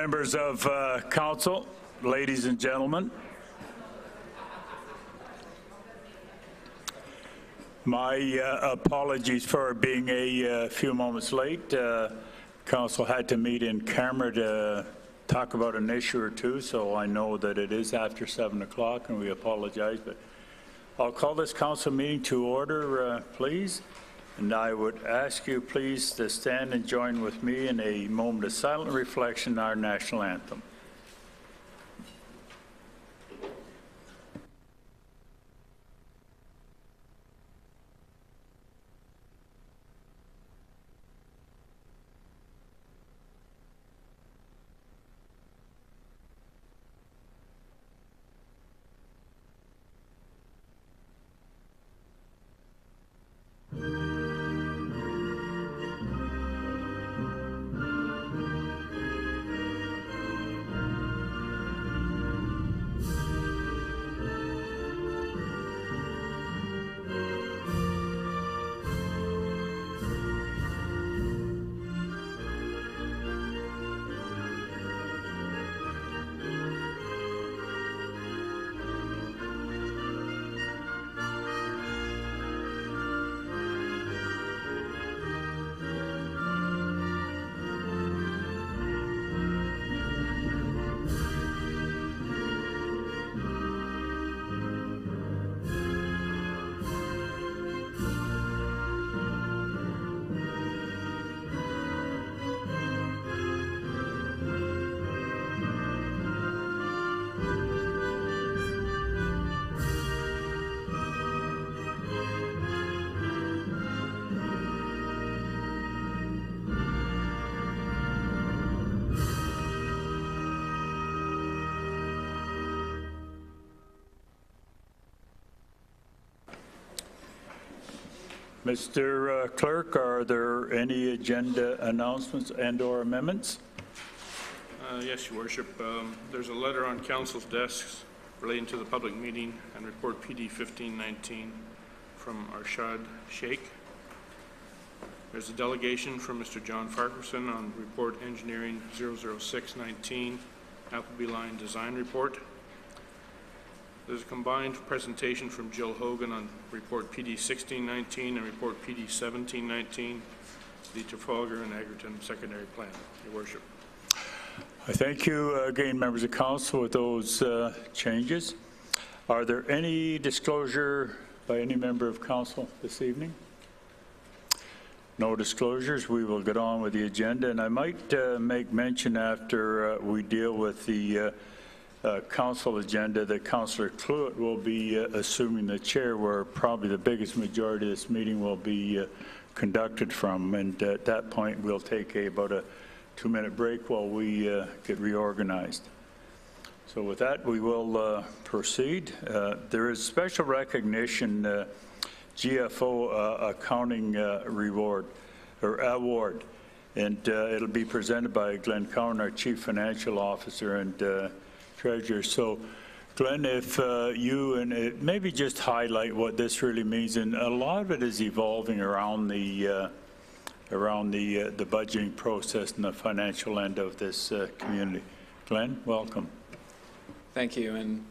Members of Council, ladies and gentlemen, my apologies for being a few moments late. Council had to meet in camera to talk about an issue or two, so I know that it is after 7 o'clock and we apologize, but I'll call this council meeting to order, please. And I would ask you please to stand and join with me in a moment of silent reflection on our national anthem. Mr. Clerk, are there any agenda announcements and/or amendments? Yes, Your Worship. There's a letter on Council's desks relating to the public meeting and report PD 1519 from Arshad Sheikh. There's a delegation from Mr. John Farquharson on report engineering 00619 Appleby Line design report. There's a combined presentation from Jill Hogan on report PD 1619 and report PD 1719, the Trafalgar and Egerton secondary plan. Your Worship. I thank you again, members of council, with those changes. Are there any disclosure by any member of council this evening? No disclosures. We will get on with the agenda, and I might make mention after we deal with the council agenda that Councillor Cluett will be assuming the chair, where probably the biggest majority of this meeting will be conducted from, and at that point we'll take about a 2-minute break while we get reorganized. So with that, we will proceed. There is special recognition GFO accounting reward or award, and it'll be presented by Glenn Cowan, our Chief Financial Officer and Treasurer. So Glenn, if you and maybe just highlight what this really means, and a lot of it is evolving around the budgeting process and the financial end of this community. Glenn, welcome. Thank you, and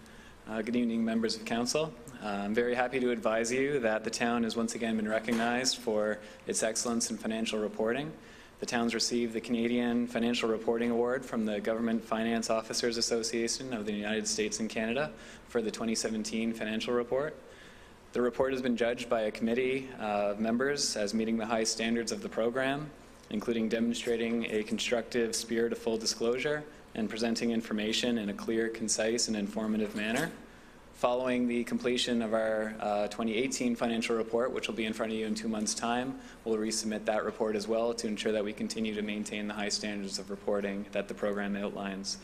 good evening, members of council. I'm very happy to advise you that the town has once again been recognized for its excellence in financial reporting. The town's received the Canadian Financial Reporting Award from the Government Finance Officers Association of the United States and Canada for the 2017 financial report. The report has been judged by a committee of members as meeting the high standards of the program, including demonstrating a constructive spirit of full disclosure and presenting information in a clear, concise, and informative manner. Following the completion of our 2018 financial report, which will be in front of you in 2 months' time, we'll resubmit that report as well to ensure that we continue to maintain the high standards of reporting that the program outlines.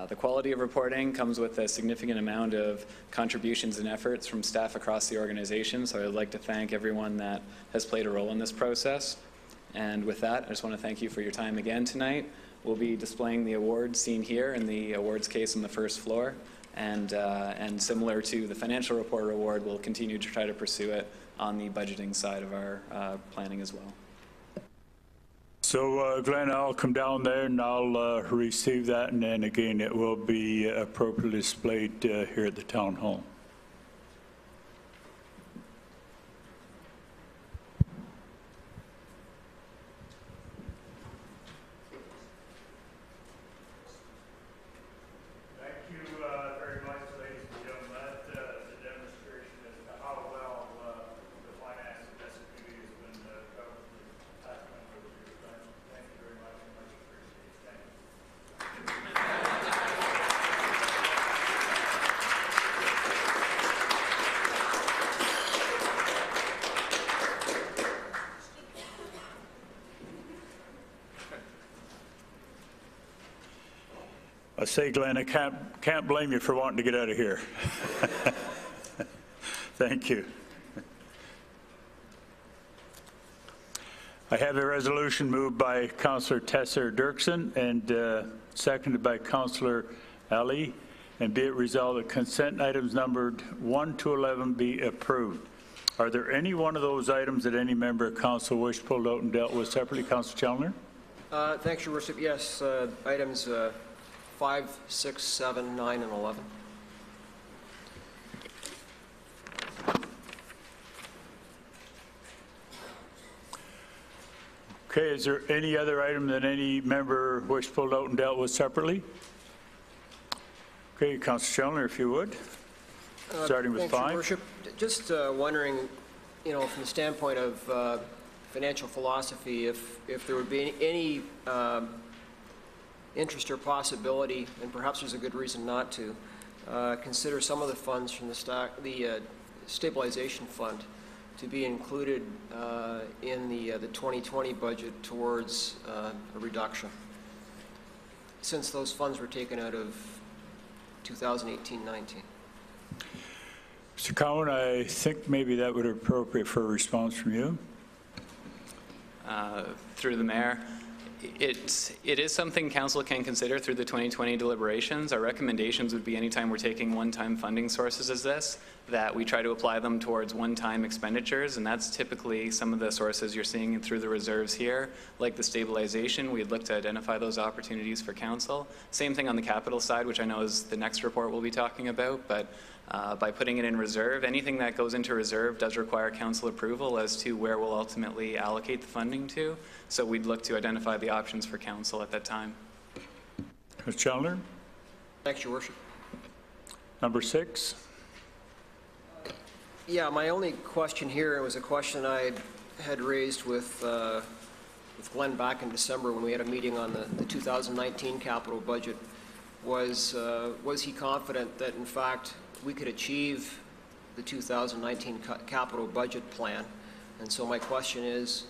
The quality of reporting comes with a significant amount of contributions and efforts from staff across the organization, so I'd like to thank everyone that has played a role in this process. And with that, I just want to thank you for your time again tonight. We'll be displaying the awards seen here in the awards case on the first floor. And similar to the financial report award, we'll continue to try to pursue it on the budgeting side of our planning as well. So Glenn, I'll come down there and I'll receive that, and then again, it will be appropriately displayed here at the town hall. I say, Glenn, I can't blame you for wanting to get out of here. Thank you. I have a resolution moved by Councillor Tesser-Dirksen and seconded by Councillor Ali, and be it resolved that consent items numbered 1 to 11 be approved. Are there any one of those items that any member of council wish pulled out and dealt with separately? Councillor Challoner? Thanks, Your Worship. Yes, items 5, 6, 7, 9, and 11. Okay, is there any other item that any member wish pulled out and dealt with separately? Okay, Councillor Challoner, if you would, starting with Thanks, 5. Your Worship. Just wondering, you know, from the standpoint of financial philosophy, if there would be any interest or possibility, and perhaps there's a good reason not to, consider some of the funds from the stabilization fund to be included in the 2020 budget towards a reduction, since those funds were taken out of 2018-19. Mr. Cowan, I think maybe that would be appropriate for a response from you. Through the mayor, it is something council can consider through the 2020 deliberations. Our recommendations would be anytime we're taking one-time funding sources as this, that we try to apply them towards one-time expenditures, and that's typically some of the sources you're seeing through the reserves here, like the stabilization. We'd look to identify those opportunities for council. Same thing on the capital side, which I know is the next report we'll be talking about, but by putting it in reserve, anything that goes into reserve does require council approval as to where we'll ultimately allocate the funding to. So we'd look to identify the options for council at that time. Mr. Challoner? Thanks, Your Worship. Number 6. Yeah, my only question here was a question I had raised with Glenn back in December when we had a meeting on the 2019 capital budget. Was he confident that, in fact, we could achieve the 2019 capital budget plan? And so my question is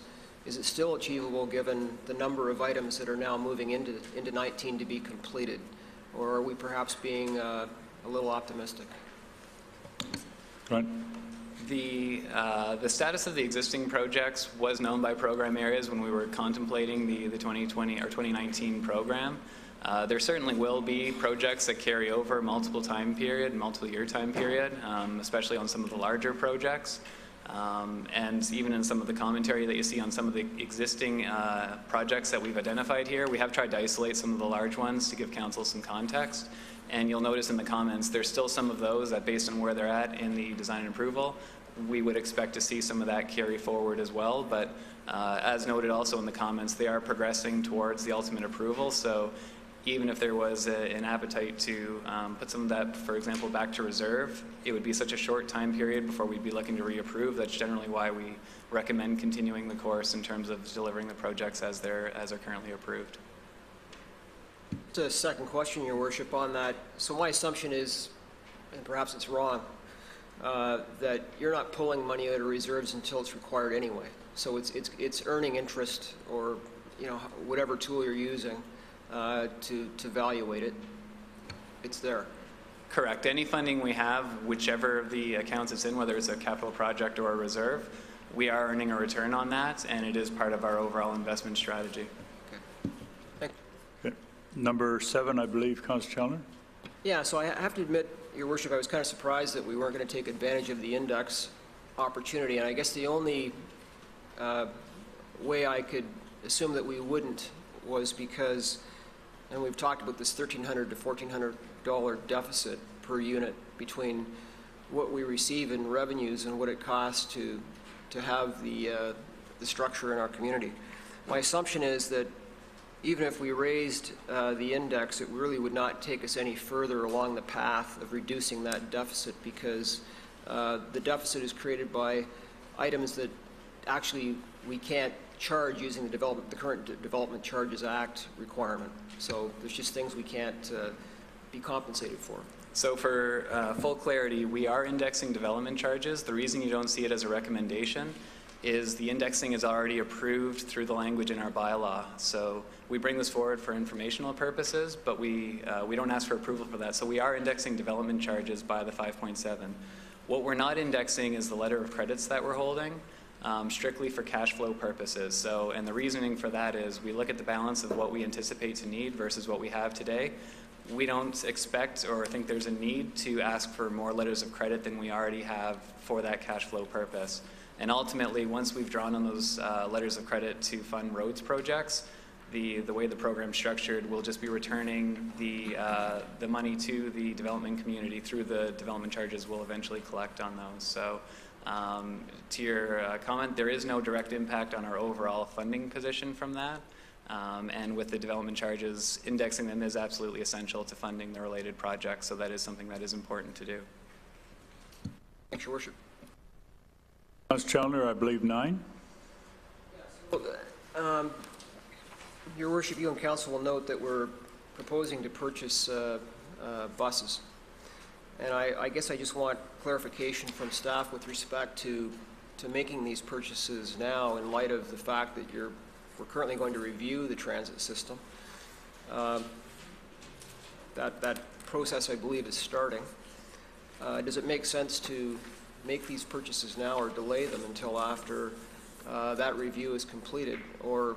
it still achievable given the number of items that are now moving into 19 to be completed? Or are we perhaps being a little optimistic? Right. The status of the existing projects was known by program areas when we were contemplating the 2020 or 2019 program. There certainly will be projects that carry over multiple year time period, especially on some of the larger projects. And even in some of the commentary that you see on some of the existing projects that we've identified here, we have tried to isolate some of the large ones to give council some context. And you'll notice in the comments, there's still some of those that, based on where they're at in the design and approval, we would expect to see some of that carry forward as well. But as noted also in the comments, they are progressing towards the ultimate approval. So even if there was an appetite to put some of that, for example, back to reserve, it would be such a short time period before we'd be looking to reapprove. That's generally why we recommend continuing the course in terms of delivering the projects as they're currently approved. Just a second question, Your Worship, on that. So my assumption is, and perhaps it's wrong, that you're not pulling money out of reserves until it's required anyway. So it's earning interest, or whatever tool you're using to evaluate it. It's there. Correct. Any funding we have, whichever of the accounts it's in, whether it's a capital project or a reserve, we are earning a return on that, and it is part of our overall investment strategy. Okay. Thank you. Okay. Number 7, I believe, Councillor Challoner. Yeah, so I have to admit, Your Worship, I was kind of surprised that we weren't going to take advantage of the index opportunity, and I guess the only way I could assumed that we wouldn't was because, and we've talked about this $1,300 to $1,400 deficit per unit between what we receive in revenues and what it costs to have the structure in our community. My assumption is that even if we raised the index, it really would not take us any further along the path of reducing that deficit, because the deficit is created by items that actually we can't charge using the current Development Charges Act requirement. So there's just things we can't be compensated for. So for full clarity, we are indexing development charges. The reason you don't see it as a recommendation is the indexing is already approved through the language in our bylaw. So we bring this forward for informational purposes, but we don't ask for approval for that. So we are indexing development charges by the 5.7. What we're not indexing is the letter of credits that we're holding, strictly for cash flow purposes. So, and the reasoning for that is we look at the balance of what we anticipate to need versus what we have today. We don't expect or think there's a need to ask for more letters of credit than we already have for that cash flow purpose. And ultimately, once we've drawn on those letters of credit to fund roads projects, the way the program's structured, we'll just be returning the money to the development community through the development charges we'll eventually collect on those. So to your comment, there is no direct impact on our overall funding position from that. And with the development charges, indexing them is absolutely essential to funding the related projects. So that is something that is important to do. Thanks, Your Worship. Councillor Chandler, I believe 9. Your Worship, you and Council will note that we're proposing to purchase buses. And I guess I just want clarification from staff with respect to making these purchases now in light of the fact that we're currently going to review the transit system. That process, I believe, is starting. Does it make sense to make these purchases now or delay them until after that review is completed? Or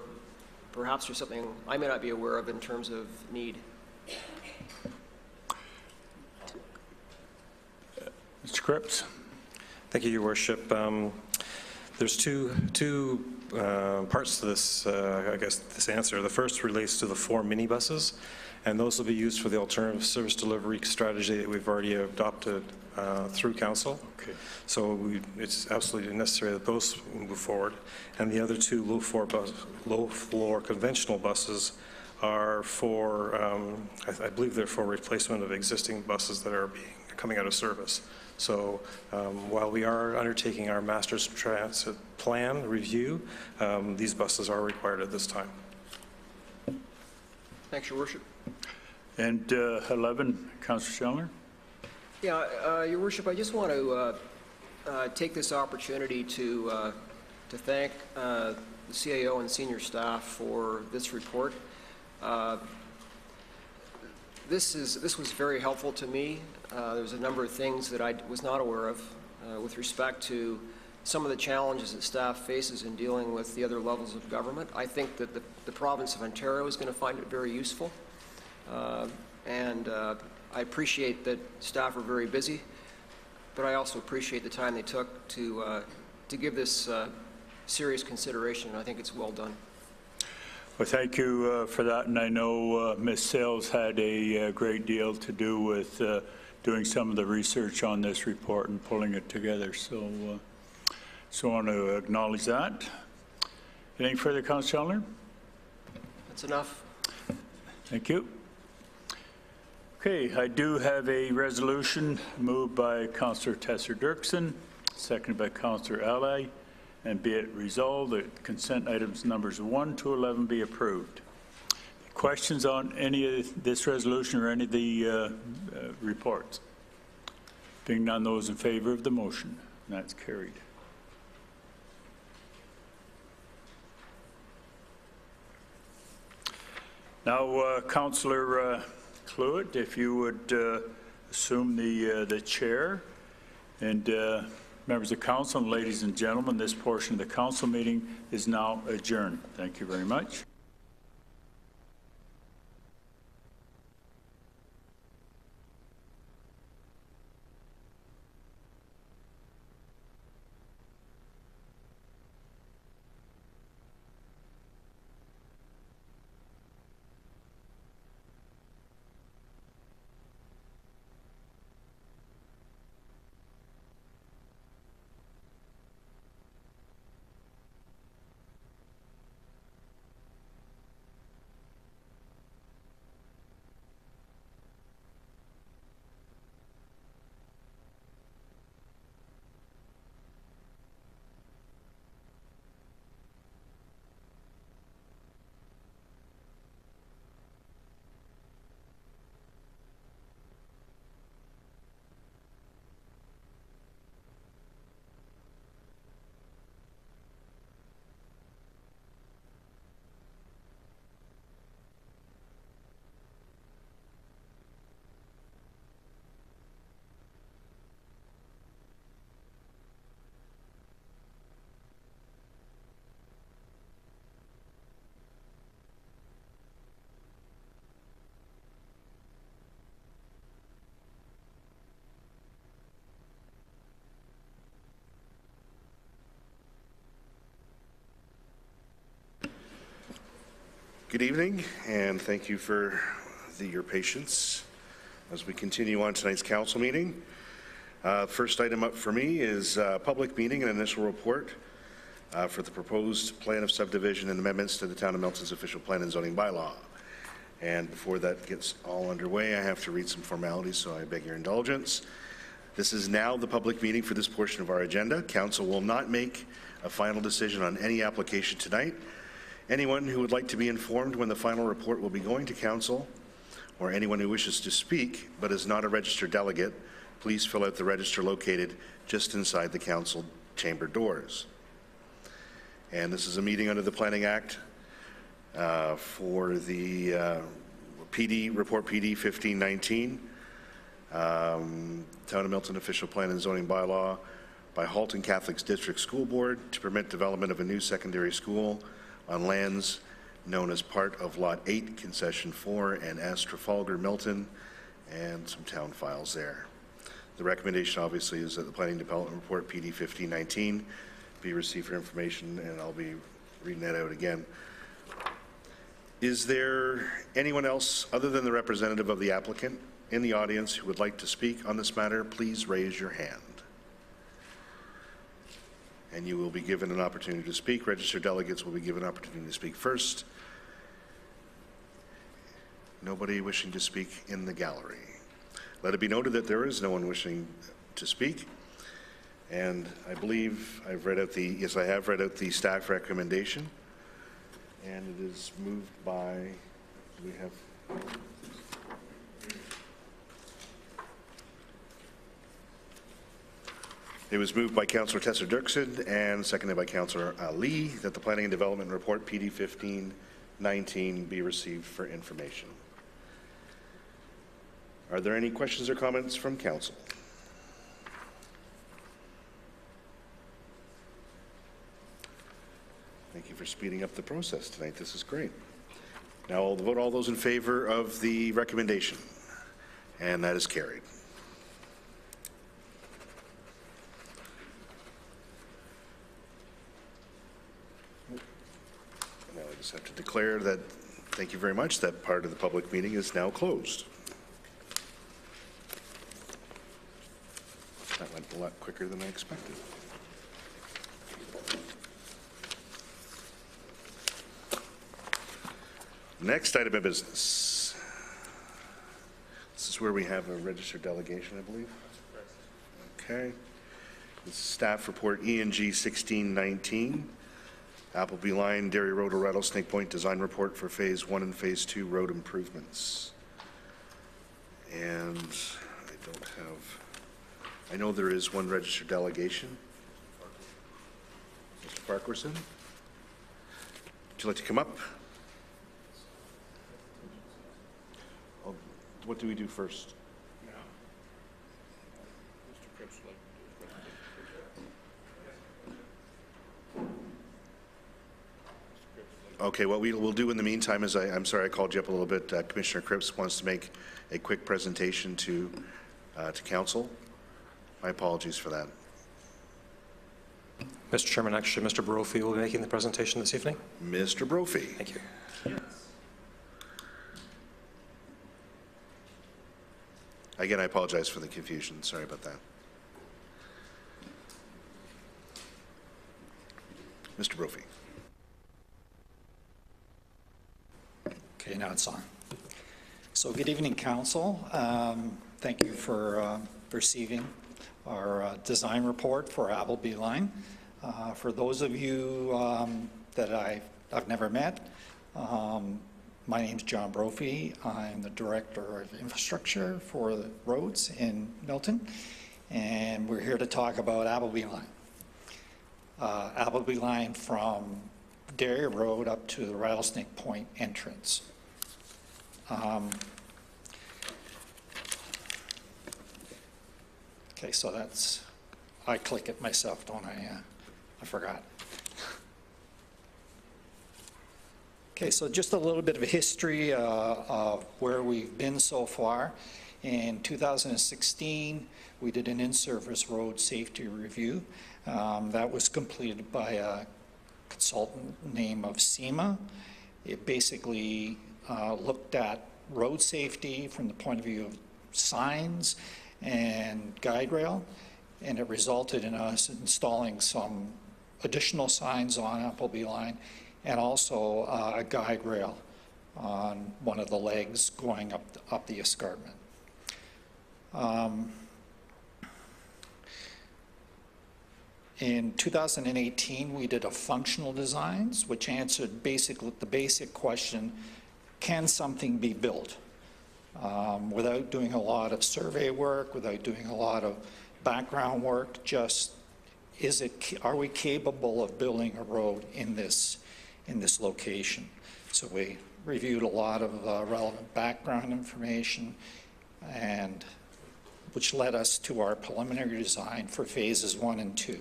perhaps there's something I may not be aware of in terms of need? Mr. Cripps. Thank you, Your Worship. There's two parts to this, I guess, this answer. The first relates to the 4 minibuses, and those will be used for the alternative service delivery strategy that we've already adopted through Council. Okay. So it's absolutely necessary that those move forward. And the other 2 low-floor conventional buses are for, I believe they're for replacement of existing buses that are coming out of service. So while we are undertaking our Master's Transit Plan review, these buses are required at this time. Thanks, Your Worship. And 11, Councillor Chandler. Yeah, Your Worship, I just want to take this opportunity to thank the CAO and senior staff for this report. This was very helpful to me. There's a number of things that I was not aware of with respect to some of the challenges that staff faces in dealing with the other levels of government. I think that the province of Ontario is going to find it very useful. And I appreciate that staff are very busy, but I also appreciate the time they took to give this serious consideration, and I think it's well done. Well, thank you for that, and I know Ms. Sales had a great deal to do with doing some of the research on this report and pulling it together, so I want to acknowledge that. Anything further, Councillor Chandler? That's enough. Thank you. Okay, I do have a resolution moved by Councillor Tesser-Dirksen, seconded by Councillor Ally, and be it resolved that consent items numbers 1 to 11 be approved. Questions on any of this resolution or any of the reports? Being none, those in favor of the motion, that's carried. Now, Councillor Cluett, if you would assume the chair, and members of council, and ladies and gentlemen, this portion of the council meeting is now adjourned. Thank you very much. Good evening, and thank you for your patience as we continue on tonight's council meeting. First item up for me is public meeting and initial report for the proposed plan of subdivision and amendments to the Town of Milton's official plan and zoning bylaw. And before that gets all underway, I have to read some formalities, so I beg your indulgence. This is now the public meeting for this portion of our agenda. Council will not make a final decision on any application tonight. Anyone who would like to be informed when the final report will be going to council, or anyone who wishes to speak but is not a registered delegate, please fill out the register located just inside the council chamber doors. And this is a meeting under the Planning Act for the Report PD 1519, Town of Milton Official Plan and Zoning Bylaw by Halton Catholic District School Board to permit development of a new secondary school on lands known as part of Lot 8, Concession 4, and S. Trafalgar, Milton, and some town files there. The recommendation, obviously, is that the Planning Development Report, PD 1519, be received for information, and I'll be reading that out again. Is there anyone else, other than the representative of the applicant, in the audience who would like to speak on this matter? Please raise your hand. And you will be given an opportunity to speak. Registered delegates will be given an opportunity to speak first. Nobody wishing to speak in the gallery. Let it be noted that there is no one wishing to speak. And I believe I've read out the, yes, I have read out the staff recommendation. And it is moved by, we have, it was moved by Councillor Tesser-Dirksen and seconded by Councillor Ali that the Planning and Development Report PD 1519 be received for information. Are there any questions or comments from council? Thank you for speeding up the process tonight. This is great. Now I'll vote all those in favor of the recommendation, and that is carried. Now I just have to declare that, thank you very much, that part of the public meeting is now closed. That went a lot quicker than I expected. Next item of business. This is where we have a registered delegation, I believe. Okay. This is staff report ENG 1619. Appleby Line, Dairy Road to Rattlesnake Point design report for phase 1 and phase 2 road improvements. And I don't have, I know there is one registered delegation. Mr. Farquharson, would you like to come up? What do we do first? Now, Mr. Cripps would like to do his presentation. Okay, what we'll do in the meantime is, I'm sorry I called you up a little bit. Commissioner Cripps wants to make a quick presentation to council. My apologies for that. Mr. Chairman, actually, Mr. Brophy will be making the presentation this evening. Mr. Brophy. Thank you. Again, I apologize for the confusion. Sorry about that. Mr. Brophy. Okay, now it's on. So good evening, Council. Thank you for receiving our design report for Appleby Line. For those of you that I've never met, my name is John Brophy. I'm the Director of Infrastructure for the roads in Milton, and we're here to talk about Appleby Line. Appleby Line from Dairy Road up to the Rattlesnake Point entrance. Okay, so that's, I click it myself, don't I? I forgot. Okay, so just a little bit of a history of where we've been so far. In 2016, we did an in-service road safety review. That was completed by a consultant named of SEMA, It basically looked at road safety from the point of view of signs and guide rail, and it resulted in us installing some additional signs on Appleby Line and also a guide rail on one of the legs going up the escarpment. In 2018, we did a functional designs, which answered the basic question, can something be built? Without doing a lot of survey work, without doing a lot of background work, just are we capable of building a road in this location? So we reviewed a lot of relevant background information, and which led us to our preliminary design for phases 1 and 2.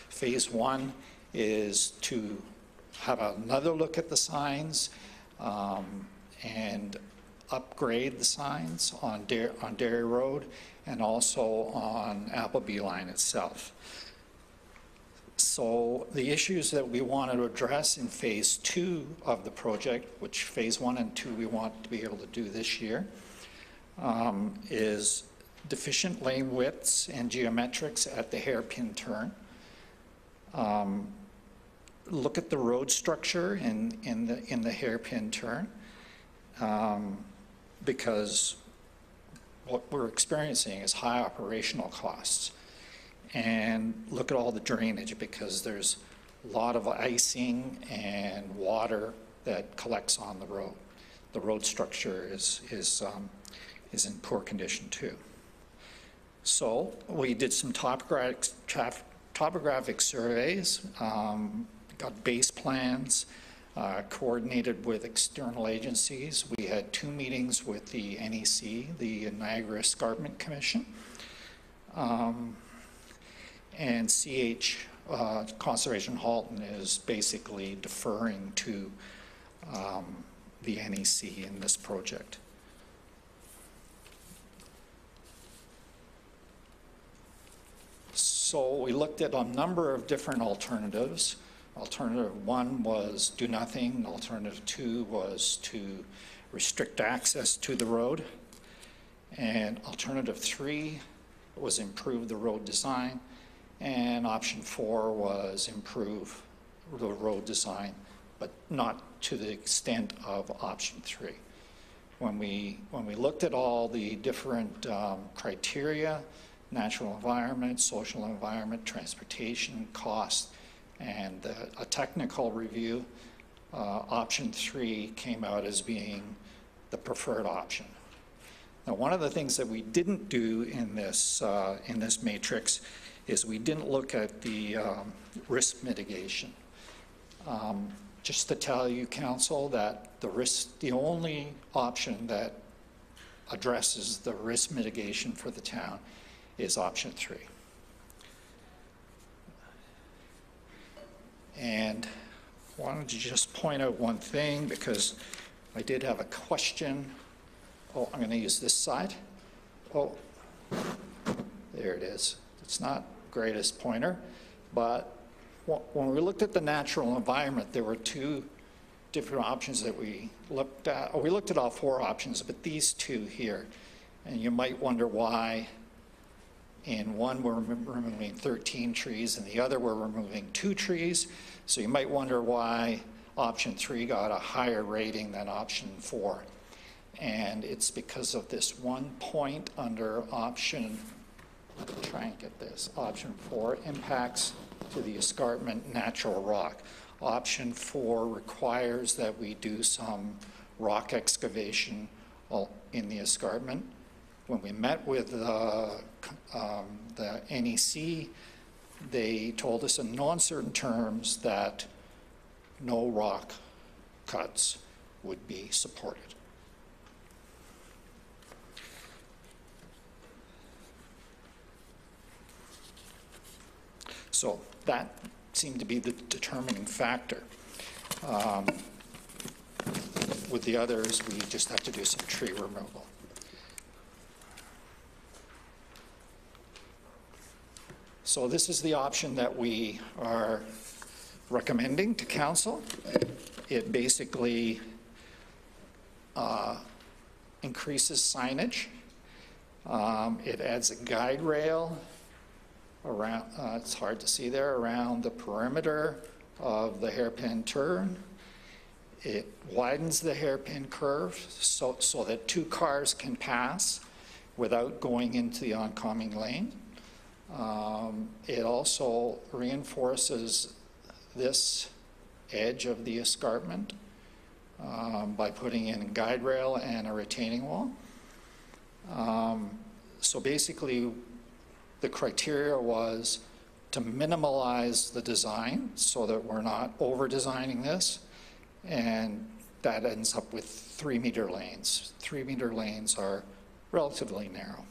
Phase 1 is to have another look at the signs and upgrade the signs on Dairy Road and also on Appleby Line itself. So the issues that we wanted to address in phase 2 of the project, which phase 1 and 2 we want to be able to do this year, is deficient lane widths and geometrics at the hairpin turn. Look at the road structure in the hairpin turn, because what we're experiencing is high operational costs. And look at all the drainage, because there's a lot of icing and water that collects on the road. The road structure is in poor condition too. So we did some topographic surveys, got base plans, coordinated with external agencies. We had 2 meetings with the NEC, the Niagara Escarpment Commission, and CH Conservation Halton is basically deferring to the NEC in this project. So we looked at a number of different alternatives. Alternative 1 was do nothing. Alternative 2 was to restrict access to the road. And alternative 3 was improve the road design. And option 4 was improve the road design, but not to the extent of option 3. When we looked at all the different criteria, natural environment, social environment, transportation, cost, and a technical review, option 3 came out as being the preferred option. Now, one of the things that we didn't do in this matrix is we didn't look at the risk mitigation. Just to tell you, Council, that the only option that addresses the risk mitigation for the town is option 3. And I wanted to just point out one thing, because I did have a question. Oh, I'm going to use this side. Oh, there it is. It's not greatest pointer, but when we looked at the natural environment, there were 2 different options that we looked at. We looked at all 4 options, but these 2 here, and you might wonder why in one we're removing 13 trees and the other we're removing 2 trees. So you might wonder why option 3 got a higher rating than option 4. And it's because of this one point under option, try and get this, option 4, impacts to the escarpment natural rock. Option 4 requires that we do some rock excavation in the escarpment. When we met with the NEC, they told us in no uncertain terms that no rock cuts would be supported. So that seemed to be the determining factor. With the others, we just have to do some tree removal. So this is the option that we are recommending to council. It basically increases signage. It adds a guide rail around, it's hard to see there, around the perimeter of the hairpin turn. It widens the hairpin curve so that two cars can pass without going into the oncoming lane. It also reinforces this edge of the escarpment by putting in a guide rail and a retaining wall. So basically, the criteria was to minimalize the design so that we're not over-designing this, and that ends up with 3-meter lanes. 3-meter lanes are relatively narrow.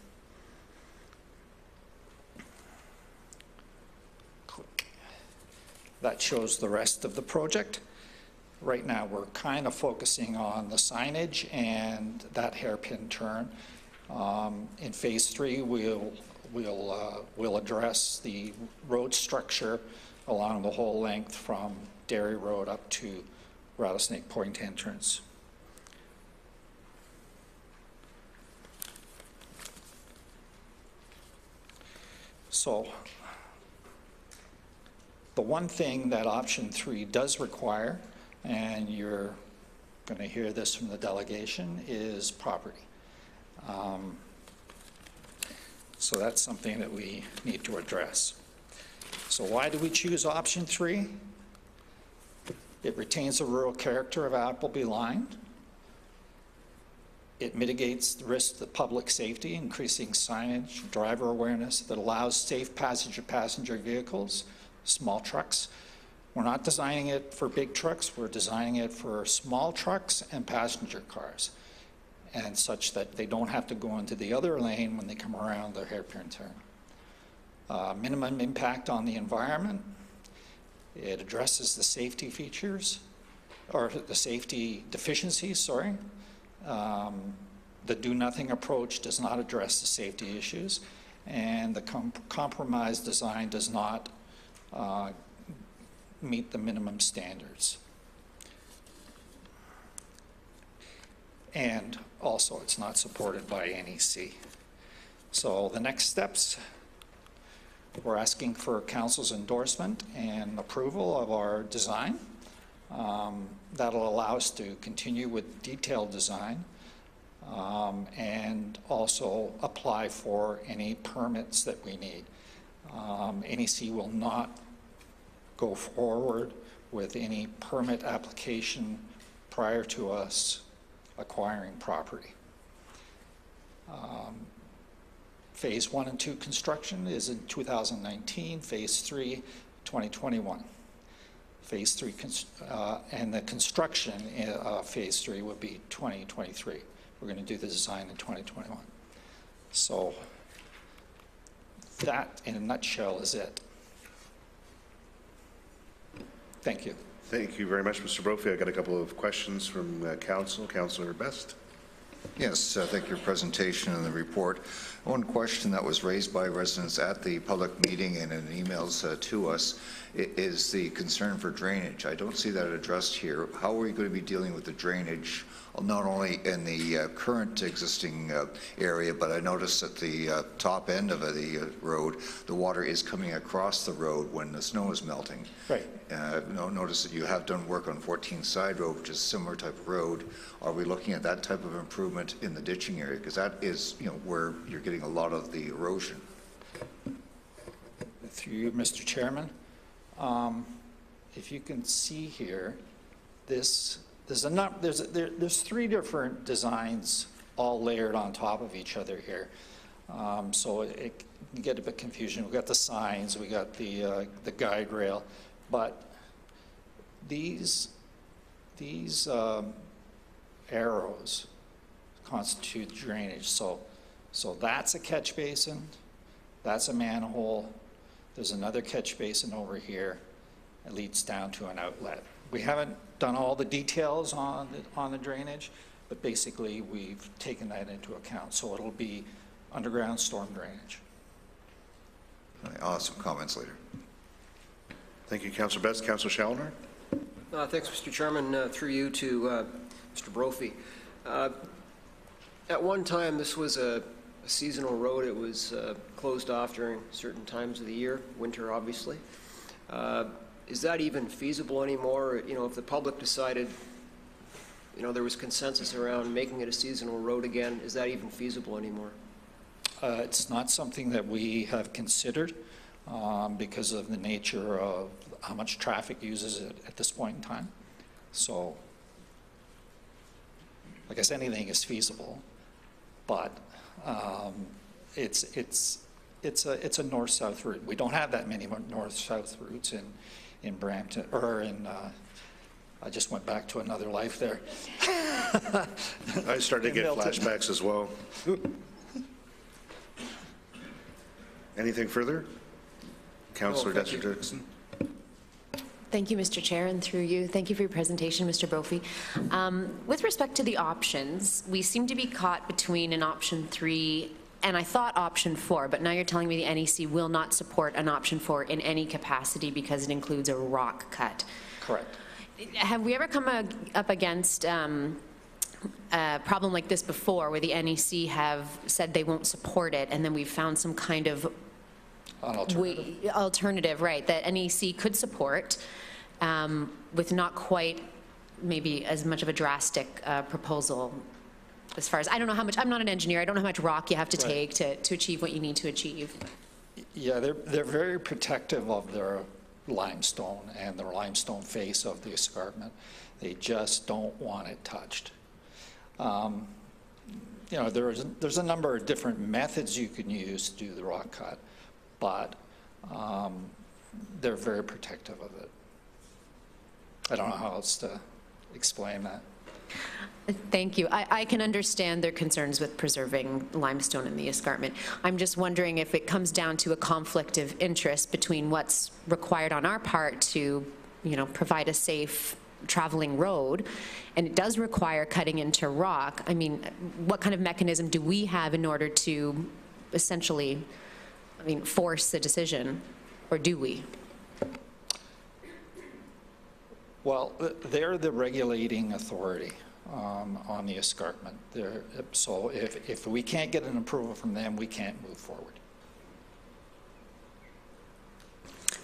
Click. That shows the rest of the project. Right now, we're kind of focusing on the signage and that hairpin turn. In phase 3, we'll address the road structure along the whole length from Dairy Road up to Rattlesnake Point entrance. So the one thing that option 3 does require, and you're going to hear this from the delegation, is property. So that's something that we need to address. So why do we choose option 3? It retains the rural character of Appleby Line. It mitigates the risk to public safety, increasing signage, driver awareness that allows safe passage of passenger vehicles, small trucks. We're not designing it for big trucks, we're designing it for small trucks and passenger cars, and such that they don't have to go into the other lane when they come around the hairpin turn. Minimum impact on the environment. It addresses the safety features, or the safety deficiencies, sorry. The do-nothing approach does not address the safety issues, and the compromised design does not meet the minimum standards. And also, it's not supported by NEC. So the next steps, we're asking for council's endorsement and approval of our design. That'll allow us to continue with detailed design and also apply for any permits that we need. NEC will not go forward with any permit application prior to us acquiring property. Phase 1 and 2 construction is in 2019, phase 3, 2021. Phase 3, and the construction phase 3 would be 2023. We're going to do the design in 2021. So that, in a nutshell, is it. Thank you. Thank you very much, Mr. Brophy. I got a couple of questions from council. Councillor Best. Yes, thank you for your presentation and the report. One question that was raised by residents at the public meeting and in emails to us is the concern for drainage. I don't see that addressed here. How are we going to be dealing with the drainage, not only in the current existing area, but I noticed at the top end of the road, the water is coming across the road when the snow is melting. Right. Notice that you have done work on 14 Side Road, which is a similar type of road. Are we looking at that type of improvement in the ditching area? Because that is, where you're getting a lot of the erosion. Through you, Mr. Chairman, if you can see here, there's 3 different designs all layered on top of each other here. So it can get a bit confusing. We've got the signs, we got the guide rail, but these arrows constitute drainage. So that's a catch basin, that's a manhole, there's another catch basin over here. It leads down to an outlet. We haven't done all the details on the drainage, but basically we've taken that into account. So it'll be underground storm drainage. Awesome comments later. Thank you, Councillor Best. Councillor Schallner. Thanks, Mr. Chairman. Through you to Mr. Brophy. At one time, this was a seasonal road. It was closed off during certain times of the year, winter obviously. Is that even feasible anymore? You know, if the public decided, you know, there was consensus around making it a seasonal road again, is that even feasible anymore? It's not something that we have considered because of the nature of how much traffic uses it at this point in time. So, I guess anything is feasible, but it's a north-south route. We don't have that many north-south routes in Brampton, or in, I just went back to another life there. I started to get Milton. flashbacks as well. Anything further? Councillor thank you. Dixon. Thank you, Mr. Chair, and through you, thank you for your presentation, Mr. Brophy. With respect to the options, we seem to be caught between an option 3 and I thought option 4, but now you're telling me the NEC will not support an option 4 in any capacity because it includes a rock cut. Correct. Have we ever come up against a problem like this before, where the NEC have said they won't support it, and then we've found some kind of alternative, right, that NEC could support with not quite maybe as much of a drastic proposal? As far as, I don't know how much, I'm not an engineer, I don't know how much rock you have to take to achieve what you need to achieve. Yeah, they're very protective of their limestone and the limestone face of the escarpment. They just don't want it touched. You know, there's a number of different methods you can use to do the rock cut, but they're very protective of it. I don't know how else to explain that. Thank you. I can understand their concerns with preserving limestone in the escarpment. I'm just wondering if it comes down to a conflict of interest between what's required on our part to, you know, provide a safe traveling road, and it does require cutting into rock. I mean, what kind of mechanism do we have in order to essentially, I mean, force a decision, or do we? Well, they're the regulating authority on the escarpment. So if we can't get an approval from them, we can't move forward.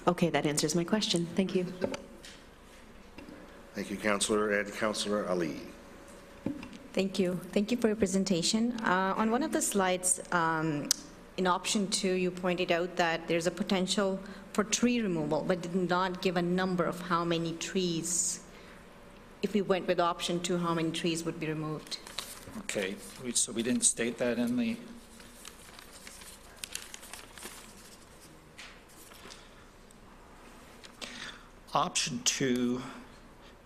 Okay, that answers my question. Thank you. Thank you, Councillor. And Councillor Ali. Thank you. Thank you for your presentation. On one of the slides, in option 2, you pointed out that there's a potential for tree removal, but did not give a number of how many trees. If we went with option 2, how many trees would be removed? Okay, so we didn't state that in the... Option 2,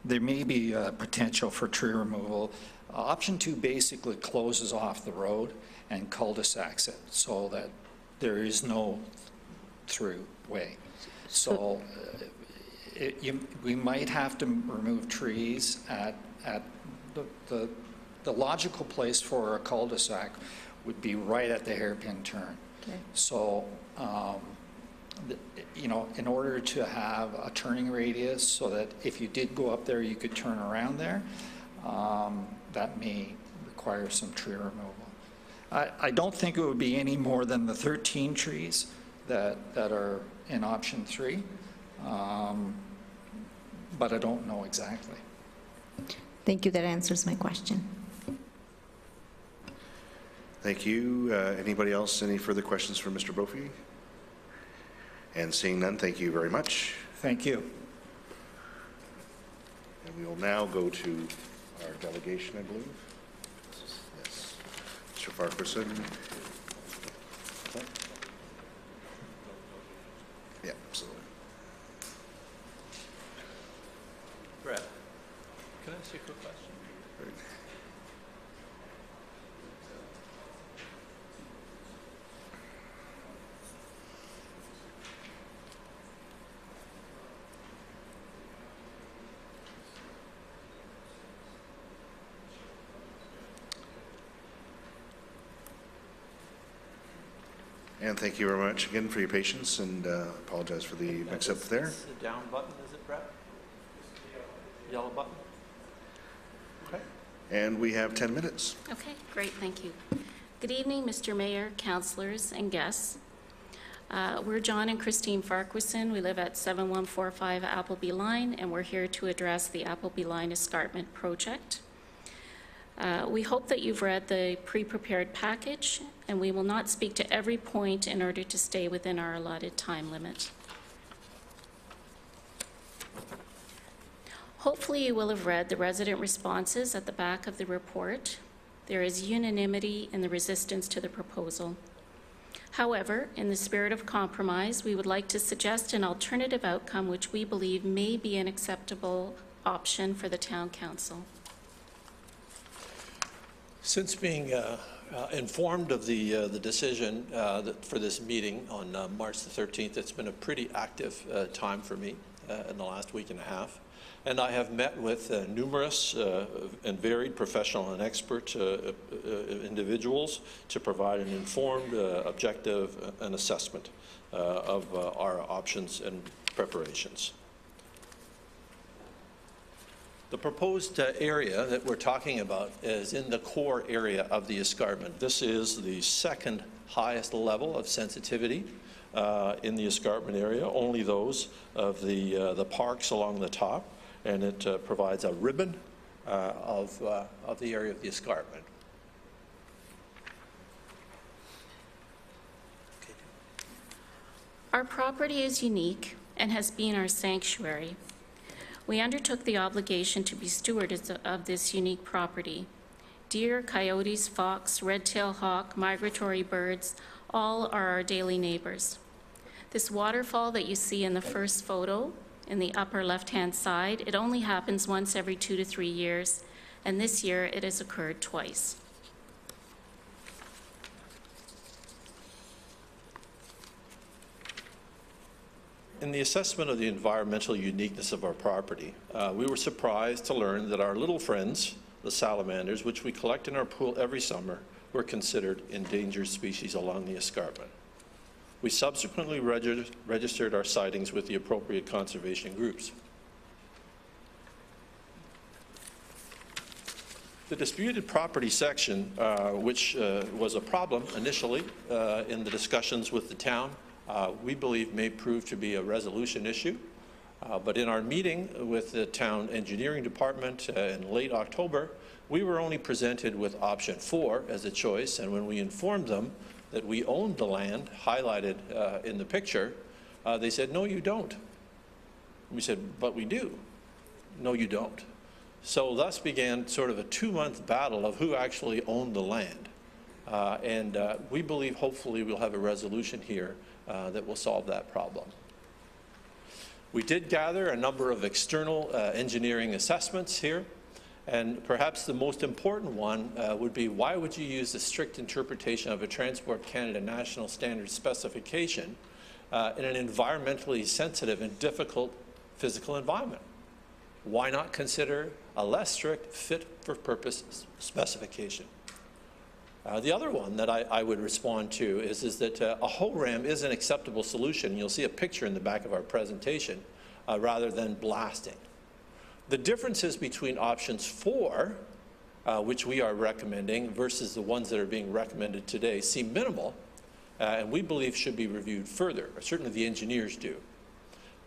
there may be a potential for tree removal. Option 2 basically closes off the road and cul-de-sacs it so that there is no through way. So we might have to remove trees at the logical place for a cul-de-sac would be right at the hairpin turn. Okay. So, you know, in order to have a turning radius so that if you did go up there, you could turn around there, that may require some tree removal. I don't think it would be any more than the 13 trees that are in option 3, but I don't know exactly. Thank you. That answers my question. Thank you. Anybody else? Any further questions for Mr. Brophy? And seeing none, thank you very much. Thank you. And we will now go to our delegation, I believe. Yes. Mr. Farquharson. Yeah, absolutely. Brett, can I ask you a quick question? Great. And thank you very much again for your patience, and apologize for the mix-up there. Is the down button, is it, Brett? Yellow button? Okay. and we have 10 minutes. Okay, great, thank you. Good evening, Mr. Mayor, councillors, and guests. We're John and Christine Farquharson. We live at 7145 Appleby Line, and we're here to address the Appleby Line Escarpment project. We hope that you've read the pre-prepared package, and we will not speak to every point in order to stay within our allotted time limit. Hopefully you will have read the resident responses at the back of the report. There is unanimity in the resistance to the proposal. However, in the spirit of compromise, we would like to suggest an alternative outcome which we believe may be an acceptable option for the Town Council. Since being informed of the decision for this meeting on March the 13th, it's been a pretty active time for me in the last week and a half. And I have met with numerous and varied professional and expert individuals to provide an informed, objective, and assessment of our options and preparations. The proposed area that we're talking about is in the core area of the escarpment. This is the second highest level of sensitivity in the escarpment area, only those of the parks along the top. And it provides a ribbon of the area of the escarpment. Our property is unique and has been our sanctuary. We undertook the obligation to be stewards of this unique property. Deer, coyotes, fox, red-tailed hawk, migratory birds, all are our daily neighbors. This waterfall that you see in the first photo in the upper left-hand side, it only happens once every 2 to 3 years, and this year it has occurred twice. In the assessment of the environmental uniqueness of our property, we were surprised to learn that our little friends, the salamanders, which we collect in our pool every summer, were considered endangered species along the escarpment. We subsequently registered our sightings with the appropriate conservation groups. The disputed property section, which was a problem initially in the discussions with the town, we believe may prove to be a resolution issue. But in our meeting with the town engineering department in late October, we were only presented with option 4 as a choice, and when we informed them that we owned the land highlighted in the picture, they said, no, you don't. We said, but we do. No, you don't. So thus began sort of a 2-month battle of who actually owned the land. And we believe hopefully we'll have a resolution here that will solve that problem. We did gather a number of external engineering assessments here. And perhaps the most important one would be, why would you use the strict interpretation of a Transport Canada National Standard specification in an environmentally sensitive and difficult physical environment? Why not consider a less strict fit-for-purpose specification? The other one that I would respond to is that a HORAM is an acceptable solution. You'll see a picture in the back of our presentation rather than blasting. The differences between options 4, which we are recommending, versus the ones that are being recommended today seem minimal, and we believe should be reviewed further. Certainly the engineers do.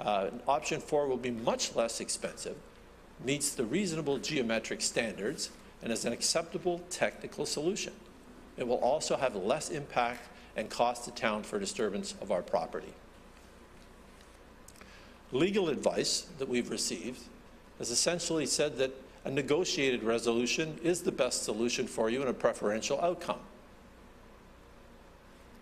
Option 4 will be much less expensive, meets the reasonable geometric standards, and is an acceptable technical solution. It will also have less impact and cost the town for disturbance of our property. Legal advice that we've received has essentially said that a negotiated resolution is the best solution for you and a preferential outcome.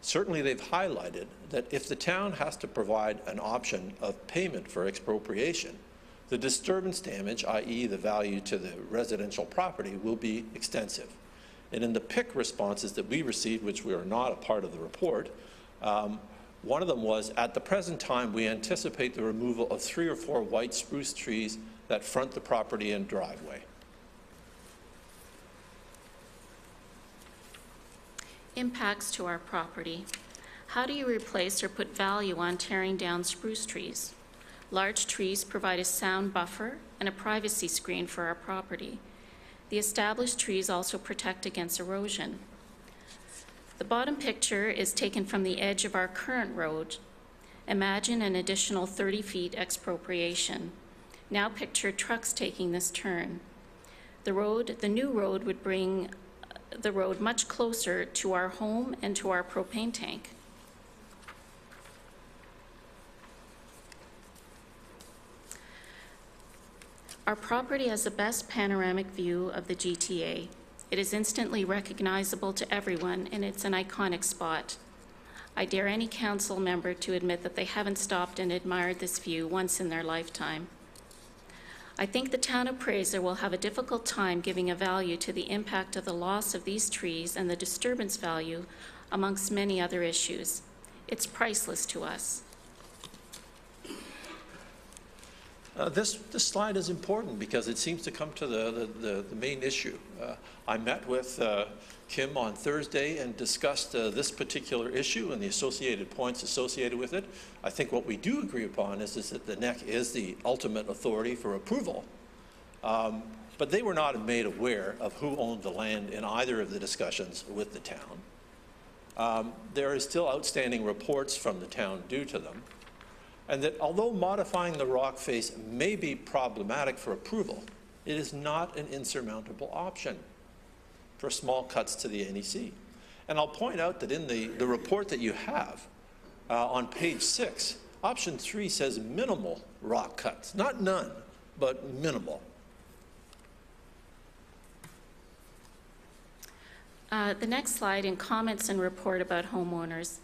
Certainly they've highlighted that if the town has to provide an option of payment for expropriation, the disturbance damage, i.e. the value to the residential property, will be extensive. And in the PIC responses that we received, which we are not a part of the report, one of them was, at the present time, we anticipate the removal of 3 or 4 white spruce trees that front the property and driveway. Impacts to our property. How do you replace or put value on tearing down spruce trees? Large trees provide a sound buffer and a privacy screen for our property. The established trees also protect against erosion. The bottom picture is taken from the edge of our current road. Imagine an additional 30 feet expropriation. Now picture trucks taking this turn. The new road would bring the road much closer to our home and to our propane tank. Our property has the best panoramic view of the GTA. It is instantly recognizable to everyone, and it's an iconic spot. I dare any council member to admit that they haven't stopped and admired this view once in their lifetime. I think the town appraiser will have a difficult time giving a value to the impact of the loss of these trees and the disturbance value, amongst many other issues. It's priceless to us. This slide is important because it seems to come to the main issue. I met with Kim on Thursday and discussed this particular issue and the associated points associated with it. I think what we do agree upon is that the NEC is the ultimate authority for approval. But they were not made aware of who owned the land in either of the discussions with the town. There is still outstanding reports from the town due to them. And that although modifying the rock face may be problematic for approval, it is not an insurmountable option for small cuts to the NEC. And I'll point out that in the report that you have on page 6, option 3 says minimal rock cuts, not none, but minimal. The next slide in comments and report about homeowners.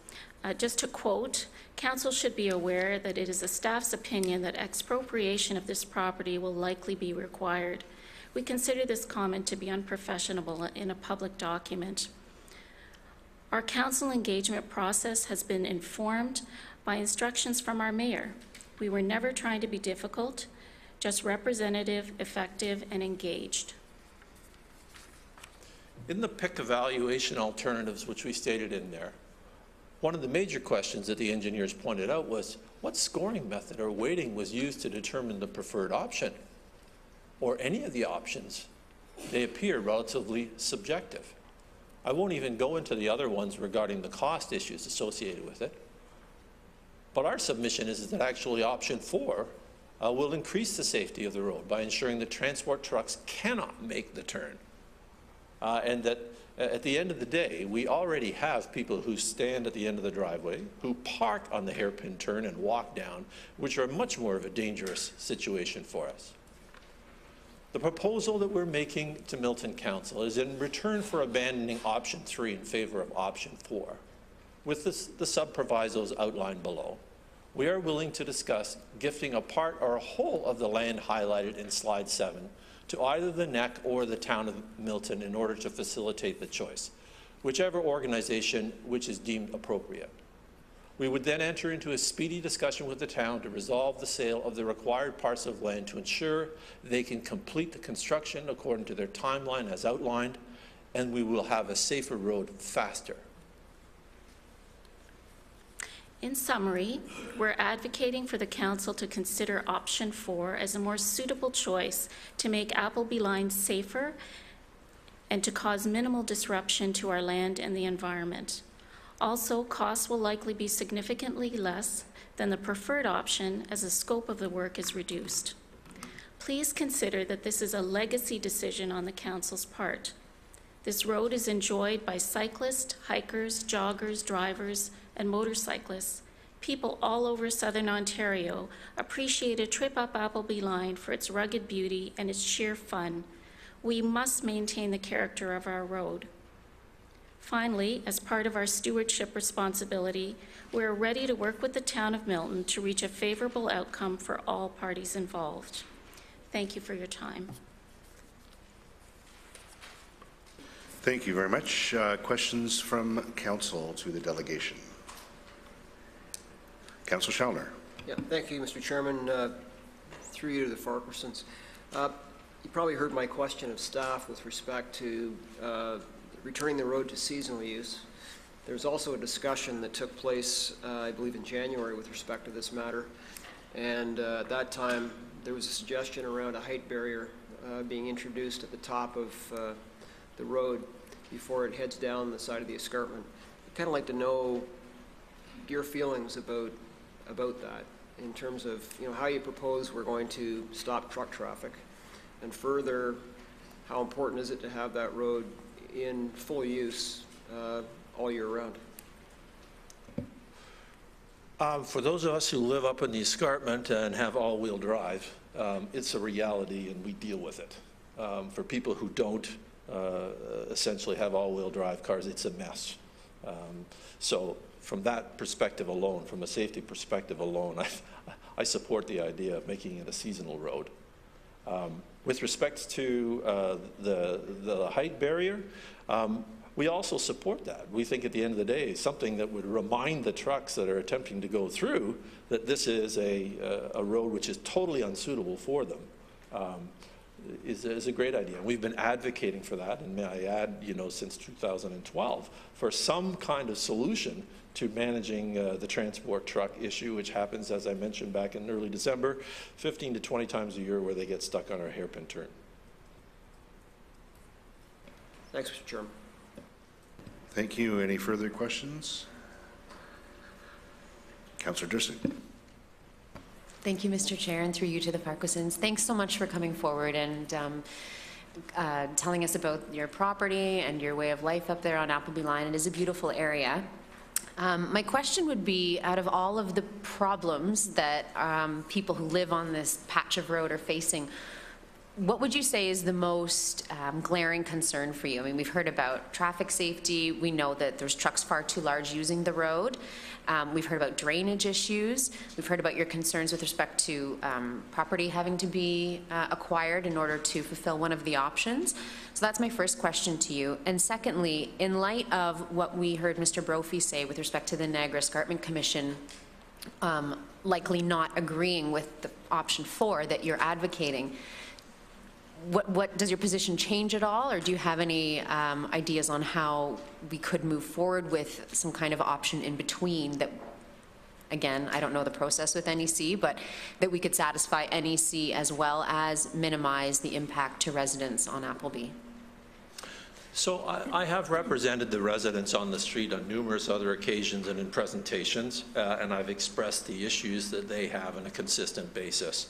Just to quote, council should be aware that it is the staff's opinion that expropriation of this property will likely be required. We consider this comment to be unprofessional in a public document. Our council engagement process has been informed by instructions from our mayor. We were never trying to be difficult, just representative, effective, and engaged. In the PIC evaluation alternatives, which we stated in there, one of the major questions that the engineers pointed out was what scoring method or weighting was used to determine the preferred option, or any of the options. They appear relatively subjective. I won't even go into the other ones regarding the cost issues associated with it. But our submission is that actually option 4 will increase the safety of the road by ensuring that transport trucks cannot make the turn. And that at the end of the day, we already have people who stand at the end of the driveway, who park on the hairpin turn and walk down, which are much more of a dangerous situation for us. The proposal that we're making to Milton Council is in return for abandoning option 3 in favor of option 4, with the sub-provisos outlined below. We are willing to discuss gifting a part or a whole of the land highlighted in slide 7 to either the NEC or the town of Milton in order to facilitate the choice, whichever organization which is deemed appropriate. We would then enter into a speedy discussion with the town to resolve the sale of the required parts of land to ensure they can complete the construction according to their timeline as outlined, and we will have a safer road faster. In summary, we're advocating for the council to consider option 4 as a more suitable choice to make Appleby Line safer and to cause minimal disruption to our land and the environment. Also, costs will likely be significantly less than the preferred option as the scope of the work is reduced. Please consider that this is a legacy decision on the council's part. This road is enjoyed by cyclists, hikers, joggers, drivers, and motorcyclists. People all over southern Ontario appreciate a trip up Appleby Line for its rugged beauty and its sheer fun. We must maintain the character of our road. Finally, as part of our stewardship responsibility, we are ready to work with the town of Milton to reach a favorable outcome for all parties involved. Thank you for your time. Thank you very much. Questions from council to the delegation? Councillor Schellner. Yeah, thank you, Mr. Chairman. Through you to the Farquharsons. You probably heard my question of staff with respect to returning the road to seasonal use. There's also a discussion that took place, I believe, in January with respect to this matter. And at that time, there was a suggestion around a height barrier being introduced at the top of the road before it heads down the side of the escarpment. I'd kind of like to know your feelings about that in terms of, how you propose we're going to stop truck traffic, and further, how important is it to have that road in full use all year round? For those of us who live up in the escarpment and have all-wheel drive, it's a reality and we deal with it. For people who don't essentially have all-wheel drive cars, it's a mess. So from that perspective alone, from a safety perspective alone, I support the idea of making it a seasonal road. With respect to the height barrier, we also support that. We think at the end of the day, something that would remind the trucks that are attempting to go through that this is a road which is totally unsuitable for them is a great idea. We've been advocating for that, and may I add, since 2012, for some kind of solution to managing the transport truck issue, which happens, as I mentioned back in early December, 15 to 20 times a year where they get stuck on our hairpin turn. Thanks, Mr. Chairman. Thank you. Any further questions? Councillor Dersick. Thank you, Mr. Chair, and through you to the Farquharsons. Thanks so much for coming forward and telling us about your property and your way of life up there on Appleby Line. It is a beautiful area. My question would be, out of all of the problems that people who live on this patch of road are facing, what would you say is the most glaring concern for you? I mean, we've heard about traffic safety. We know that there's trucks far too large using the road. We've heard about drainage issues. We've heard about your concerns with respect to property having to be acquired in order to fulfill one of the options. So that's my first question to you. And secondly, in light of what we heard Mr. Brophy say with respect to the Niagara Escarpment Commission likely not agreeing with the option 4 that you're advocating, what does your position change at all, or do you have any ideas on how we could move forward with some kind of option in between that, again, I don't know the process with NEC, but that we could satisfy NEC as well as minimize the impact to residents on Appleby? So I have represented the residents on the street on numerous other occasions and in presentations, and I've expressed the issues that they have on a consistent basis.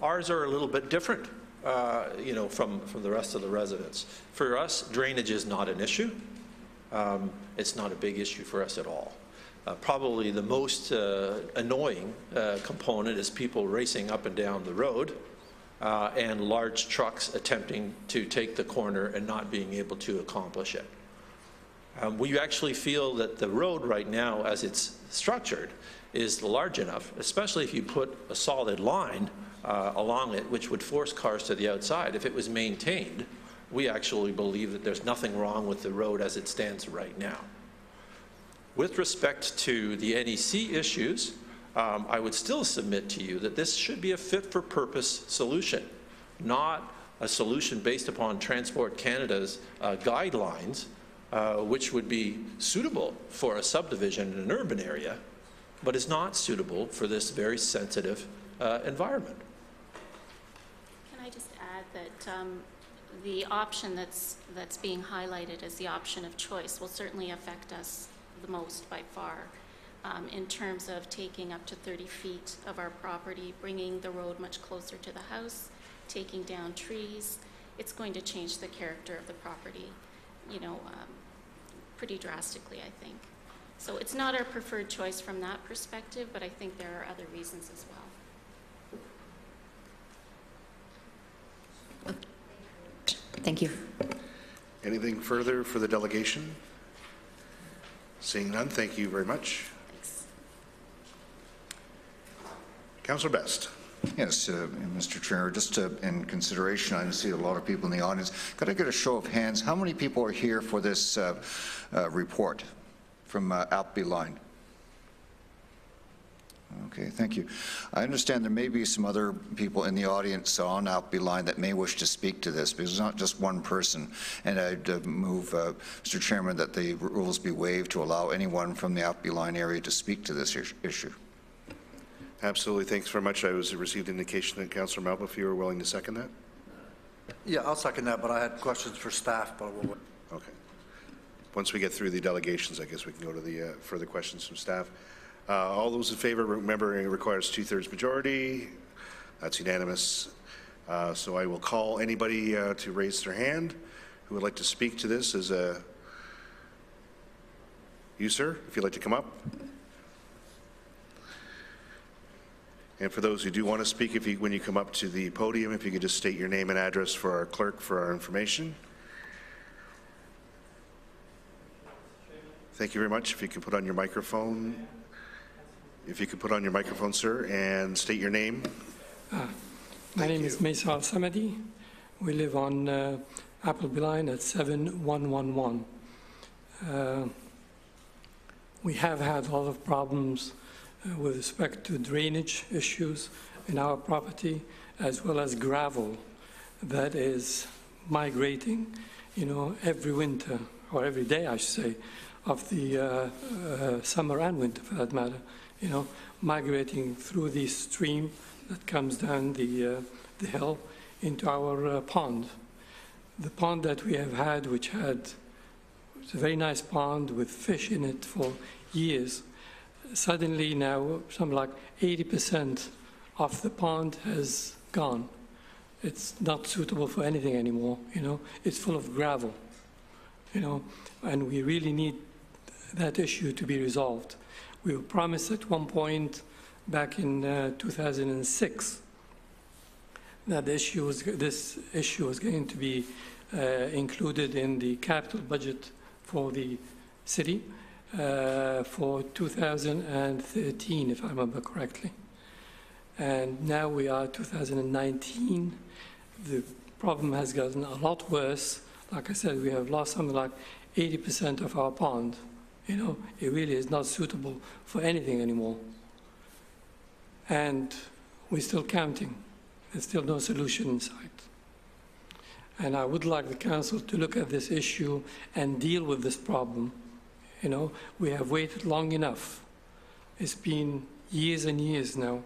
Ours are a little bit different. From the rest of the residents. For us, drainage is not an issue. It's not a big issue for us at all. Probably the most annoying component is people racing up and down the road and large trucks attempting to take the corner and not being able to accomplish it. We actually feel that the road right now, as it's structured, is large enough, especially if you put a solid line along it, which would force cars to the outside. If it was maintained, we actually believe that there's nothing wrong with the road as it stands right now. With respect to the NEC issues, I would still submit to you that this should be a fit-for-purpose solution, not a solution based upon Transport Canada's guidelines, which would be suitable for a subdivision in an urban area, but is not suitable for this very sensitive environment. Can I just add that the option that's being highlighted as the option of choice will certainly affect us the most by far in terms of taking up to 30 feet of our property, bringing the road much closer to the house, taking down trees. It's going to change the character of the property, pretty drastically, I think. So it's not our preferred choice from that perspective, but I think there are other reasons as well. Thank you. Anything further for the delegation? Seeing none, thank you very much. Thanks. Councillor Best. Yes, Mr. Chair, just in consideration, I see a lot of people in the audience. Could I get a show of hands? How many people are here for this report from Appleby Line? Okay, thank you. I understand there may be some other people in the audience on Appleby Line that may wish to speak to this, because it's not just one person. And I'd move, Mr. Chairman, that the rules be waived to allow anyone from the Appleby Line area to speak to this issue. Absolutely. Thanks very much. I received indication that Councillor Malpa, if you were willing to second that. Yeah, I'll second that, but I had questions for staff, but we'll... Okay. Once we get through the delegations, I guess we can go to the further questions from staff. All those in favor, remember it requires 2/3 majority. That's unanimous. So I will call anybody to raise their hand who would like to speak to this. As you, sir, if you'd like to come up. And for those who do want to speak, if you, when you come up to the podium, if you could just state your name and address for our clerk for our information. Thank you very much. If you could put on your microphone. If you could put on your microphone, sir, and state your name. My name is Maisal Samadi. We live on Appleby Line at 7111. We have had a lot of problems with respect to drainage issues in our property, as well as gravel that is migrating, every winter, or every day, I should say, of the summer and winter, for that matter, migrating through the stream that comes down the hill into our pond. The pond that we have had, which was a very nice pond with fish in it for years, suddenly now something like 80% of the pond has gone. It's not suitable for anything anymore, It's full of gravel, and we really need that issue to be resolved. We were promised at one point back in 2006 that this issue was going to be included in the capital budget for the city for 2013, if I remember correctly. And now we are 2019. The problem has gotten a lot worse. Like I said, we have lost something like 80% of our pond. It really is not suitable for anything anymore. And we're still counting. There's still no solution in sight. And I would like the council to look at this issue and deal with this problem. We have waited long enough. It's been years and years now.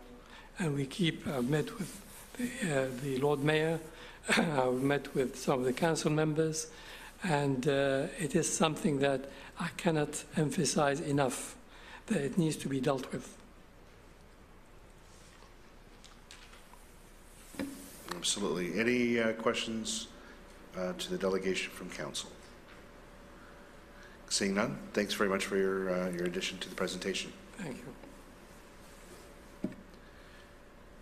And we I've met with the Lord Mayor, I've met with some of the council members, and it is something that I cannot emphasize enough, that it needs to be dealt with. Absolutely. Any questions to the delegation from council? Seeing none, thanks very much for your addition to the presentation. Thank you.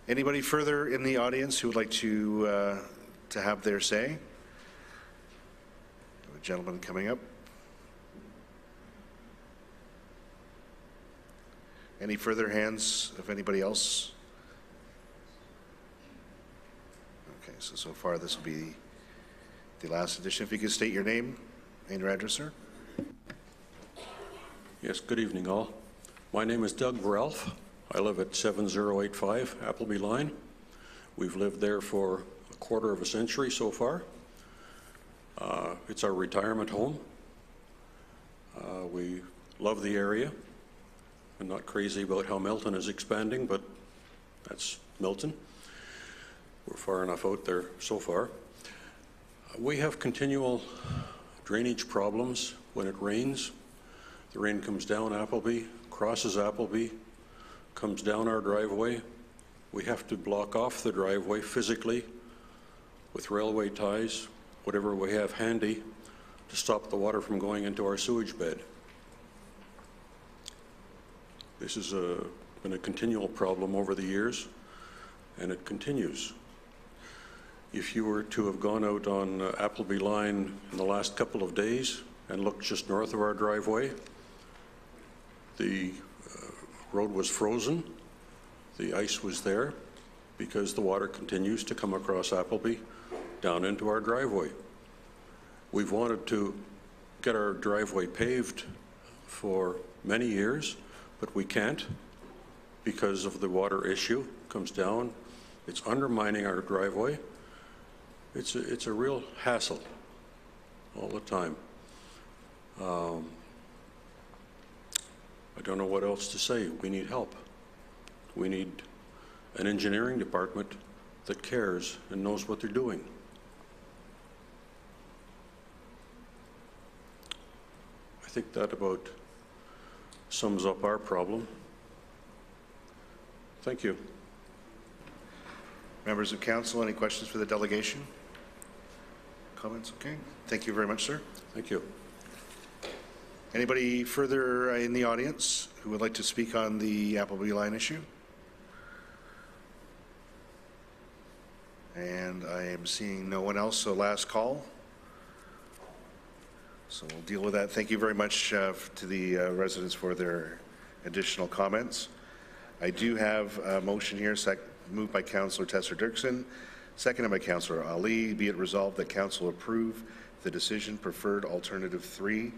Anybody further in the audience who would like to have their say? A gentleman coming up. Any further hands of anybody else? Okay, so far this will be the last edition. If you could state your name and your address, sir. Yes, good evening all. My name is Doug Ralph. I live at 7085 Appleby Line. We've lived there for a quarter of a century so far. It's our retirement home. We love the area. I'm not crazy about how Milton is expanding, but that's Milton. We're far enough out there so far. We have continual drainage problems when it rains. The rain comes down Appleby, crosses Appleby, comes down our driveway. We have to block off the driveway physically with railway ties, whatever we have handy, to stop the water from going into our sewage bed. This has been a continual problem over the years, and it continues. If you were to have gone out on Appleby Line in the last couple of days and looked just north of our driveway, the road was frozen. The ice was there because the water continues to come across Appleby down into our driveway. We've wanted to get our driveway paved for many years, but we can't because of the water issue. It comes down, it's undermining our driveway. It's a real hassle all the time. I don't know what else to say. We need help. We need an engineering department that cares and knows what they're doing. I think that about sums up our problem. Thank you. Members of council, any questions for the delegation? Comments? Okay. Thank you very much, sir. Thank you. Anybody further in the audience who would like to speak on the Appleby line issue? And I am seeing no one else, so last call. So we'll deal with that. Thank you very much to the residents for their additional comments. I do have a motion here, moved by Councillor Tesser-Dirksen, seconded by Councillor Ali. Be it resolved that Council approve the decision preferred alternative 3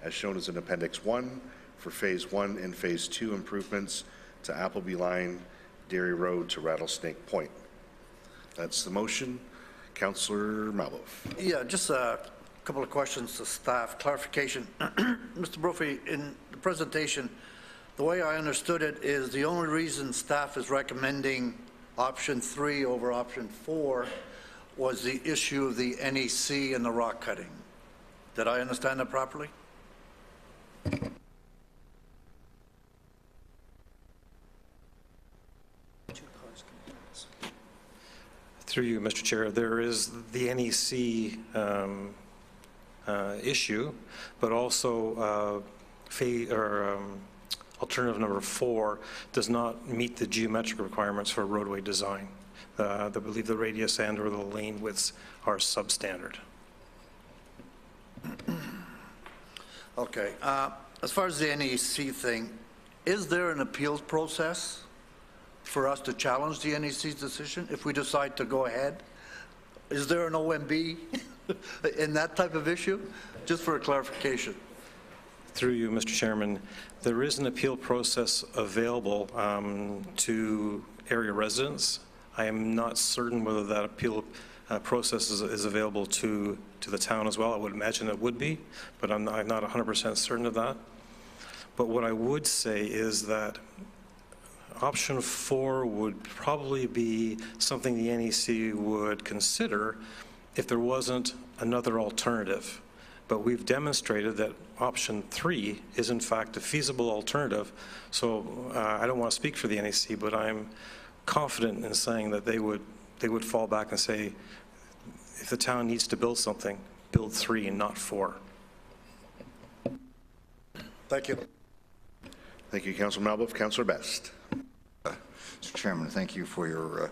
as shown as in Appendix 1 for Phase 1 and Phase 2 improvements to Appleby Line, Dairy Road to Rattlesnake Point. That's the motion. Councillor Malov. Yeah, just a couple of questions to staff. Clarification. Mr. Brophy, in the presentation, the way I understood it is the only reason staff is recommending option 3 over option 4 was the issue of the NEC and the rock cutting. Did I understand that properly? Through you, Mr. Chair, there is the NEC issue, but also alternative number 4 does not meet the geometric requirements for roadway design. I believe the radius and or the lane widths are substandard. Okay. As far as the NEC thing, is there an appeals process for us to challenge the NEC's decision if we decide to go ahead? Is there an OMB in that type of issue? Just for a clarification. Through you, Mr. Chairman, there is an appeal process available to area residents. I am not certain whether that appeal process is available to the town as well. I would imagine it would be, but I'm not 100% certain of that. But what I would say is that option 4 would probably be something the NEC would consider if there wasn't another alternative. But we've demonstrated that option 3 is in fact a feasible alternative. So I don't want to speak for the NEC, but I'm confident in saying that they would fall back and say, if the town needs to build something, build 3 and not 4. Thank you. Thank you, Councillor Malbuff. Councillor Best. Mr. Chairman, thank you for your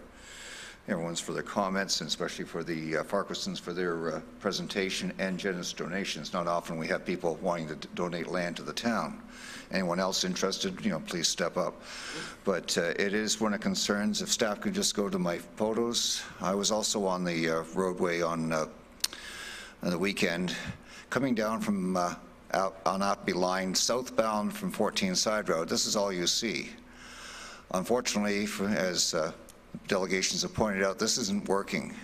everyone's for their comments, and especially for the Farquharsons for their presentation and generous donations. Not often we have people wanting to donate land to the town. Anyone else interested, please step up. But it is one of concerns. If staff could just go to my photos. I was also on the roadway on the weekend, coming down from on Appleby Line, southbound from 14 Side Road. This is all you see. Unfortunately, as delegations have pointed out, this isn't working.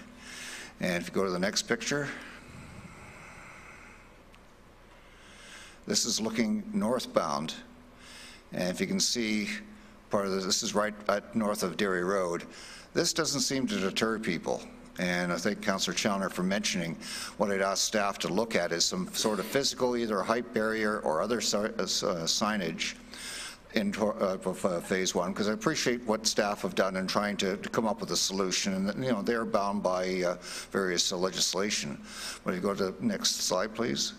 And if you go to the next picture, this is looking northbound. And if you can see part of this is right north of Dairy Road. This doesn't seem to deter people. And I thank Councillor Challoner for mentioning what I'd ask staff to look at is some sort of physical, either a height barrier or other signage in phase 1, because I appreciate what staff have done in trying to come up with a solution, and they're bound by various legislation. When you go to the next slide, please.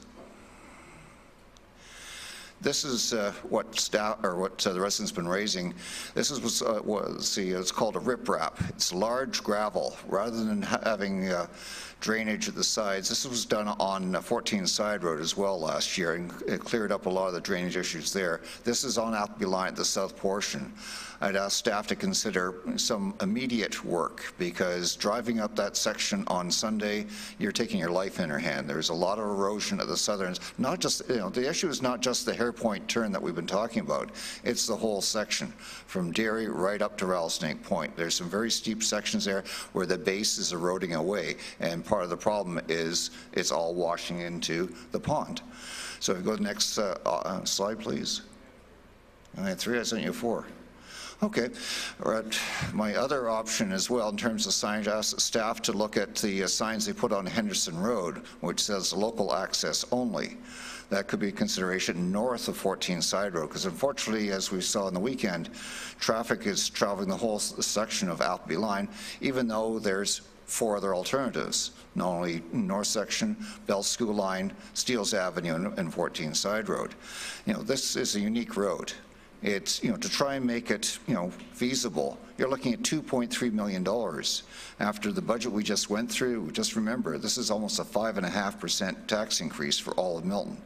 This is what staff or what the residents been raising. This is it's called a riprap. It's large gravel rather than having drainage at the sides. This was done on 14 Side Road as well last year, and it cleared up a lot of the drainage issues there. This is on Appleby Line at the south portion. I'd ask staff to consider some immediate work, because driving up that section on Sunday, you're taking your life in your hand. There's a lot of erosion at the southerns. Not just, the issue is not just the hairpoint turn that we've been talking about. It's the whole section from Dairy right up to Rattlesnake Point. There's some very steep sections there where the base is eroding away, and part of the problem is it's all washing into the pond. So if you go to the next slide, please. I had 3, I sent you 4. Okay. All right. My other option as well, in terms of signage, I asked staff to look at the signs they put on Henderson Road, which says local access only. That could be a consideration north of 14 Side Road, because unfortunately, as we saw on the weekend, traffic is traveling the whole section of Appleby Line, even though there's 4 other alternatives, not only north section, Bell School Line, Steeles Avenue, and 14 Side Road. You know, this is a unique road. It's, you know, to try and make it, you know, feasible, you're looking at $2.3 million. After the budget we just went through, just remember, this is almost a 5.5% tax increase for all of Milton.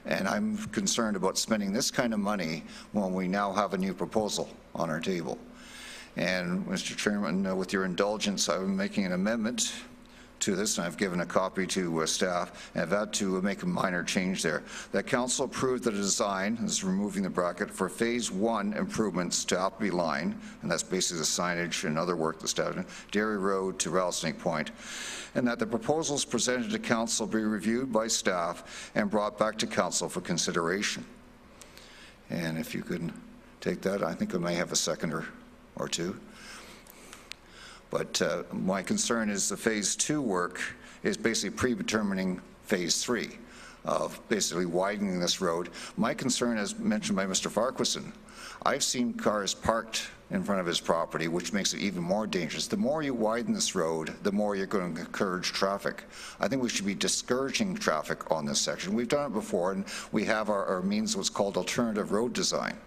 And I'm concerned about spending this kind of money when we now have a new proposal on our table. And Mr. Chairman, with your indulgence, I'm making an amendment to this, and I've given a copy to staff, and I've had to make a minor change there. That council approved the design, this is removing the bracket, for phase 1 improvements to Appleby Line, and that's basically the signage and other work that's done, Dairy Road to Rattlesnake Point, and that the proposals presented to council be reviewed by staff and brought back to council for consideration. And if you could take that, I think I may have a seconder or two. But my concern is the phase 2 work is basically predetermining phase 3 of basically widening this road. My concern, as mentioned by Mr. Farquharson, I've seen cars parked in front of his property, which makes it even more dangerous. The more you widen this road, the more you're going to encourage traffic. I think we should be discouraging traffic on this section. We've done it before, and we have our means of what's called alternative road design.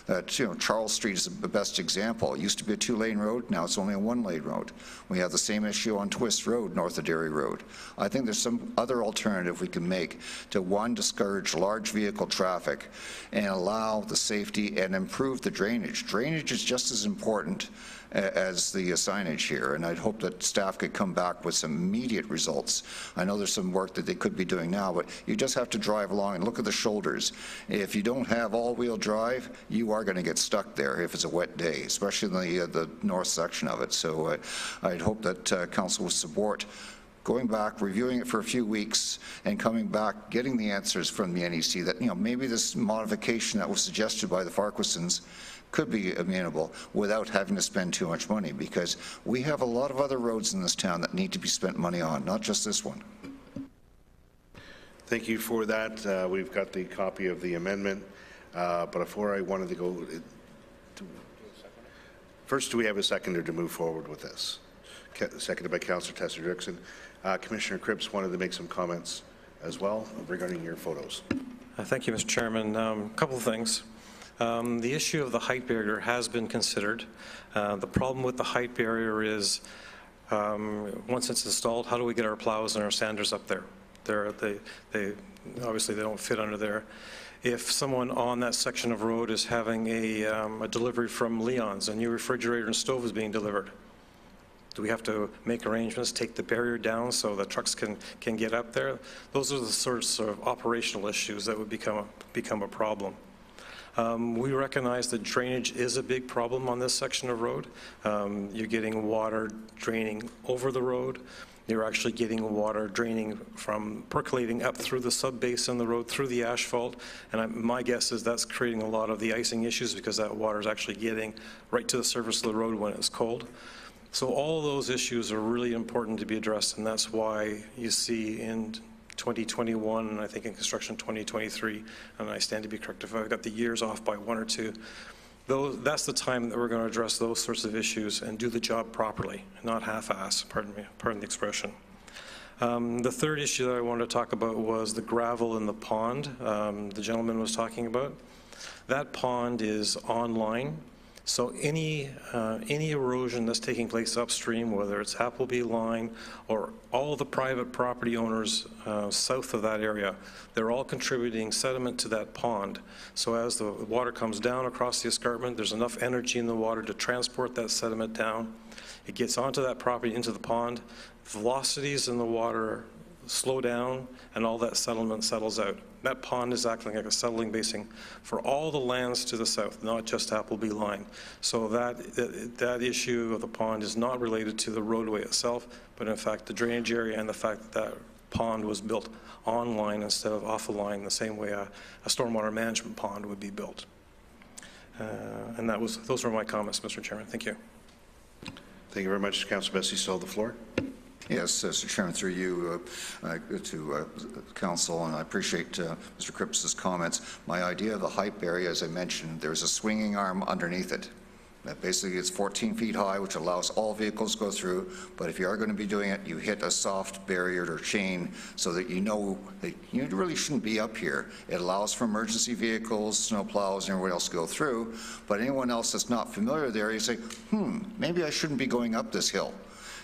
That, you know, Charles Street is the best example. It used to be a 2-lane road, now it's only a 1-lane road. We have the same issue on Twist Road, north of Dairy Road. I think there's some other alternative we can make to, one, discourage large vehicle traffic and allow the safety and improve the drainage. Drainage is just as important as the signage here, and I'd hope that staff could come back with some immediate results. I know there's some work that they could be doing now, but you just have to drive along and look at the shoulders. If you don't have all-wheel drive, you are going to get stuck there if it's a wet day, especially in the north section of it. So I'd hope that council will support going back, reviewing it for a few weeks, and coming back, getting the answers from the NEC that, you know, maybe this modification that was suggested by the Farquharsons could be amenable without having to spend too much money, because we have a lot of other roads in this town that need to be spent money on, not just this one. Thank you for that. We've got the copy of the amendment, but before I wanted to go, first, do we have a seconder to move forward with this? Seconded by Councillor Tester-Dixon. Commissioner Cripps wanted to make some comments as well regarding your photos. Thank you, Mr. Chairman. A couple of things. The issue of the height barrier has been considered. The problem with the height barrier is once it's installed, how do we get our plows and our sanders up there? They obviously they don't fit under there. If someone on that section of road is having a delivery from Leon's, a new refrigerator and stove is being delivered, do we have to make arrangements, take the barrier down so the trucks can get up there? Those are the sorts of operational issues that would become a problem. We recognize that drainage is a big problem on this section of road. You're getting water draining over the road. You're actually getting water draining from percolating up through the sub-base in the road, through the asphalt. And my guess is that's creating a lot of the icing issues, because that water is actually getting right to the surface of the road when it's cold. So all of those issues are really important to be addressed, and that's why you see in 2021, and I think in construction 2023, and I stand to be corrected if I've got the years off by 1 or 2, that's the time that we're going to address those sorts of issues and do the job properly, not half-ass, pardon the expression. The third issue that I wanted to talk about was the gravel in the pond the gentleman was talking about. That pond is online. So any erosion that's taking place upstream, whether it's Appleby Line or all the private property owners south of that area, they're all contributing sediment to that pond. So as the water comes down across the escarpment, there's enough energy in the water to transport that sediment down. It gets onto that property, into the pond. Velocities in the water slow down, and all that sediment settles out. That pond is acting like a settling basin for all the lands to the south, not just Appleby Line. So that issue of the pond is not related to the roadway itself, but in fact the drainage area and the fact that that pond was built on line instead of off the line, the same way a stormwater management pond would be built. And those were my comments, Mr. Chairman. Thank you. Thank you very much. Councillor Best, you still have the floor. Yes, Mr. Chairman, through you to Council, and I appreciate Mr. Cripps's comments. My idea of the height barrier, as I mentioned, there's a swinging arm underneath it. That basically it's 14 feet high, which allows all vehicles to go through, but if you are going to be doing it, you hit a soft barrier or chain so that you know that you really shouldn't be up here. It allows for emergency vehicles, snow plows, and everyone else to go through, but anyone else that's not familiar there, you say, maybe I shouldn't be going up this hill.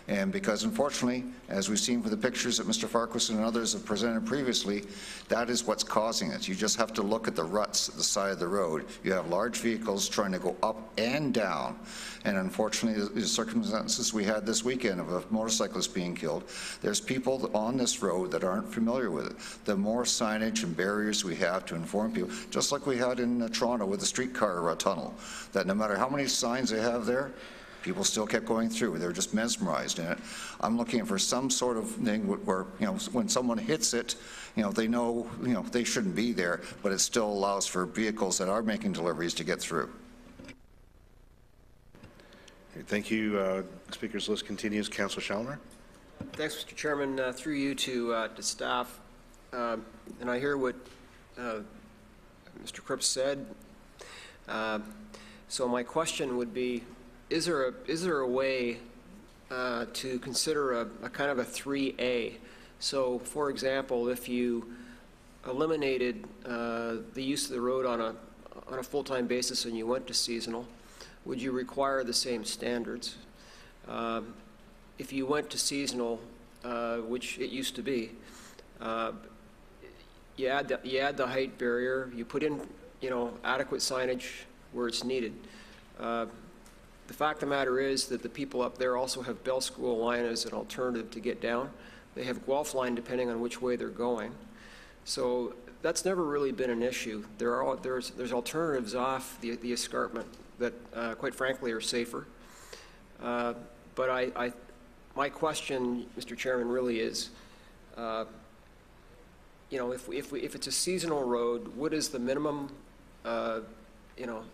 And because unfortunately, as we've seen from the pictures that Mr. Farquharson and others have presented previously, that is what's causing it. You just have to look at the ruts at the side of the road. You have large vehicles trying to go up and down. And unfortunately, the circumstances we had this weekend of a motorcyclist being killed, there's people on this road that aren't familiar with it. The more signage and barriers we have to inform people, just like we had in Toronto with the streetcar tunnel, that no matter how many signs they have there, people still kept going through. They were just mesmerized in it. I'm looking for some sort of thing where, when someone hits it, they know, they shouldn't be there, but it still allows for vehicles that are making deliveries to get through. Thank you. Speaker's list continues. Councillor Chalmer. Thanks, Mr. Chairman. Through you to staff, and I hear what Mr. Cripps said. So my question would be, is there a way to consider a kind of a 3A? So, for example, if you eliminated the use of the road on a full-time basis and you went to seasonal, would you require the same standards? If you went to seasonal, which it used to be, you add the height barrier, you put in adequate signage where it's needed. The fact of the matter is that the people up there also have Bell School line as an alternative to get down. They have Guelph line depending on which way they're going. So that's never really been an issue. There's alternatives off the escarpment that, quite frankly, are safer. But my question, Mr. Chairman, really is, if it's a seasonal road, what is the minimum,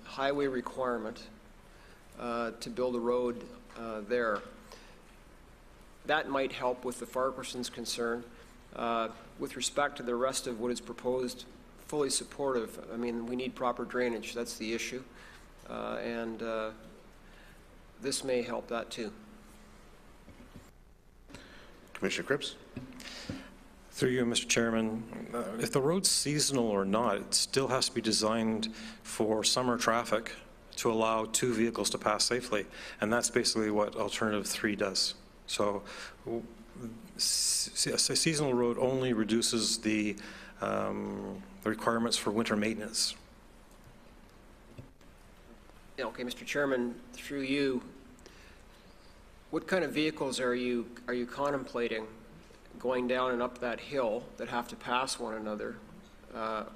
highway requirement to build a road there? That might help with the Farquharson's concern. With respect to the rest of what is proposed, fully supportive. I mean, we need proper drainage. That's the issue. And this may help that too. Commissioner Cripps. Through you, Mr. Chairman, if the road's seasonal or not, it still has to be designed for summer traffic to allow two vehicles to pass safely. And that's basically what Alternative 3 does. So a seasonal road only reduces the requirements for winter maintenance. Okay, Mr. Chairman, through you, what kind of vehicles are you contemplating going down and up that hill that have to pass one another?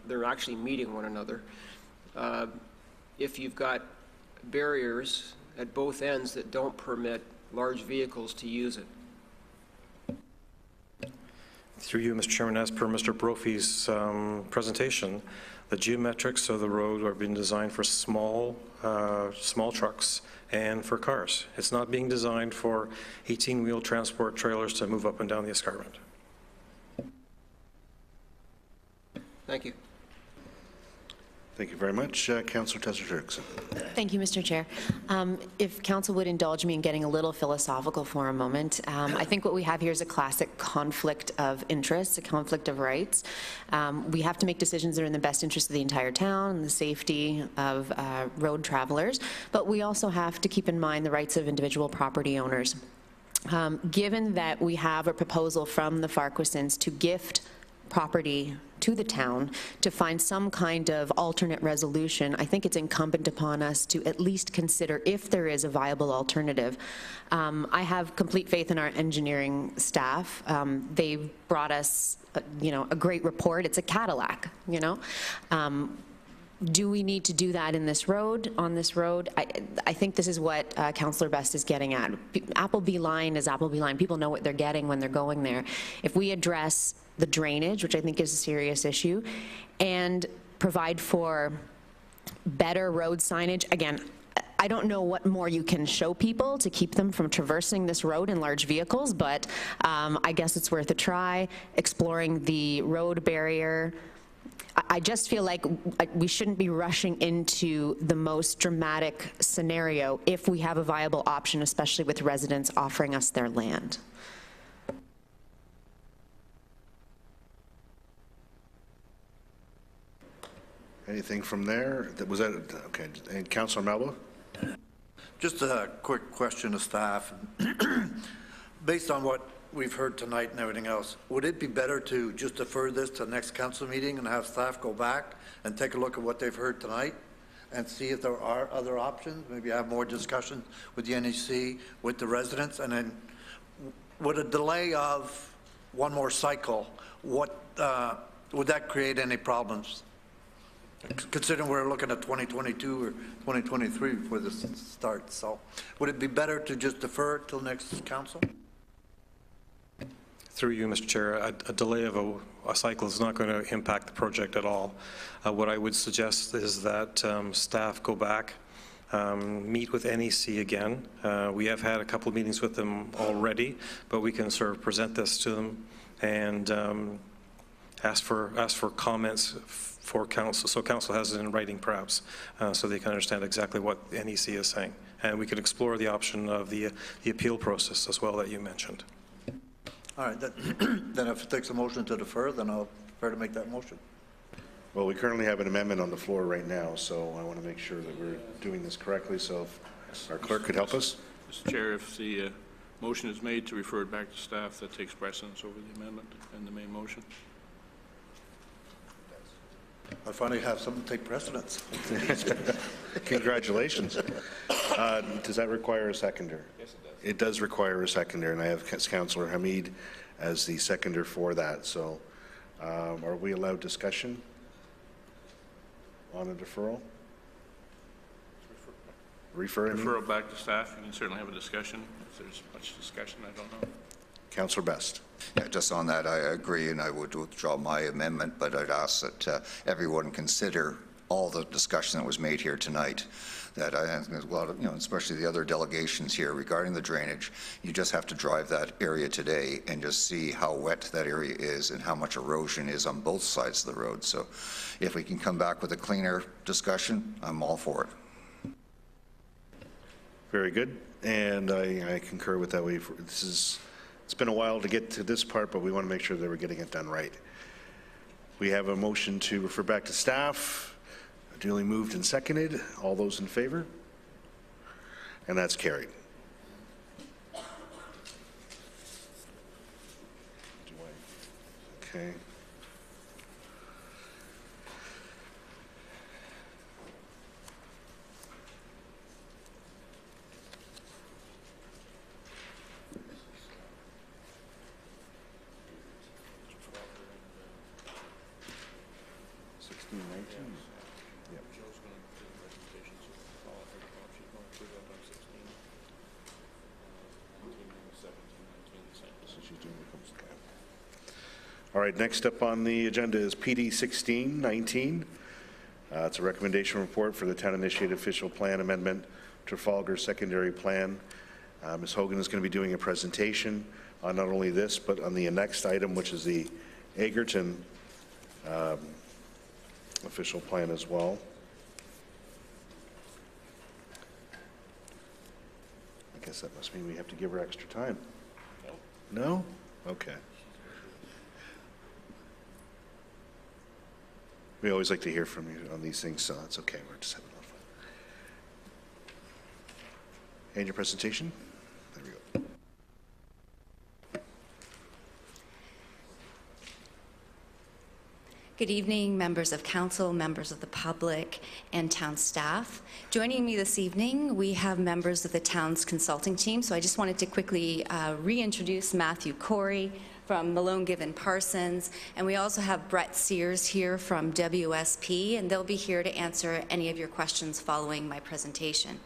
They're actually meeting one another. If you've got barriers at both ends that don't permit large vehicles to use it. Through you, Mr. Chairman, as per Mr. Brophy's presentation, the geometrics of the road are being designed for small trucks and for cars. It's not being designed for 18-wheel transport trailers to move up and down the escarpment. Thank you. Thank you very much. Councillor Tessler-Turkson. Thank you, Mr. Chair. If Council would indulge me in getting a little philosophical for a moment, I think what we have here is a classic conflict of interests, a conflict of rights. We have to make decisions that are in the best interest of the entire town and the safety of road travelers, but we also have to keep in mind the rights of individual property owners. Given that we have a proposal from the Farquharsons to gift property to the town to find some kind of alternate resolution, I think it's incumbent upon us to at least consider if there is a viable alternative. I have complete faith in our engineering staff. They've brought us, a great report. It's a Cadillac, Do we need to do that in this road, on this road? I think this is what Councillor Best is getting at. Appleby Line is Appleby Line. People know what they're getting when they're going there. If we address the drainage, which I think is a serious issue, and provide for better road signage. Again, I don't know what more you can show people to keep them from traversing this road in large vehicles, but I guess it's worth a try, exploring the road barrier. I just feel like we shouldn't be rushing into the most dramatic scenario if we have a viable option, especially with residents offering us their land. Anything from there? Was that, okay, and Councillor Melba? Just a quick question to staff. Based on what we've heard tonight and everything else, would it be better to just defer this to the next council meeting and have staff go back and take a look at what they've heard tonight and see if there are other options? Maybe have more discussion with the NEC, with the residents, and then would a delay of one more cycle, would that create any problems? Considering we're looking at 2022 or 2023 before this starts. So would it be better to just defer it till next council? Through you, Mr. Chair, a delay of a cycle is not going to impact the project at all. What I would suggest is that staff go back, meet with NEC again. We have had a couple of meetings with them already, but we can sort of present this to them and ask for comments for council, so council has it in writing perhaps, so they can understand exactly what NEC is saying. And we could explore the option of the appeal process as well that you mentioned. All right, then if it takes a motion to defer, then I'll prefer to make that motion. Well, we currently have an amendment on the floor right now, so I want to make sure that we're doing this correctly. So if our clerk could help us. Mr. Chair, if the motion is made to refer it back to staff, that takes precedence over the amendment and the main motion. I finally have something to take precedence. Congratulations. Does that require a seconder? Yes, it does. It does require a seconder, and I have Councillor Hamid as the seconder for that. So are we allowed discussion on a deferral? Referral back to staff. You can certainly have a discussion. If there's much discussion, I don't know. Councillor Best. Yeah, just on that, I agree, and I would withdraw my amendment, but I'd ask that everyone consider all the discussion that was made here tonight. That I think there's a lot of, especially the other delegations here regarding the drainage. You just have to drive that area today and just see how wet that area is and how much erosion is on both sides of the road. So if we can come back with a cleaner discussion, I'm all for it. Very good, and I concur with that. It's been a while to get to this part, but we want to make sure that we're getting it done right. We have a motion to refer back to staff, duly moved and seconded. All those in favor? And that's carried. Okay. All right, next up on the agenda is PD 1619. It's a recommendation report for the town-initiated official plan amendment, Trafalgar Secondary Plan. Ms. Hogan is going to be doing a presentation on not only this, but on the next item, which is the Egerton official plan as well. I guess that must mean we have to give her extra time. No? No? Okay. We always like to hear from you on these things, so that's okay. We're just having a lot of fun. And your presentation? There we go. Good evening, members of council, members of the public, and town staff. Joining me this evening, we have members of the town's consulting team, so I just wanted to quickly reintroduce Matthew Corey from Malone Given Parsons, and we also have Brett Sears here from WSP, and they'll be here to answer any of your questions following my presentation.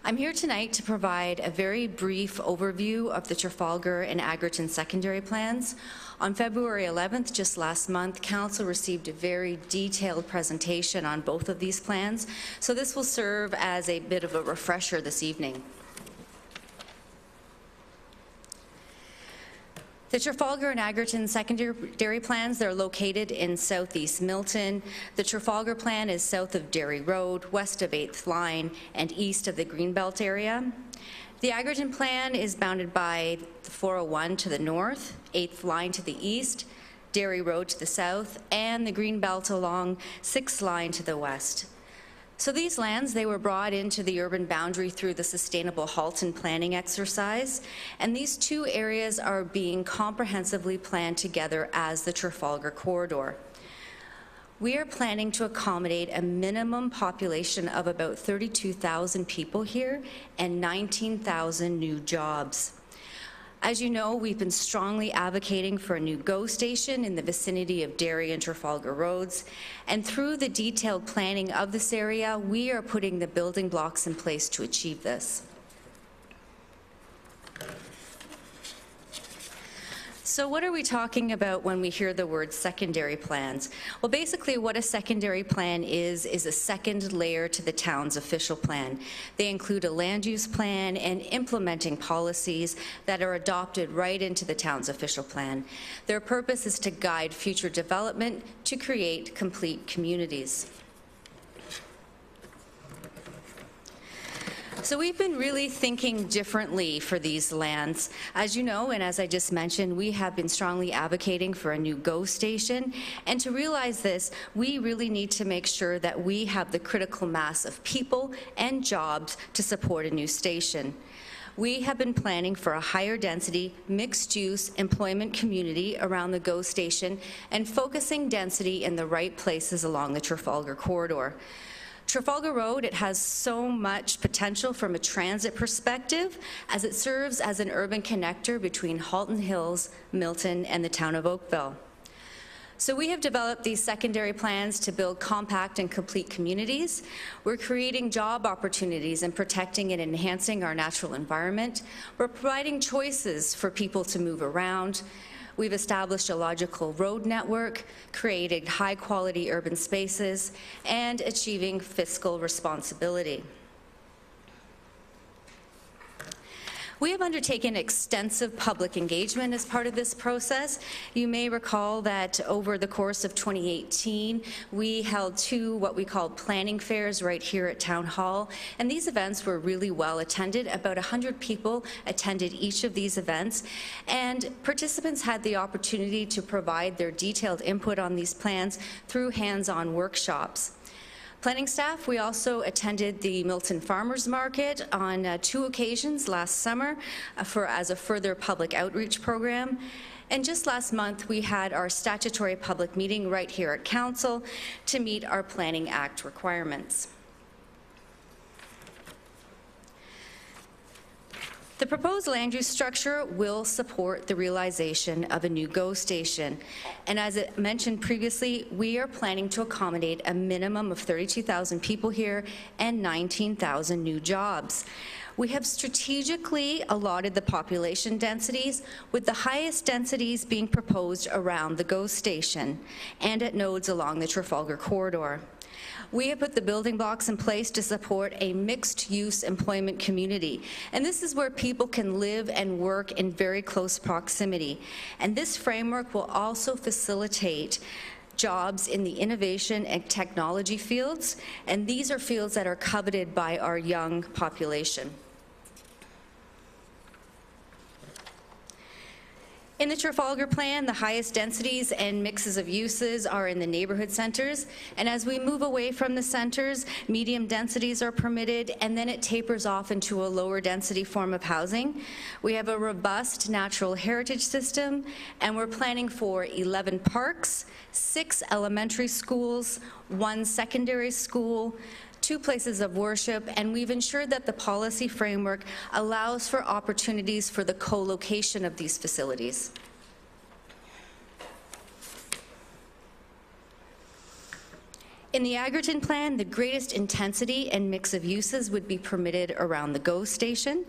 I'm here tonight to provide a very brief overview of the Trafalgar and Egerton secondary plans. On February 11th, just last month, Council received a very detailed presentation on both of these plans, so this will serve as a bit of a refresher this evening. The Trafalgar and Egerton secondary plans, they're located in southeast Milton. The Trafalgar plan is south of Derry Road, west of 8th Line, and east of the Greenbelt area. The Egerton plan is bounded by the 401 to the north, 8th Line to the east, Derry Road to the south, and the Greenbelt along 6th Line to the west. So these lands, they were brought into the urban boundary through the Sustainable Halton planning exercise, and these two areas are being comprehensively planned together as the Trafalgar corridor. We are planning to accommodate a minimum population of about 32,000 people here and 19,000 new jobs. As you know, we've been strongly advocating for a new GO station in the vicinity of Derry and Trafalgar Roads, and through the detailed planning of this area, we are putting the building blocks in place to achieve this. So what are we talking about when we hear the word secondary plans? Well, basically what a secondary plan is a second layer to the town's official plan. They include a land use plan and implementing policies that are adopted right into the town's official plan. Their purpose is to guide future development to create complete communities. So we've been really thinking differently for these lands. As you know, and as I just mentioned, we have been strongly advocating for a new GO station. And to realize this, we really need to make sure that we have the critical mass of people and jobs to support a new station. We have been planning for a higher density, mixed-use employment community around the GO station and focusing density in the right places along the Trafalgar corridor. Trafalgar Road, it has so much potential from a transit perspective as it serves as an urban connector between Halton Hills, Milton, and the town of Oakville. So we have developed these secondary plans to build compact and complete communities. We're creating job opportunities and protecting and enhancing our natural environment. We're providing choices for people to move around. We've established a logical road network, created high-quality urban spaces, and achieving fiscal responsibility. We have undertaken extensive public engagement as part of this process. You may recall that over the course of 2018, we held two what we called planning fairs right here at Town Hall, and these events were really well attended. About 100 people attended each of these events, and participants had the opportunity to provide their detailed input on these plans through hands-on workshops. Planning staff, we also attended the Milton Farmers Market on 2 occasions last summer as a further public outreach program. And just last month, we had our statutory public meeting right here at Council to meet our Planning Act requirements. The proposed land use structure will support the realization of a new GO station. And as I mentioned previously, we are planning to accommodate a minimum of 32,000 people here and 19,000 new jobs. We have strategically allotted the population densities, with the highest densities being proposed around the GO station and at nodes along the Trafalgar corridor. We have put the building blocks in place to support a mixed-use employment community. And this is where people can live and work in very close proximity. And this framework will also facilitate jobs in the innovation and technology fields. And these are fields that are coveted by our young population. In the Trafalgar plan, the highest densities and mixes of uses are in the neighborhood centers, and as we move away from the centers, medium densities are permitted, and then it tapers off into a lower density form of housing. We have a robust natural heritage system, and we're planning for 11 parks, 6 elementary schools, 1 secondary school, 2 places of worship, and we've ensured that the policy framework allows for opportunities for the co-location of these facilities. In the Egerton plan, the greatest intensity and mix of uses would be permitted around the GO station.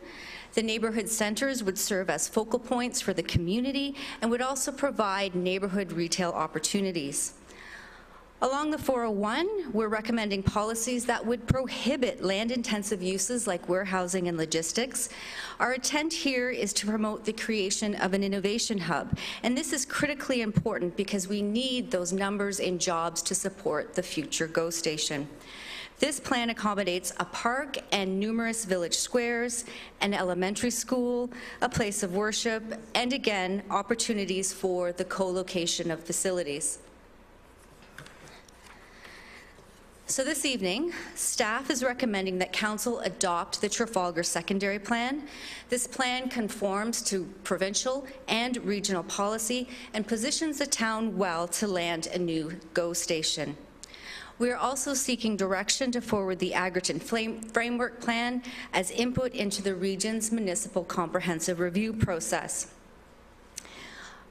The neighborhood centers would serve as focal points for the community and would also provide neighborhood retail opportunities. Along the 401, we're recommending policies that would prohibit land-intensive uses like warehousing and logistics. Our intent here is to promote the creation of an innovation hub, and this is critically important because we need those numbers in jobs to support the future GO station. This plan accommodates a park and numerous village squares, an elementary school, a place of worship, and again, opportunities for the co-location of facilities. So this evening, staff is recommending that Council adopt the Trafalgar Secondary Plan. This plan conforms to provincial and regional policy and positions the town well to land a new GO station. We are also seeking direction to forward the Egerton Framework Plan as input into the region's municipal comprehensive review process.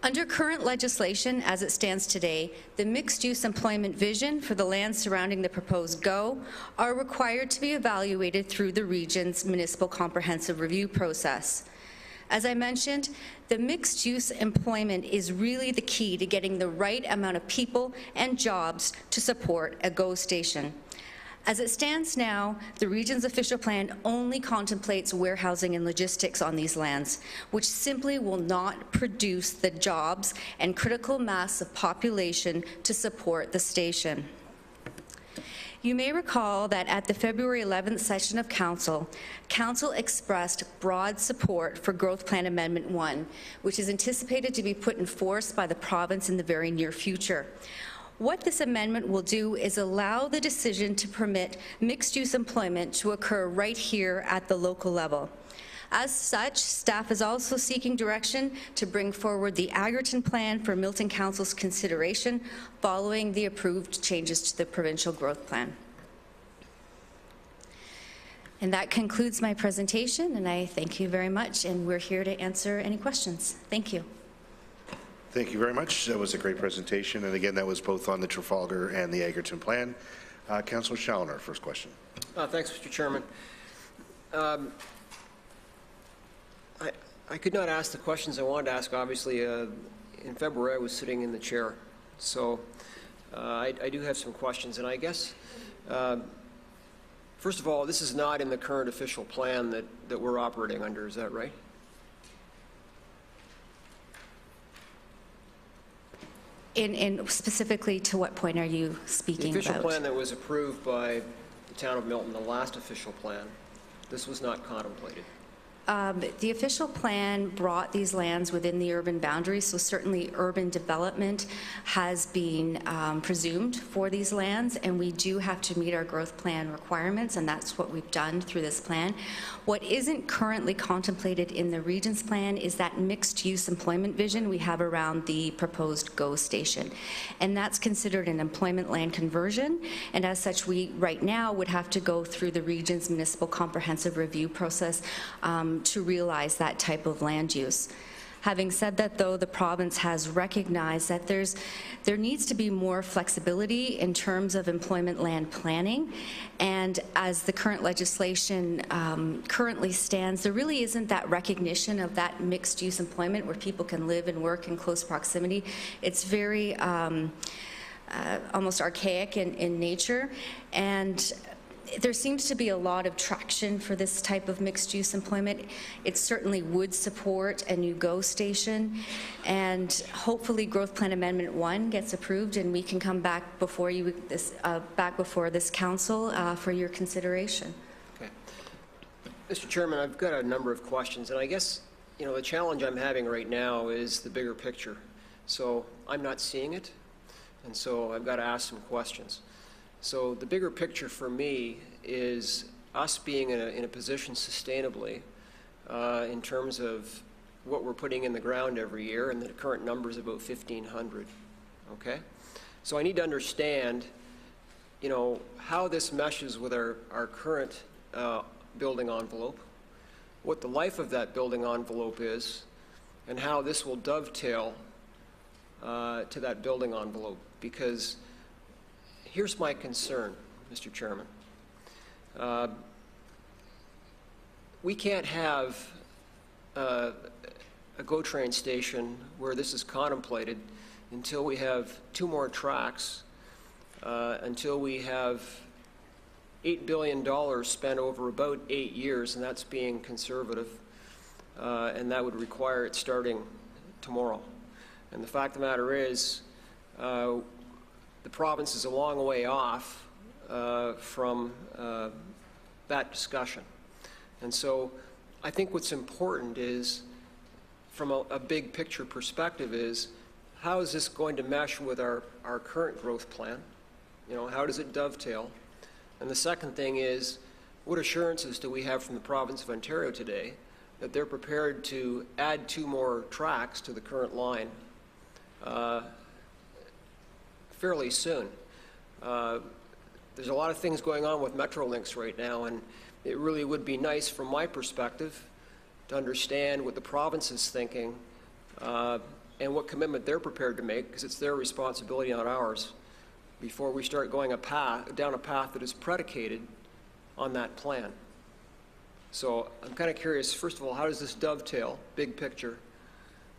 Under current legislation, as it stands today, the mixed-use employment vision for the land surrounding the proposed GO are required to be evaluated through the region's municipal comprehensive review process. As I mentioned, the mixed-use employment is really the key to getting the right amount of people and jobs to support a GO station. As it stands now, the region's official plan only contemplates warehousing and logistics on these lands, which simply will not produce the jobs and critical mass of population to support the station. You may recall that at the February 11th session of Council, Council expressed broad support for Growth Plan Amendment 1, which is anticipated to be put in force by the province in the very near future. What this amendment will do is allow the decision to permit mixed-use employment to occur right here at the local level. As such, staff is also seeking direction to bring forward the Egerton Plan for Milton Council's consideration following the approved changes to the provincial growth plan. And that concludes my presentation, and I thank you very much, and we're here to answer any questions. Thank you. Thank you very much. That was a great presentation. And again, that was both on the Trafalgar and the Egerton plan. Councillor Challoner, first question. Thanks, Mr. Chairman. I could not ask the questions I wanted to ask. Obviously, in February, I was sitting in the chair. So I do have some questions. And I guess, first of all, this is not in the current official plan that we're operating under. Is that right? In specifically to what point are you speaking about? The official plan that was approved by the town of Milton, the last official plan, this was not contemplated. The official plan brought these lands within the urban boundaries, so certainly urban development has been presumed for these lands, and we do have to meet our growth plan requirements, and that's what we've done through this plan. What isn't currently contemplated in the region's plan is that mixed-use employment vision we have around the proposed GO station, and that's considered an employment land conversion, and as such we right now would have to go through the region's municipal comprehensive review process to realize that type of land use. Having said that, though, the province has recognized that there needs to be more flexibility in terms of employment land planning, and as the current legislation currently stands, there really isn't that recognition of that mixed-use employment where people can live and work in close proximity. It's very almost archaic in nature, and there seems to be a lot of traction for this type of mixed-use employment. It certainly would support a new GO station, and hopefully Growth Plan Amendment 1 gets approved, and we can come back before you back before this council for your consideration. Okay, Mr. Chairman, I've got a number of questions, and I guess the challenge I'm having right now is the bigger picture. So I'm not seeing it, and so I've got to ask some questions. So the bigger picture for me is us being in a position sustainably in terms of what we're putting in the ground every year, and the current number is about 1,500, okay? So I need to understand, how this meshes with our current building envelope, what the life of that building envelope is, and how this will dovetail to that building envelope, because here's my concern, Mr. Chairman. We can't have a GO train station where this is contemplated until we have 2 more tracks, until we have $8 billion spent over about 8 years, and that's being conservative, and that would require it starting tomorrow. And the fact of the matter is, the province is a long way off from that discussion. And so I think what's important is, from a big picture perspective, is how is this going to mesh with our current growth plan? You know, how does it dovetail? And the second thing is, what assurances do we have from the province of Ontario today that they're prepared to add 2 more tracks to the current line fairly soon? There's a lot of things going on with Metrolinx right now, and it really would be nice from my perspective to understand what the province is thinking and what commitment they're prepared to make, because it's their responsibility, not ours, before we start going down a path that is predicated on that plan. So I'm kind of curious, first of all, how does this dovetail, big picture?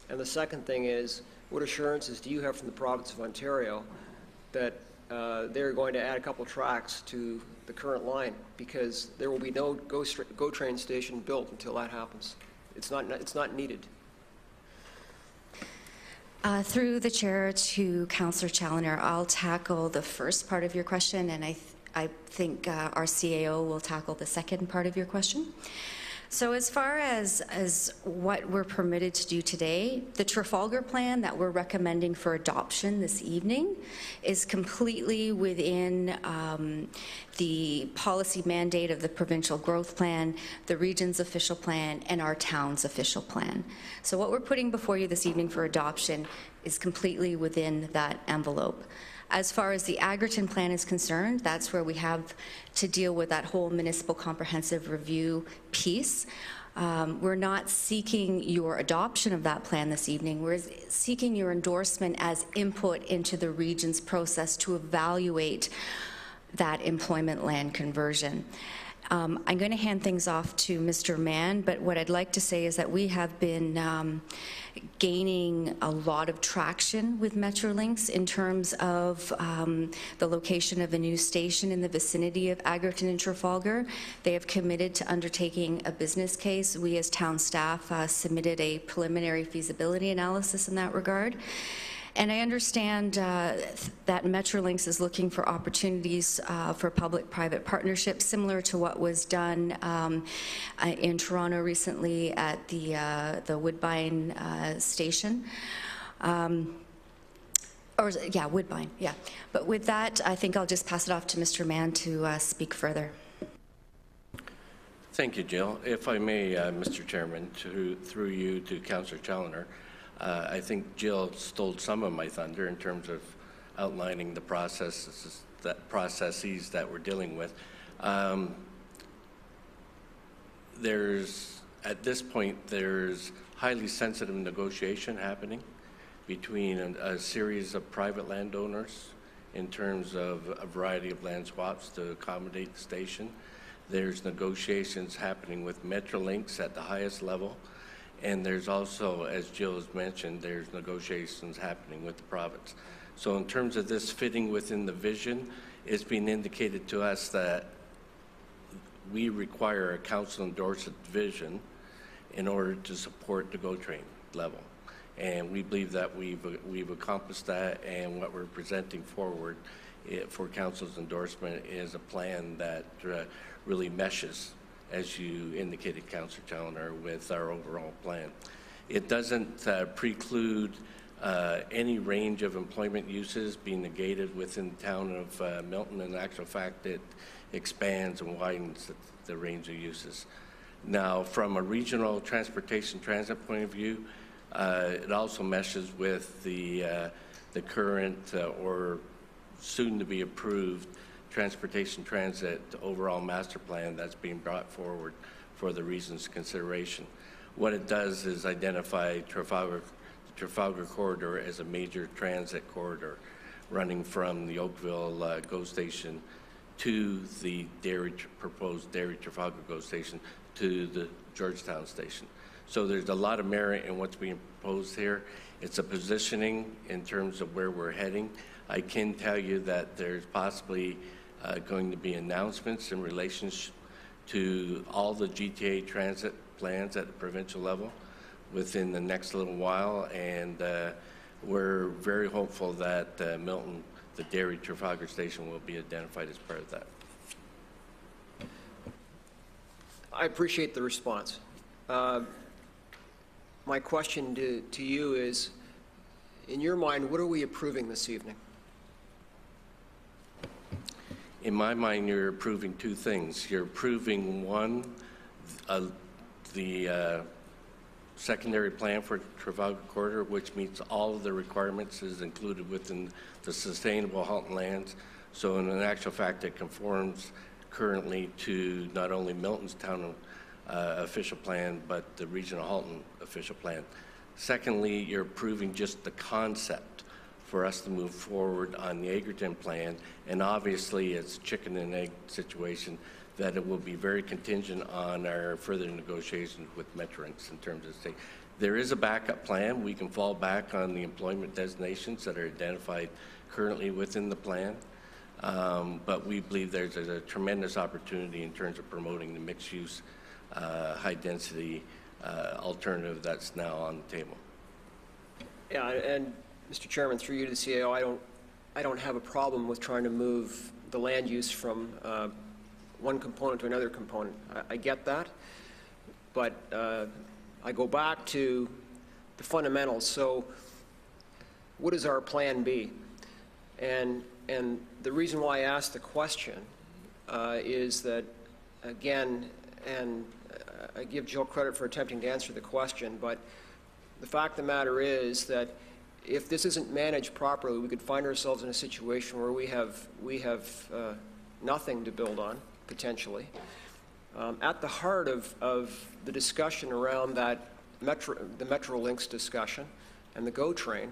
And the second thing is, what assurances do you have from the province of Ontario that they're going to add a couple tracks to the current line? Because there will be no GO train station built until that happens. It's not needed. Through the chair to Councillor Challoner, I'll tackle the first part of your question, and I think our CAO will tackle the second part of your question. So as far as what we're permitted to do today, the Trafalgar plan that we're recommending for adoption this evening is completely within the policy mandate of the provincial growth plan, the region's official plan, and our town's official plan. So what we're putting before you this evening for adoption is completely within that envelope. As far as the Agrton plan is concerned, that's where we have to deal with that whole municipal comprehensive review piece. We're not seeking your adoption of that plan this evening. We're seeking your endorsement as input into the region's process to evaluate that employment land conversion. I'm going to hand things off to Mr. Mann, but what I'd like to say is that we have been gaining a lot of traction with Metrolinx in terms of the location of a new station in the vicinity of Agrton and Trafalgar. They have committed to undertaking a business case. We as town staff submitted a preliminary feasibility analysis in that regard. And I understand that Metrolinx is looking for opportunities for public-private partnerships, similar to what was done in Toronto recently at the Woodbine station. Woodbine, yeah. But with that, I think I'll just pass it off to Mr. Mann to speak further. Thank you, Jill. If I may, Mr. Chairman, through you to Councillor Challoner, I think Jill stole some of my thunder in terms of outlining the processes that we're dealing with. At this point, there's highly sensitive negotiation happening between a series of private landowners in terms of a variety of land swaps to accommodate the station. There's negotiations happening with Metrolinx at the highest level. And there's also, as Jill has mentioned, there's negotiations happening with the province. So in terms of this fitting within the vision, it's been indicated to us that we require a council endorsed vision in order to support the GO train level. And we believe that we've accomplished that, and what we're presenting forward for council's endorsement is a plan that really meshes, as you indicated, Councillor Challoner, with our overall plan. It doesn't preclude any range of employment uses being negated within the town of Milton. In actual fact, it expands and widens the range of uses. Now, from a regional transportation transit point of view, it also meshes with the current or soon to be approved transportation transit overall master plan that's being brought forward for the region's consideration. What it does is identify the Trafalgar corridor as a major transit corridor running from the Oakville GO station to the proposed Dairy Trafalgar GO station to the Georgetown station. So there's a lot of merit in what's being proposed here. It's a positioning in terms of where we're heading. I can tell you that there's possibly going to be announcements in relation to all the GTA transit plans at the provincial level within the next little while, and we're very hopeful that Milton, the Dairy Trafalgar station, will be identified as part of that. I appreciate the response. My question to you is, in your mind, what are we approving this evening? In my mind, you're approving two things. You're approving, one, the secondary plan for Trafalgar Corridor, which meets all of the requirements, is included within the sustainable Halton lands. So in actual fact, it conforms currently to not only Milton's Town official plan, but the regional Halton official plan. Secondly, you're approving just the concept for us to move forward on the Egerton plan, and obviously it's a chicken and egg situation that it will be very contingent on our further negotiations with Metrolinx in terms of state. There is a backup plan. We can fall back on the employment designations that are identified currently within the plan, but we believe there's a tremendous opportunity in terms of promoting the mixed-use, high-density alternative that's now on the table. Yeah, and Mr. Chairman, through you to the CAO, I don't have a problem with trying to move the land use from one component to another component. I get that, but I go back to the fundamentals. So what is our plan B? And the reason why I asked the question is that, again, and I give Jill credit for attempting to answer the question, but the fact of the matter is that if this isn't managed properly, we could find ourselves in a situation where we have nothing to build on, potentially. At the heart of the discussion around that the Metrolinx discussion and the GO train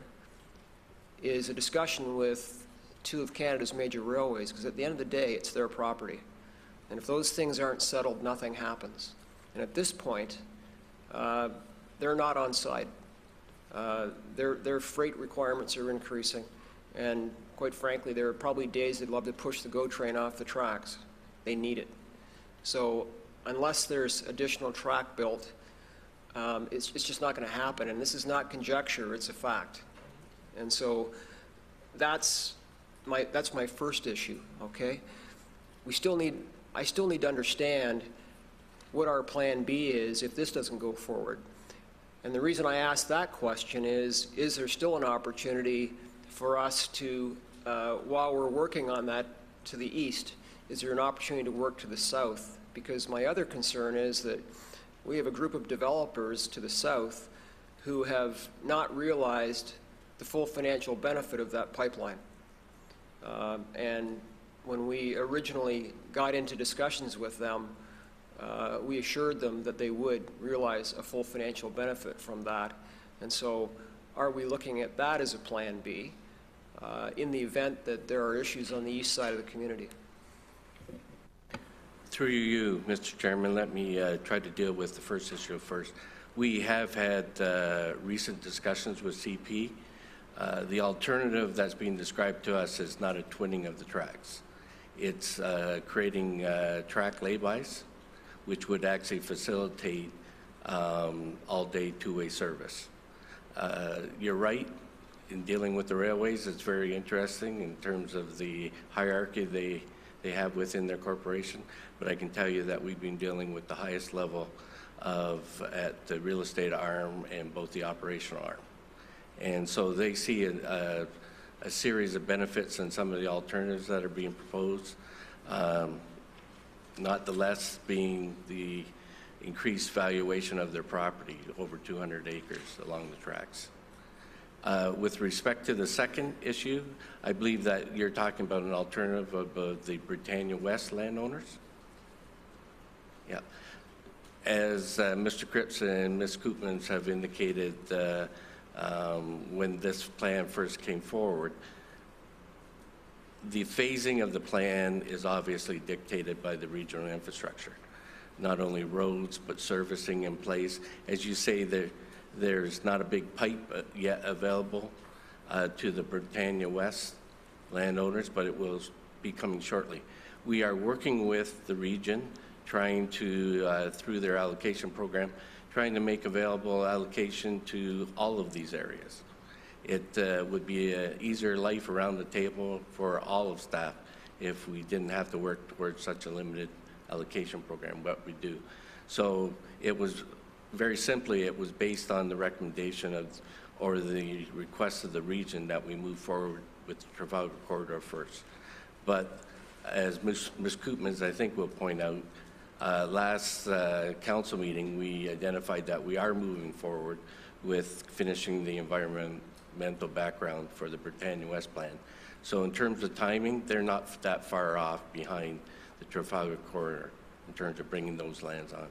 is a discussion with two of Canada's major railways, because at the end of the day, it's their property. And if those things aren't settled, nothing happens. And at this point, they're not on side. Their freight requirements are increasing, and quite frankly, there are probably days they'd love to push the GO train off the tracks. They need it. So unless there's additional track built, it's just not going to happen. And this is not conjecture; it's a fact. And so that's my first issue. Okay, I still need to understand what our plan B is if this doesn't go forward. And the reason I ask that question is there still an opportunity for us to, while we're working on that to the east, is there an opportunity to work to the south? Because my other concern is that we have a group of developers to the south who have not realized the full financial benefit of that pipeline. And when we originally got into discussions with them, we assured them that they would realize a full financial benefit from that. And so are we looking at that as a plan B in the event that there are issues on the east side of the community? Through you, Mr. Chairman, let me try to deal with the first issue first. We have had recent discussions with CP. The alternative that's being described to us is not a twinning of the tracks. It's creating track laybys, which would actually facilitate all-day two-way service. You're right, in dealing with the railways, it's very interesting in terms of the hierarchy they have within their corporation, but I can tell you that we've been dealing with the highest level at the real estate arm and both the operational arm. And so they see a series of benefits in some of the alternatives that are being proposed. Not the less being the increased valuation of their property, over 200 acres along the tracks. With respect to the second issue, I believe that you're talking about an alternative of the Britannia West landowners. Yeah. As Mr. Cripps and Ms. Koopmans have indicated when this plan first came forward, the phasing of the plan is obviously dictated by the regional infrastructure, not only roads, but servicing in place. As you say, there's not a big pipe yet available to the Britannia West landowners, but it will be coming shortly. We are working with the region, trying to, through their allocation program, trying to make available allocation to all of these areas. It would be an easier life around the table for all of staff if we didn't have to work towards such a limited allocation program, but we do. So it was, very simply, it was based on the recommendation of, or the request of the region that we move forward with the Trafalgar Corridor first. But as Ms. Koopmans, I think, will point out, last council meeting, we identified that we are moving forward with finishing the environmental background for the Britannia West plan. So in terms of timing, they're not that far off behind the Trafalgar Corridor in terms of bringing those lands on.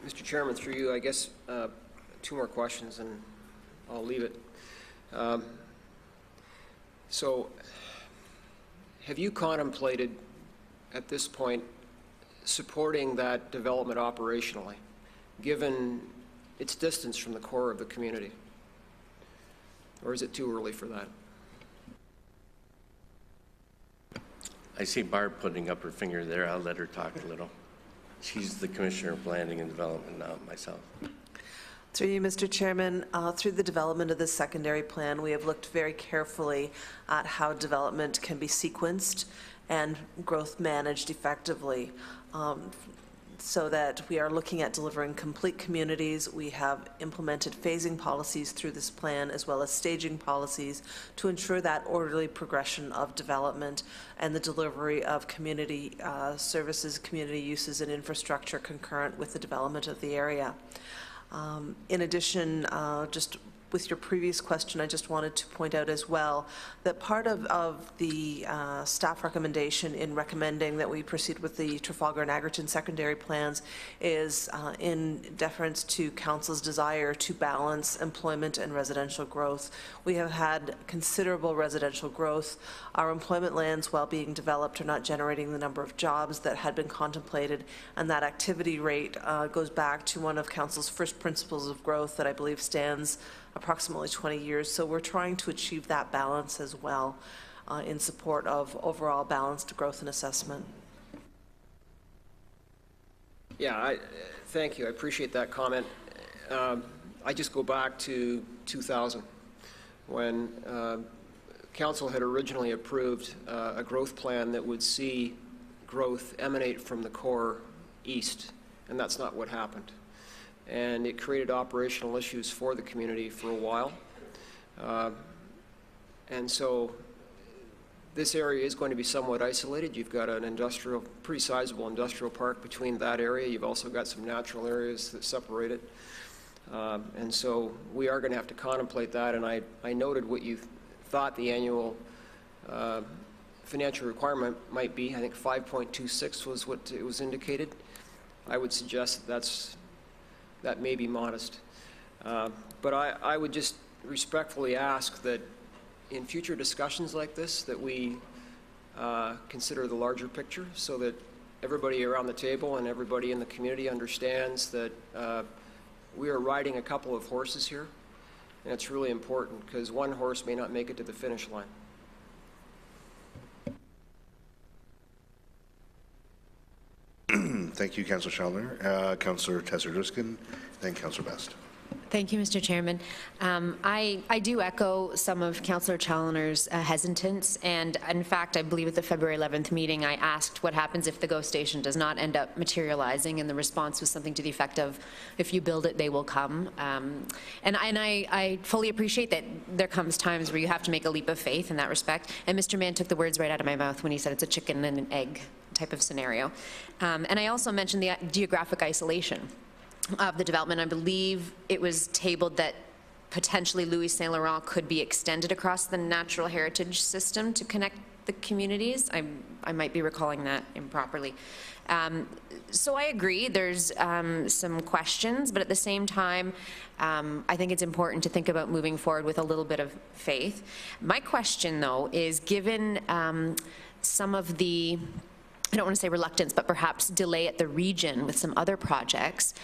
Mr. Chairman, through you, I guess 2 more questions and I'll leave it. So have you contemplated at this point supporting that development operationally, given its distance from the core of the community? Or is it too early for that? I see Barb putting up her finger there. I'll let her talk a little. She's the Commissioner of Planning and Development, not myself. Through you, Mr. Chairman, through the development of this secondary plan, we have looked very carefully at how development can be sequenced and growth managed effectively, so that we are looking at delivering complete communities. We have implemented phasing policies through this plan, as well as staging policies to ensure that orderly progression of development and the delivery of community services, community uses, and infrastructure concurrent with the development of the area. In addition, just with your previous question, I just wanted to point out as well that part of the staff recommendation in recommending that we proceed with the Trafalgar and Egerton secondary plans is in deference to Council's desire to balance employment and residential growth. We have had considerable residential growth. Our employment lands, while being developed, are not generating the number of jobs that had been contemplated, and that activity rate goes back to one of Council's first principles of growth that I believe stands approximately 20 years. So we're trying to achieve that balance as well in support of overall balanced growth and assessment. Yeah, thank you. I appreciate that comment. I just go back to 2000 when Council had originally approved a growth plan that would see growth emanate from the core east, and that's not what happened. And it created operational issues for the community for a while. And so this area is going to be somewhat isolated. You've got an industrial, pretty sizable industrial park between that area. You've also got some natural areas that separate it. And so we are going to have to contemplate that. And I noted what you thought the annual financial requirement might be. I think 5.26 was what it was indicated. I would suggest that may be modest. But I would just respectfully ask that in future discussions like this, that we consider the larger picture so that everybody around the table and everybody in the community understands that we are riding a couple of horses here. And it's really important because one horse may not make it to the finish line. Thank you, Councillor Chalner. Councillor Tesser-Driskin, then Councillor Best. Thank you, Mr. Chairman. I do echo some of Councillor Challoner's hesitance, and in fact, I believe at the February 11th meeting, I asked what happens if the GO station does not end up materializing, and the response was something to the effect of, if you build it, they will come. And I fully appreciate that there comes times where you have to make a leap of faith in that respect, and Mr. Mann took the words right out of my mouth when he said it's a chicken and an egg type of scenario. And I also mentioned the geographic isolation of the development. I believe it was tabled that potentially Louis Saint Laurent could be extended across the natural heritage system to connect the communities. I might be recalling that improperly. So I agree, there's some questions, but at the same time, I think it's important to think about moving forward with a little bit of faith. My question, though, is given some of the, I don't want to say reluctance, but perhaps delay at the region with some other projects,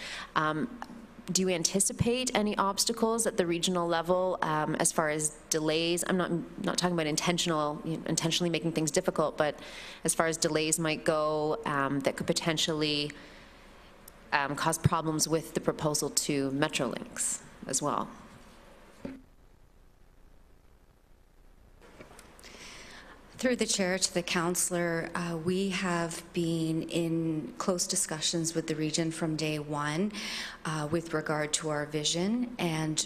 do you anticipate any obstacles at the regional level as far as delays? I'm not talking about intentionally making things difficult, but as far as delays might go that could potentially cause problems with the proposal to Metrolinx as well. Through the chair to the councillor, we have been in close discussions with the region from day one with regard to our vision, and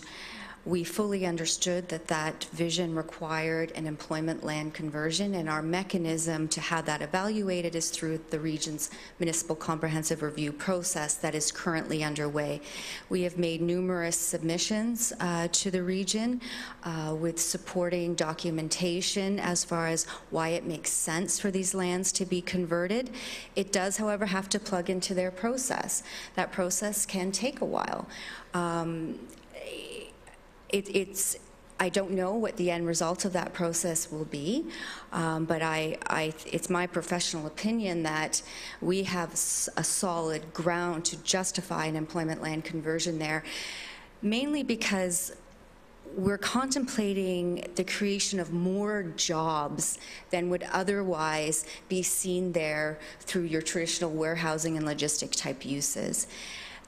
we fully understood that that vision required an employment land conversion, and our mechanism to have that evaluated is through the region's municipal comprehensive review process that is currently underway. We have made numerous submissions to the region with supporting documentation as far as why it makes sense for these lands to be converted. It does, however, have to plug into their process. That process can take a while. I don't know what the end result of that process will be, but it's my professional opinion that we have a solid ground to justify an employment land conversion there, mainly because we're contemplating the creation of more jobs than would otherwise be seen there through your traditional warehousing and logistic type uses.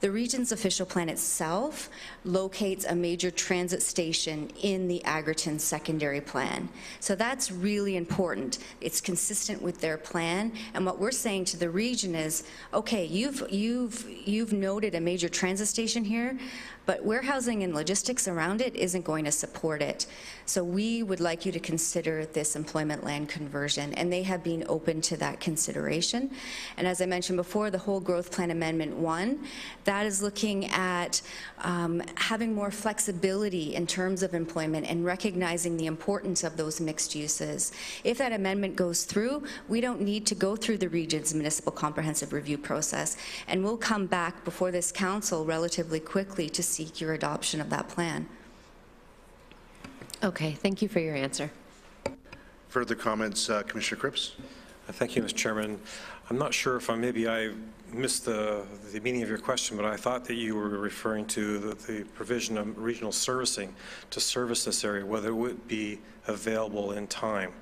The region's official plan itself locates a major transit station in the Agriton secondary plan. So that's really important. It's consistent with their plan, and what we're saying to the region is, okay, you've noted a major transit station here, but warehousing and logistics around it isn't going to support it. So we would like you to consider this employment land conversion, and they have been open to that consideration. And as I mentioned before, the whole growth plan amendment 1, that is looking at having more flexibility in terms of employment and recognizing the importance of those mixed uses. If that amendment goes through, we don't need to go through the region's municipal comprehensive review process, and we'll come back before this council relatively quickly to seek your adoption of that plan. Okay, thank you for your answer. Further comments, Commissioner Cripps? Thank you, Mr. Chairman. I'm not sure if I missed the meaning of your question, but I thought that you were referring to the provision of regional servicing to service this area, whether it would be available in time.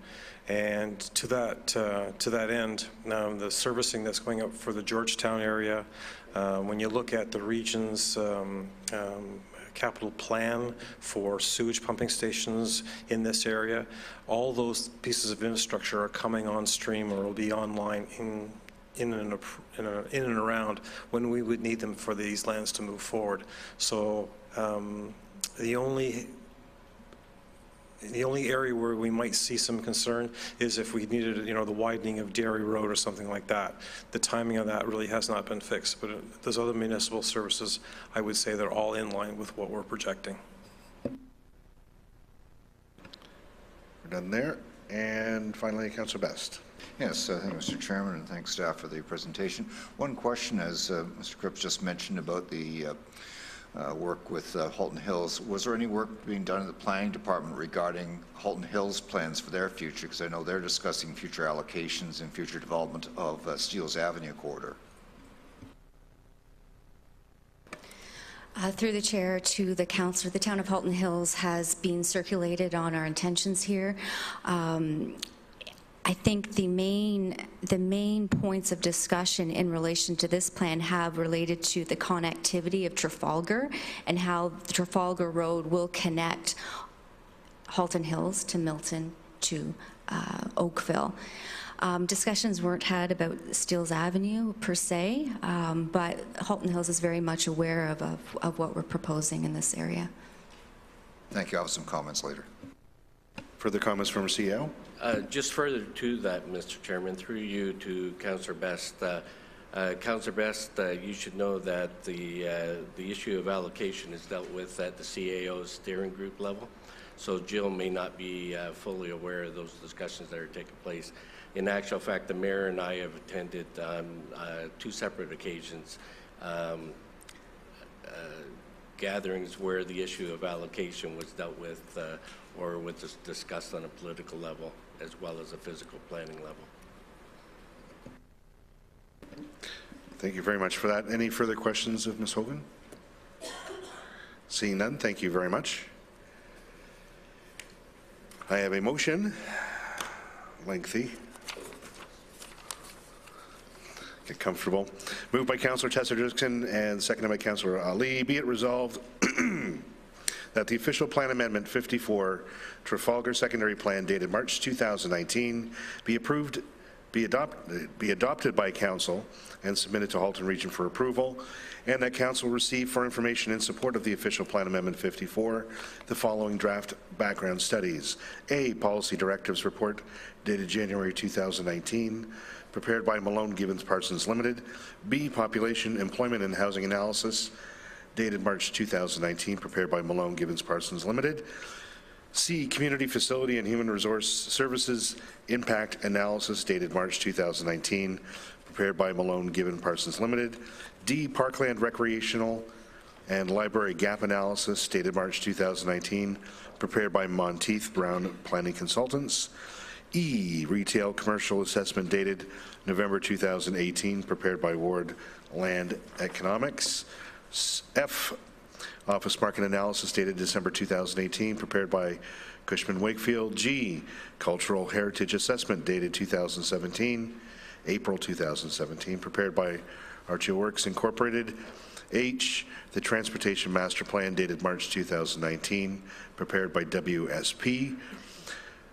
And to that end, the servicing that's going up for the Georgetown area, when you look at the region's capital plan for sewage pumping stations in this area, all those pieces of infrastructure are coming on stream or will be online in and around when we would need them for these lands to move forward. So the only area where we might see some concern is if we needed, the widening of Dairy Road or something like that. The timing of that really has not been fixed, but those other municipal services, I would say they're all in line with what we're projecting. We're done there. And finally, Councillor Best. Yes, thank you, Mr. Chairman, and thanks, staff, for the presentation. One question, as Mr. Cripps just mentioned about the work with Halton Hills. Was there any work being done in the planning department regarding Halton Hills plans for their future? Because I know they're discussing future allocations and future development of Steeles Avenue corridor. Through the chair to the councillor, the town of Halton Hills has been circulated on our intentions here. I think the main points of discussion in relation to this plan have related to the connectivity of Trafalgar and how the Trafalgar Road will connect Halton Hills to Milton to Oakville. Discussions weren't had about Steeles Avenue per se, but Halton Hills is very much aware of what we're proposing in this area. Thank you. I'll have some comments later. Further comments from CEO? Just further to that, Mr. Chairman, through you to Councillor Best. Councillor Best, you should know that the issue of allocation is dealt with at the CAO steering group level. So Jill may not be fully aware of those discussions that are taking place. In actual fact, the mayor and I have attended on 2 separate occasions gatherings where the issue of allocation was dealt with or was discussed on a political level as well as a physical planning level. Thank you very much for that. Any further questions of Ms. Hogan? Seeing none, thank you very much. I have a motion, lengthy. Get comfortable. Moved by Councillor Tessler-Dixon and seconded by Councillor Ali. Be it resolved that the official plan amendment 54 Trafalgar Secondary Plan dated March 2019 be approved, be adopted by Council and submitted to Halton Region for approval, and that Council receive for information in support of the official plan amendment 54 the following draft background studies. A, policy directives report dated January 2019, prepared by Malone Gibbons Parsons Limited. B, population, employment and housing analysis dated March 2019, prepared by Malone Gibbons Parsons Limited. C, community facility and human resource services impact analysis dated March 2019, prepared by Malone Gibbons Parsons Limited. D, parkland recreational and library gap analysis dated March 2019, prepared by Monteith Brown Planning Consultants. E, retail commercial assessment dated November 2018, prepared by Ward Land Economics. F, office market analysis dated December 2018, prepared by Cushman Wakefield. G, cultural heritage assessment dated 2017, April 2017, prepared by Archie Works Incorporated. H, the transportation master plan dated March 2019, prepared by WSP.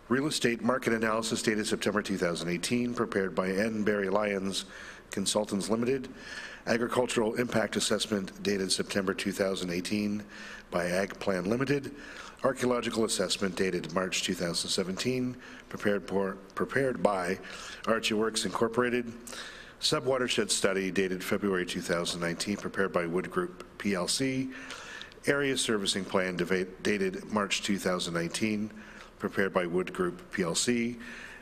Real estate market analysis dated September 2018, prepared by N. Barry Lyons Consultants Limited. Agricultural impact assessment dated September 2018 by Ag Plan Limited. Archaeological assessment dated March 2017, prepared by Archie Works Incorporated. Subwatershed study dated February 2019, prepared by Wood Group PLC. Area servicing plan dated March 2019, prepared by Wood Group PLC,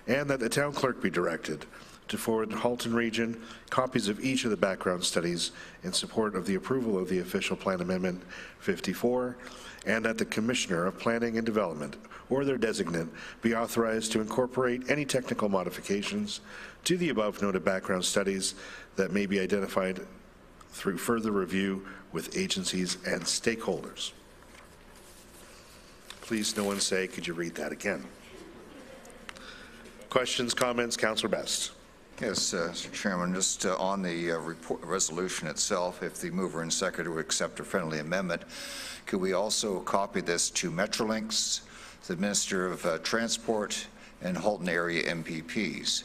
and that the town clerk be directed to forward Halton Region copies of each of the background studies in support of the approval of the official plan amendment 54, and that the Commissioner of Planning and Development or their designate be authorized to incorporate any technical modifications to the above noted background studies that may be identified through further review with agencies and stakeholders. Please, no one say, could you read that again? Questions, comments, Councillor Best. Yes, Mr. Chairman, just on the resolution itself, if the mover and seconder would accept a friendly amendment, could we also copy this to Metrolinx, the Minister of Transport, and Halton area MPPs?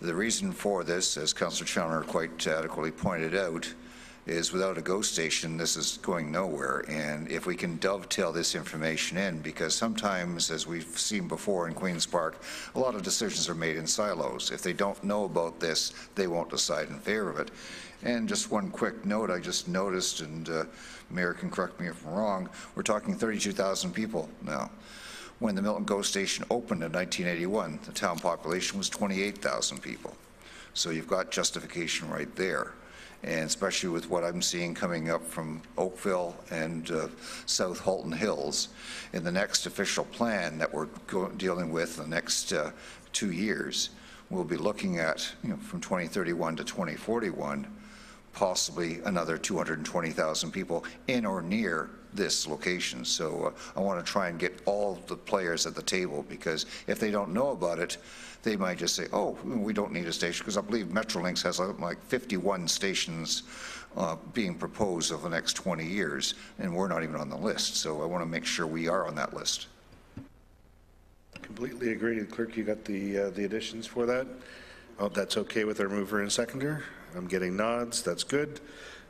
The reason for this, as Councillor Challoner quite adequately pointed out, is without a GO station, this is going nowhere. And if we can dovetail this information in, because sometimes, as we've seen before in Queen's Park, a lot of decisions are made in silos. If they don't know about this, they won't decide in favor of it. And just one quick note, I just noticed, and Mayor can correct me if I'm wrong, we're talking 32,000 people now. When the Milton GO station opened in 1981, the town population was 28,000 people. So you've got justification right there. And especially with what I'm seeing coming up from Oakville and South Halton Hills, in the next official plan that we're dealing with in the next 2 years, we'll be looking at, from 2031 to 2041, possibly another 220,000 people in or near this location. So I want to try and get all the players at the table, because if they don't know about it, they might just say, oh, we don't need a station, because I believe Metrolinx has like 51 stations being proposed over the next 20 years, and we're not even on the list. So I want to make sure we are on that list. Completely agree. Clerk, you got the additions for that? Oh, that's okay with our mover and seconder. I'm getting nods. That's good.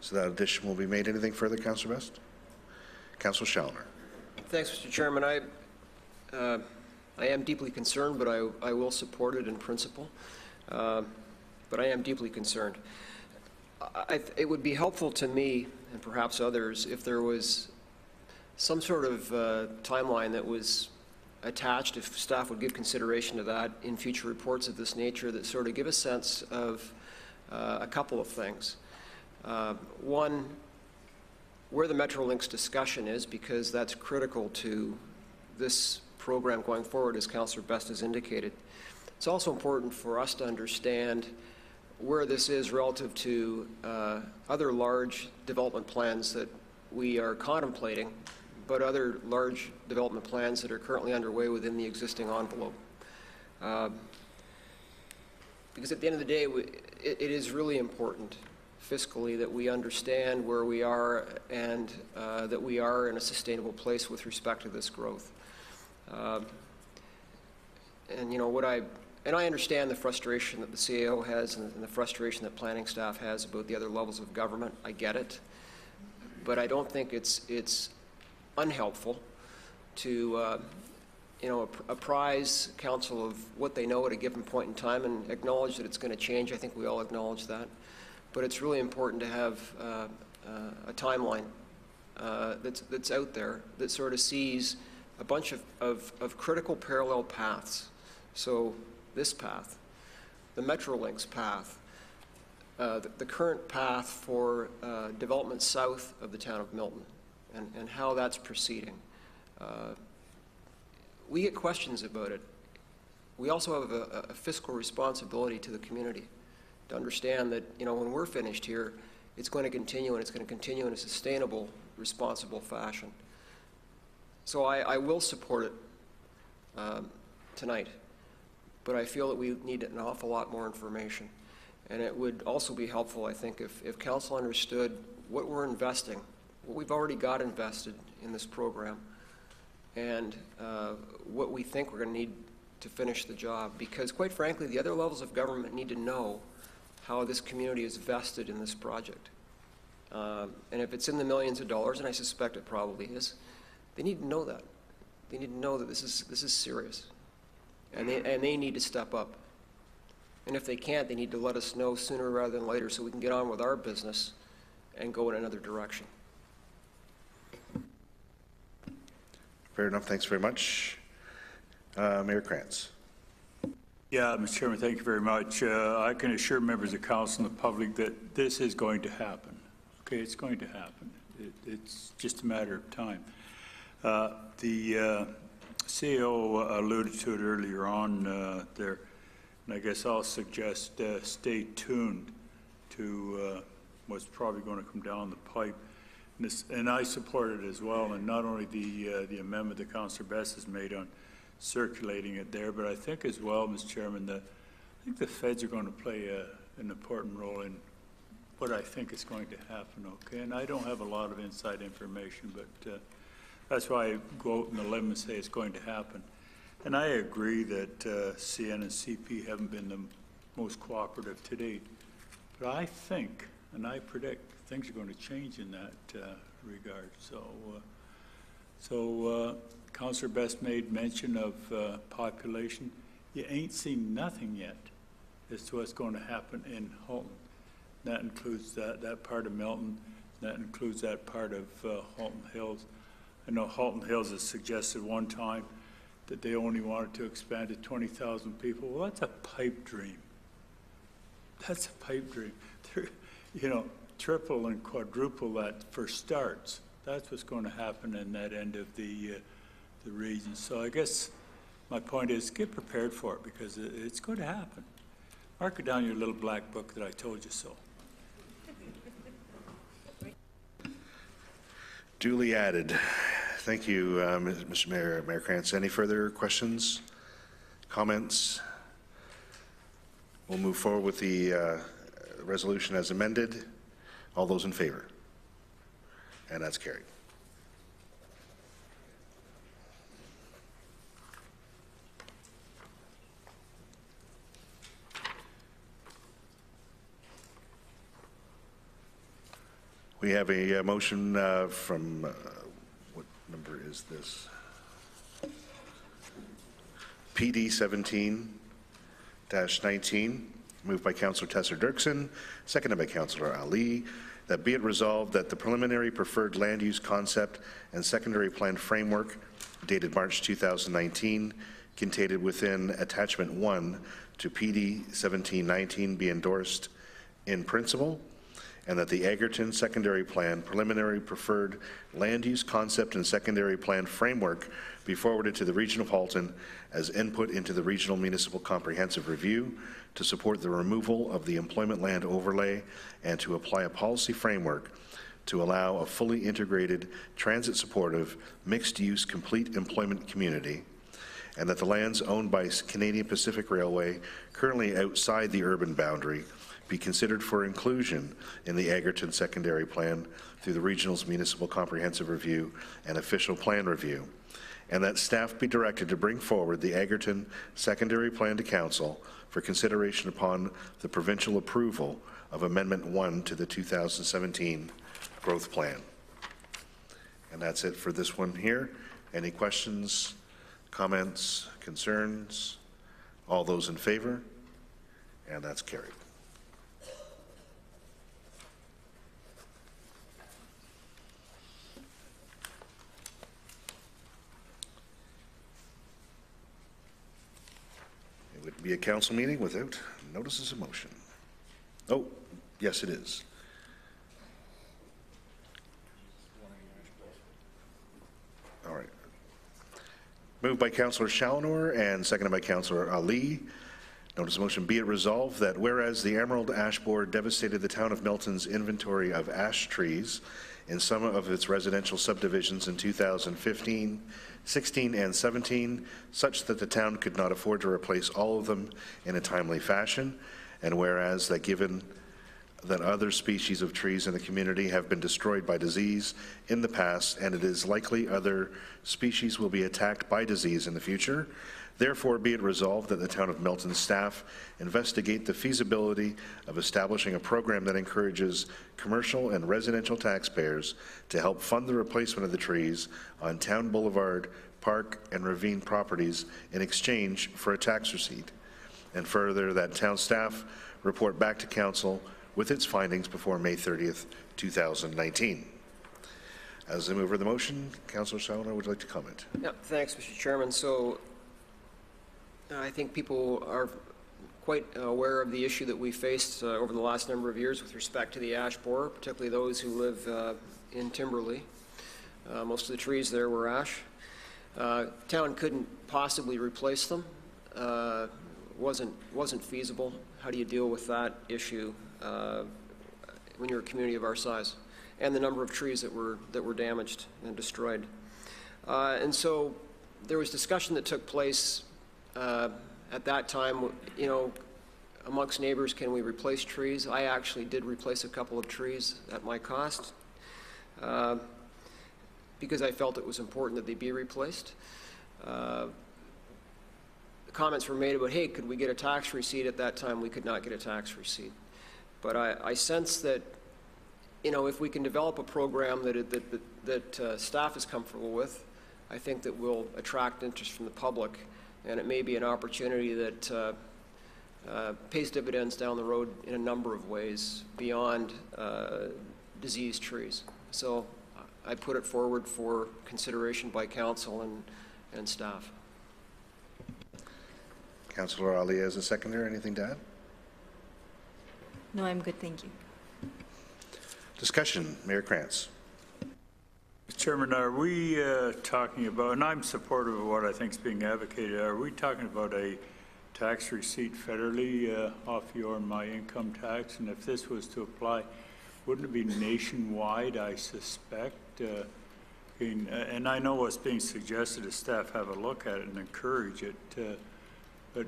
So that addition will be made. Anything further, Councillor Best? Councillor Challoner. Thanks, Mr. Chairman. I am deeply concerned, but I will support it in principle. But I am deeply concerned. It would be helpful to me, and perhaps others, if there was some sort of timeline that was attached, if staff would give consideration to that in future reports of this nature, that sort of give a sense of a couple of things. One, where the Metrolinx discussion is, because that's critical to this program going forward, as Councillor Best has indicated. It's also important for us to understand where this is relative to other large development plans that we are contemplating, but other large development plans that are currently underway within the existing envelope. Because at the end of the day, it is really important fiscally that we understand where we are and that we are in a sustainable place with respect to this growth. And you know, I understand the frustration that the CAO has and the frustration that planning staff has about the other levels of government. I get it. But I don't think it's unhelpful to you know, apprise council of what they know at a given point in time and acknowledge that it's going to change. I think we all acknowledge that. But it's really important to have a timeline that's out there that sort of sees a bunch of critical parallel paths. So this path, the Metrolinx path, the current path for development south of the town of Milton, and how that's proceeding. We get questions about it. We also have a fiscal responsibility to the community to understand that, you know, when we're finished here, it's going to continue, and it's going to continue in a sustainable, responsible fashion. So I will support it tonight, but I feel that we need an awful lot more information. And it would also be helpful, I think, if council understood what we're investing, what we've already got invested in this program, and what we think we're going to need to finish the job. Because quite frankly, the other levels of government need to know how this community is vested in this project. And if it's in the millions of dollars, and I suspect it probably is, they need to know that. They need to know that this is serious. And they need to step up. And if they can't, they need to let us know sooner rather than later so we can get on with our business and go in another direction. Fair enough. Thanks very much. Mayor Krantz. Yeah, Mr. Chairman, thank you very much. I can assure members of council and the public that this is going to happen. Okay, it's going to happen. It's just a matter of time. The CEO alluded to it earlier on there, and I guess I'll suggest stay tuned to what's probably going to come down the pipe. And I support it as well, and not only the amendment that Councillor Best has made on circulating it there, but I think as well, Mr. Chairman, that I think the feds are going to play an important role in what I think is going to happen, okay? And I don't have a lot of inside information, but that's why I go out on the limb and say it's going to happen. And I agree that CN and CP haven't been the most cooperative to date, but I think, and I predict, things are going to change in that regard. So Councillor Best made mention of population. You ain't seen nothing yet as to what's going to happen in Halton. That includes that part of Milton. That includes that part of Halton Hills. I know Halton Hills has suggested one time that they only wanted to expand to 20,000 people. Well, that's a pipe dream. That's a pipe dream. You know, triple and quadruple that for starts. That's what's going to happen in that end of the region. So I guess my point is get prepared for it because it's going to happen. Mark it down in your little black book that I told you so. Duly added. Thank you, Mr. Mayor Krantz. Any further questions, comments? We'll move forward with the resolution as amended. All those in favor? And that's carried. We have a motion from, what number is this? PD 17-19, moved by Councillor Tesser Dirksen, seconded by Councillor Ali, that be it resolved that the preliminary preferred land use concept and secondary plan framework dated March 2019, contained within attachment 1 to PD 1719 be endorsed in principle, and that the Egerton Secondary Plan Preliminary Preferred Land Use Concept and Secondary Plan Framework be forwarded to the Region of Halton as input into the Regional Municipal Comprehensive Review to support the removal of the employment land overlay and to apply a policy framework to allow a fully integrated, transit-supportive, mixed-use, complete employment community, and that the lands owned by Canadian Pacific Railway currently outside the urban boundary be considered for inclusion in the Egerton Secondary Plan through the Regional's Municipal Comprehensive Review and Official Plan Review, and that staff be directed to bring forward the Egerton Secondary Plan to Council for consideration upon the provincial approval of Amendment 1 to the 2017 Growth Plan. And that's it for this one here. Any questions, comments, concerns? All those in favor? And that's carried. It would be a council meeting without notices of motion. Oh, yes, it is. All right. Moved by Councillor Challenor and seconded by Councillor Ali. Notice of motion, be it resolved that whereas the Emerald Ash Borer devastated the town of Milton's inventory of ash trees in some of its residential subdivisions in 2015, 16, and 17, such that the town could not afford to replace all of them in a timely fashion, and whereas that given that other species of trees in the community have been destroyed by disease in the past, and it is likely other species will be attacked by disease in the future, therefore be it resolved that the town of Milton staff investigate the feasibility of establishing a program that encourages commercial and residential taxpayers to help fund the replacement of the trees on town boulevard, park, and ravine properties in exchange for a tax receipt. And further, that town staff report back to council with its findings before May 30th, 2019. As the mover of the motion, Councillor Challenor, would you like to comment? Yeah, thanks, Mr. Chairman. So I think people are quite aware of the issue that we faced over the last number of years with respect to the ash borer, particularly those who live in Timberley. Most of the trees there were ash. Town couldn't possibly replace them. Wasn't feasible. How do you deal with that issue when you're a community of our size, and the number of trees that were damaged and destroyed? And so there was discussion that took place at that time, you know, amongst neighbors, can we replace trees? I actually did replace a couple of trees at my cost because I felt it was important that they be replaced. Comments were made about, hey, could we get a tax receipt? At that time, we could not get a tax receipt. But I sense that, you know, if we can develop a program that staff is comfortable with, I think that will attract interest from the public, and it may be an opportunity that pays dividends down the road in a number of ways beyond diseased trees. So I put it forward for consideration by council and staff. Councillor Ali as a seconder, anything to add? No, I'm good, thank you. Discussion, Mayor Krantz. Mr. Chairman, are we talking about, and I'm supportive of what I think is being advocated, are we talking about a tax receipt federally off your and my income tax? And if this was to apply, wouldn't it be nationwide, I suspect? And I know what's being suggested is staff have a look at it and encourage it, but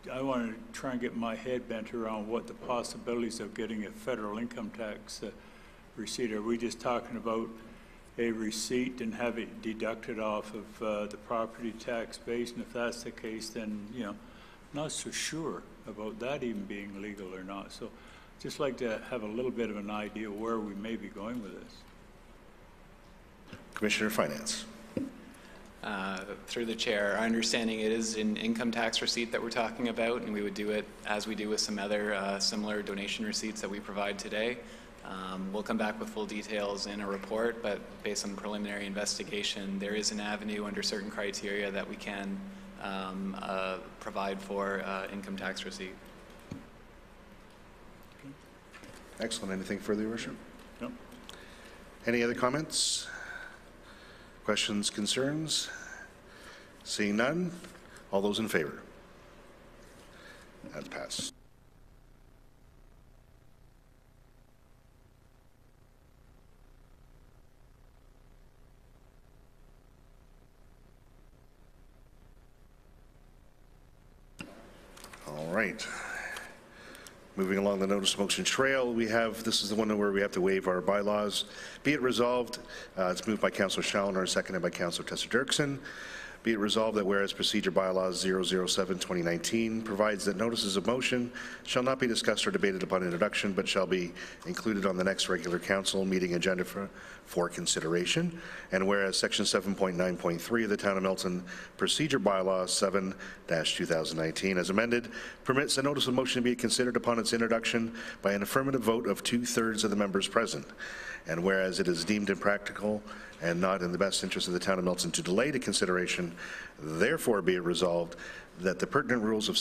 I want to try and get my head bent around what the possibilities of getting a federal income tax receipt. Are we just talking about a receipt and have it deducted off of the property tax base? And if that's the case, then, you know, not so sure about that even being legal or not. So just like to have a little bit of an idea where we may be going with this. Commissioner of Finance. Through the chair, our understanding it is an income tax receipt that we're talking about, and we would do it as we do with some other similar donation receipts that we provide today. We'll come back with full details in a report, but based on preliminary investigation, there is an avenue under certain criteria that we can provide for income tax receipt. Excellent. Anything further, Your Worship? No. Any other comments? Questions, concerns? Seeing none, all those in favor? That passed. All right. Moving along the notice of motion trail, this is the one where we have to waive our bylaws. Be it resolved, it's moved by Councillor Challoner, seconded by Councillor Tessa-Dirksen. Be it resolved that whereas Procedure Bylaws 007-2019 provides that notices of motion shall not be discussed or debated upon introduction, but shall be included on the next regular council meeting agenda for consideration. And whereas Section 7.9.3 of the Town of Milton Procedure Bylaws 7-2019 as amended permits the notice of motion to be considered upon its introduction by an affirmative vote of 2/3 of the members present. And whereas it is deemed impractical and not in the best interest of the Town of Milton to delay the consideration, therefore be it resolved that the pertinent rules of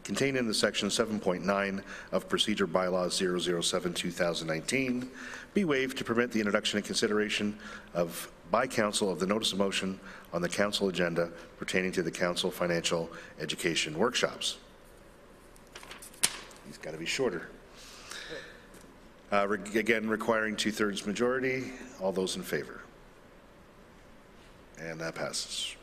contained in the Section 7.9 of Procedure Bylaws 007-2019 be waived to permit the introduction and consideration by Council of the notice of motion on the Council agenda pertaining to the Council Financial Education Workshops. He's got to be shorter. Again, requiring 2/3 majority. All those in favor? And that passes.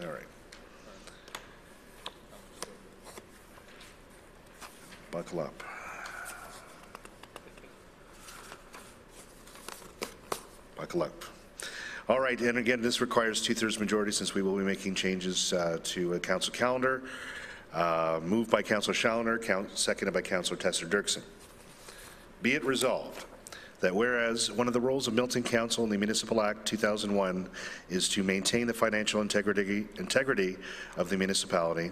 All right. Buckle up. Buckle up. All right, and again, this requires 2/3 majority since we will be making changes to a council calendar. Moved by Councillor Challoner, seconded by Councillor Tessa-Dirksen. Be it resolved that whereas one of the roles of Milton Council in the Municipal Act 2001 is to maintain the financial integrity of the municipality,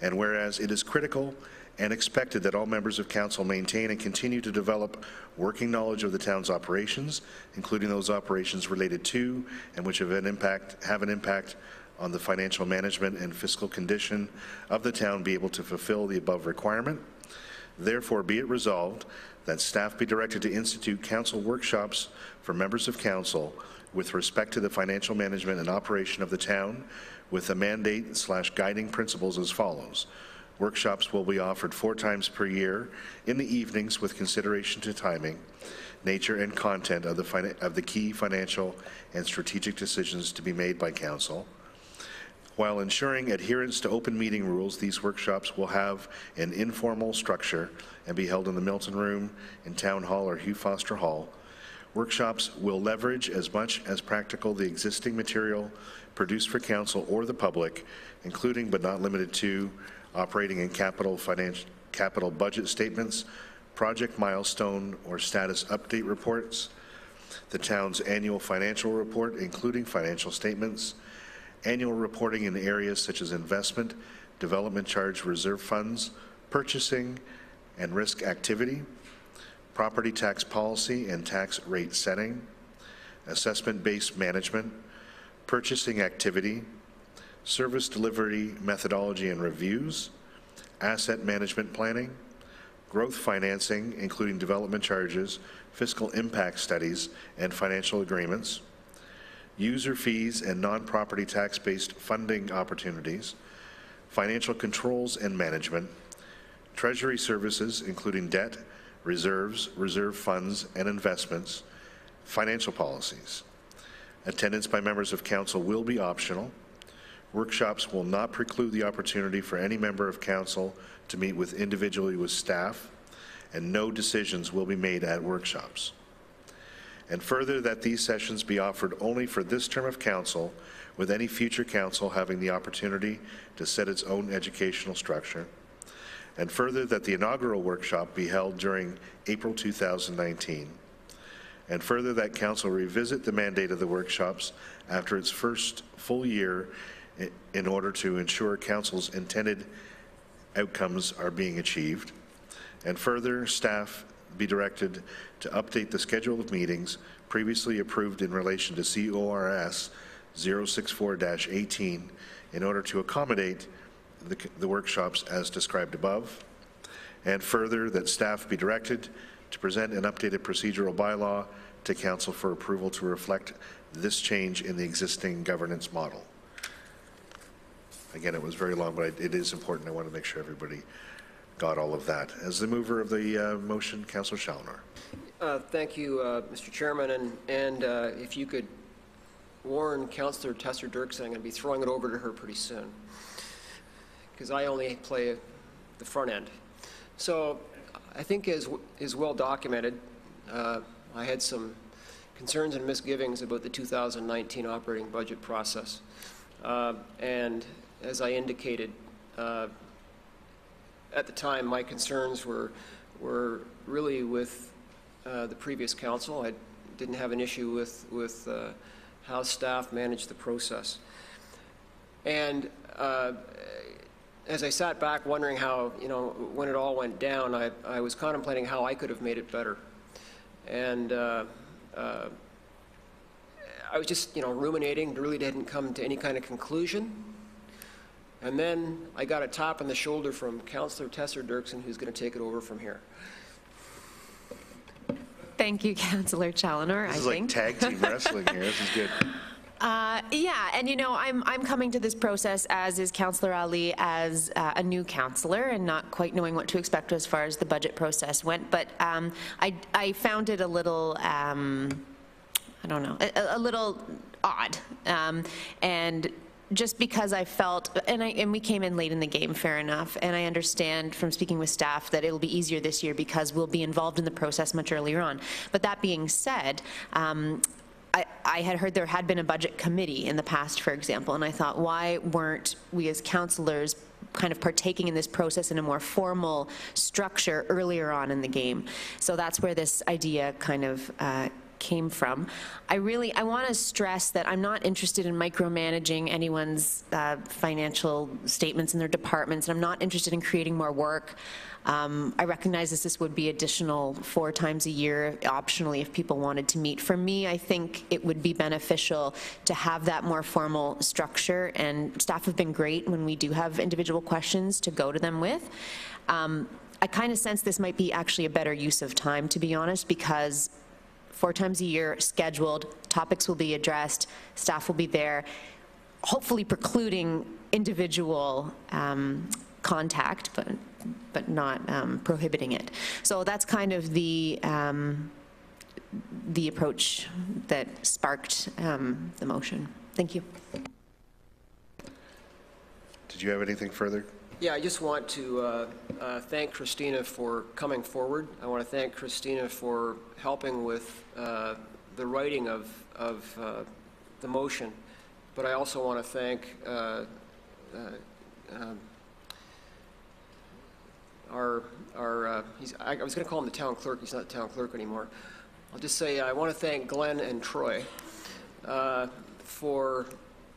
and whereas it is critical and expected that all members of council maintain and continue to develop working knowledge of the town's operations, including those operations related to and which have an impact on the financial management and fiscal condition of the town, be able to fulfill the above requirement. Therefore, be it resolved that staff be directed to institute council workshops for members of council with respect to the financial management and operation of the town, with a mandate/guiding principles as follows. Workshops will be offered 4 times per year in the evenings with consideration to timing, nature, and content of the key financial and strategic decisions to be made by council. While ensuring adherence to open meeting rules, these workshops will have an informal structure and be held in the Milton Room, in Town Hall or Hugh Foster Hall. Workshops will leverage as much as practical the existing material produced for council or the public, including but not limited to operating and capital budget statements, project milestone or status update reports, the town's annual financial report, including financial statements, annual reporting in areas such as investment, development charge reserve funds, purchasing and risk activity, property tax policy and tax rate setting, assessment-based management, purchasing activity, service delivery methodology and reviews, asset management planning, growth financing, including development charges, fiscal impact studies, and financial agreements, user fees and non-property tax-based funding opportunities, financial controls and management, treasury services, including debt, reserves, reserve funds, and investments, financial policies. Attendance by members of council will be optional. Workshops will not preclude the opportunity for any member of council to meet individually with staff, and no decisions will be made at workshops. And further, that these sessions be offered only for this term of council, with any future council having the opportunity to set its own educational structure. And further, that the inaugural workshop be held during April 2019. and further that council revisit the mandate of the workshops after its first full year in order to ensure council's intended outcomes are being achieved, and further staff be directed to update the schedule of meetings previously approved in relation to CORS 064-18 in order to accommodate the workshops as described above, and further that staff be directed to present an updated procedural bylaw to council for approval to reflect this change in the existing governance model. Again, it was very long, but it is important. I want to make sure everybody got all of that. As the mover of the motion, Councillor Challoner. Thank you, Mr. Chairman, and if you could warn Councillor Tesser-Dirksen, I'm going to be throwing it over to her pretty soon, because I only play the front end. So I think as well documented, I had some concerns and misgivings about the 2019 operating budget process. And as I indicated, at the time, my concerns were really with the previous council. I didn't have an issue with how staff managed the process. And as I sat back wondering how, when it all went down, I was contemplating how I could have made it better. And I was just, ruminating, really didn't come to any kind of conclusion. And then I got a tap on the shoulder from Councillor Tesser-Dirksen, who's going to take it over from here. Thank you, Councillor Challoner. This is like tag team wrestling here. This is good. Yeah, and I'm coming to this process, as is Councillor Ali, as a new councillor and not quite knowing what to expect as far as the budget process went. But I found it a little, I don't know, a little odd. And just because I felt, and we came in late in the game, fair enough, and I understand from speaking with staff that it'll be easier this year because we'll be involved in the process much earlier on. But that being said, I had heard there had been a budget committee in the past, for example, and I thought, why weren't we as councillors kind of partaking in this process in a more formal structure earlier on in the game? So that's where this idea kind of came from. I want to stress that I'm not interested in micromanaging anyone's financial statements in their departments, and I'm not interested in creating more work. I recognize this would be additional 4 times a year, optionally, if people wanted to meet. For me, I think it would be beneficial to have that more formal structure, and staff have been great when we do have individual questions to go to them with. I kind of sense this might be actually a better use of time, to be honest, because 4 times a year, scheduled, topics will be addressed, staff will be there, hopefully precluding individual contact, but not prohibiting it. So that's kind of the approach that sparked the motion. Thank you. Did you have anything further? Yeah, I just want to thank Christina for coming forward. I want to thank Christina for helping with the writing of the motion. But I also want to thank I was going to call him the town clerk. He's not the town clerk anymore. I'll just say I want to thank Glenn and Troy for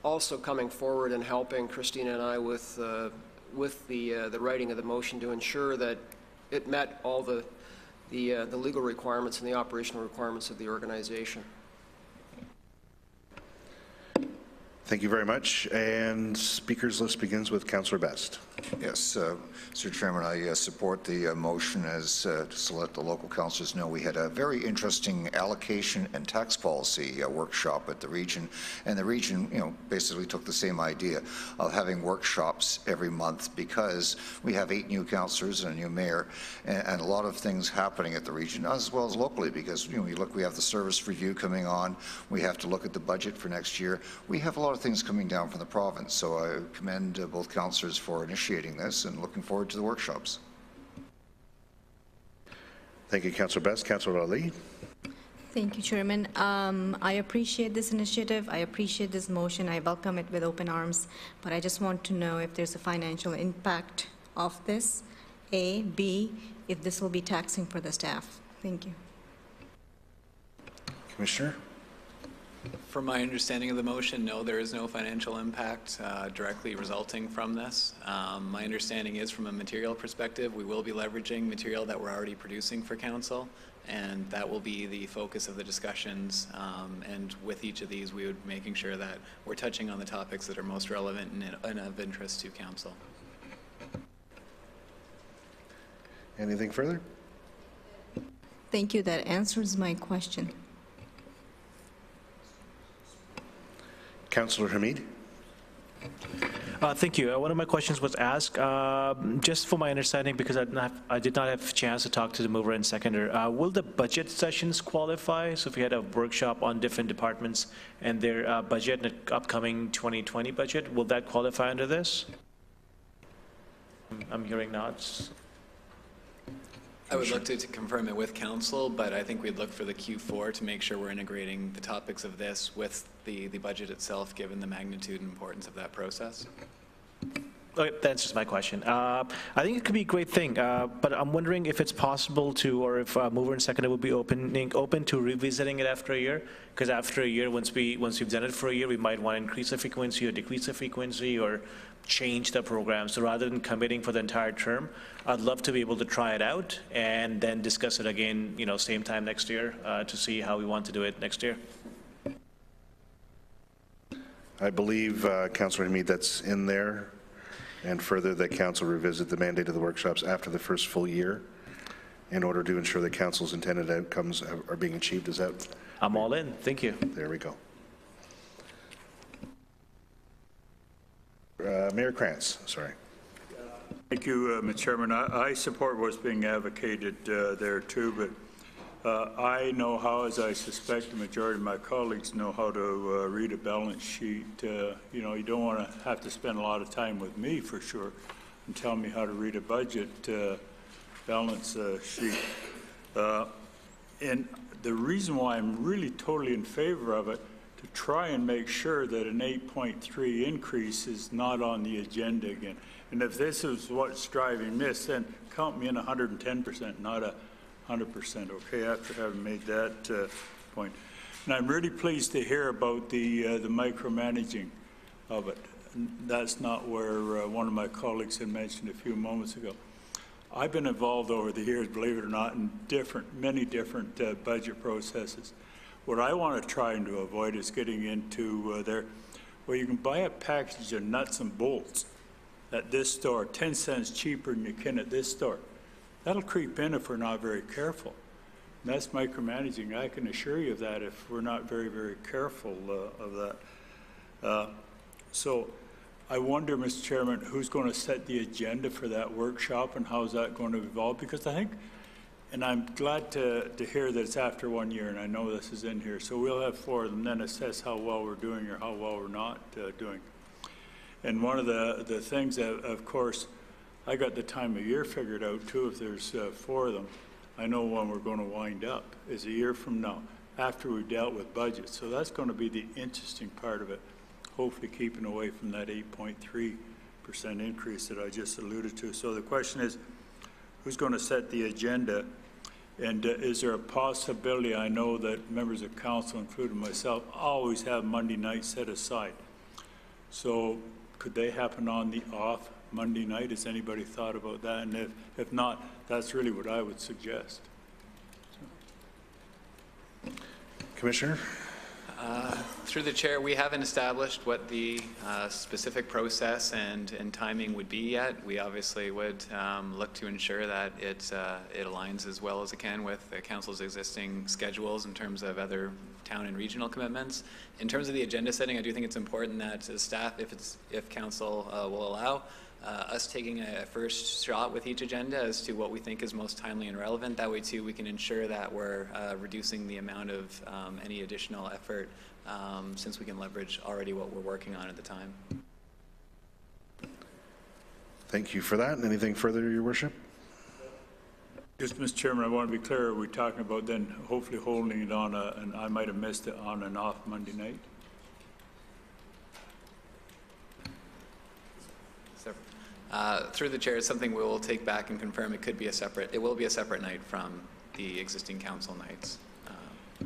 also coming forward and helping Christina and I with the writing of the motion to ensure that it met all the legal requirements and the operational requirements of the organization. Thank you very much. And speakers list begins with Councillor Best. Yes, Mr. Chairman, I support the motion as to let the local councillors know we had a very interesting allocation and tax policy workshop at the region, and the region, basically took the same idea of having workshops every month because we have 8 new councillors and a new mayor, and a lot of things happening at the region as well as locally because we have the service review coming on, we have to look at the budget for next year, we have a lot of things coming down from the province, so I commend both councillors for initiating this and looking forward to the workshops. Thank you, Councillor Best. Councillor Ali. Thank you, Chairman. I appreciate this initiative. I appreciate this motion. I welcome it with open arms, but I just want to know if there's a financial impact of this, A. B, if this will be taxing for the staff. Thank you. Commissioner? From my understanding of the motion, no, there is no financial impact directly resulting from this. My understanding is from a material perspective, we will be leveraging material that we're already producing for council, and that will be the focus of the discussions. And with each of these, we would be making sure that we're touching on the topics that are most relevant and of interest to council. Anything further? Thank you. That answers my question. Councillor Hamid? Thank you. One of my questions was asked, just for my understanding, because I did not have a chance to talk to the mover and seconder, will the budget sessions qualify? So if we had a workshop on different departments and their budget and the upcoming 2020 budget, will that qualify under this? I'm hearing nods. I would look to confirm it with council, but I think we'd look for the Q4 to make sure we're integrating the topics of this with the budget itself, given the magnitude and importance of that process. Okay, that answers my question. I think it could be a great thing, but I'm wondering if it's possible to, or if mover and seconder would be open to revisiting it after a year. Because after a year, once we've done it for a year, we might want to increase the frequency or decrease the frequency or change the program. So rather than committing for the entire term, I'd love to be able to try it out and then discuss it again, same time next year to see how we want to do it next year. I believe, Councillor Hamid, that's in there. And further, that council revisit the mandate of the workshops after the first full year in order to ensure that council's intended outcomes are being achieved. Is that? I'm all in. Thank you. There we go. Mayor Krantz, sorry. Thank you, Mr. Chairman. I support what's being advocated there too, but I know how, as I suspect the majority of my colleagues know how to read a balance sheet. You don't want to have to spend a lot of time with me for sure and tell me how to read a budget balance sheet. And the reason why I'm really totally in favor of it, to try and make sure that an 8.3 increase is not on the agenda again. And if this is what's driving this, then count me in 110%, not 100%, okay, after having made that point. And I'm really pleased to hear about the micromanaging of it. That's not where one of my colleagues had mentioned a few moments ago. I've been involved over the years, believe it or not, in many different budget processes. What I want to try and to avoid is getting into where you can buy a package of nuts and bolts at this store, 10 cents cheaper than you can at this store. That'll creep in if we're not very careful. And that's micromanaging. I can assure you of that if we're not very, very careful of that. So I wonder, Mr. Chairman, who's going to set the agenda for that workshop and how is that going to evolve? Because I think, and I'm glad to hear that it's after 1 year, and I know this is in here, so we'll have 4 of them, then assess how well we're doing or how well we're not doing. And one of the things that, of course, I got the time of year figured out too. If there's 4 of them, I know when we're going to wind up is a year from now, after we've dealt with budgets. So that's going to be the interesting part of it, hopefully keeping away from that 8.3% increase that I just alluded to. So the question is, who's going to set the agenda? And is there a possibility? I know that members of council, including myself, always have Monday night set aside. So could they happen on the off Monday night? Has anybody thought about that? And if not, that's really what I would suggest. Commissioner? Through the chair, we haven't established what the specific process and timing would be yet. We obviously would look to ensure that it aligns as well as it can with the council's existing schedules in terms of other town and regional commitments. In terms of the agenda setting, I do think it's important that as staff, if council will allow, us taking a first shot with each agenda as to what we think is most timely and relevant. That way too we can ensure that we're reducing the amount of any additional effort since we can leverage already what we're working on at the time. Thank you for that. Anything further, Your Worship? Just, Mr. Chairman, I want to be clear, are we talking about then hopefully holding it on and I might have missed it, on and off Monday night? Through the chair, it's something we will take back and confirm. It will be a separate night from the existing council nights.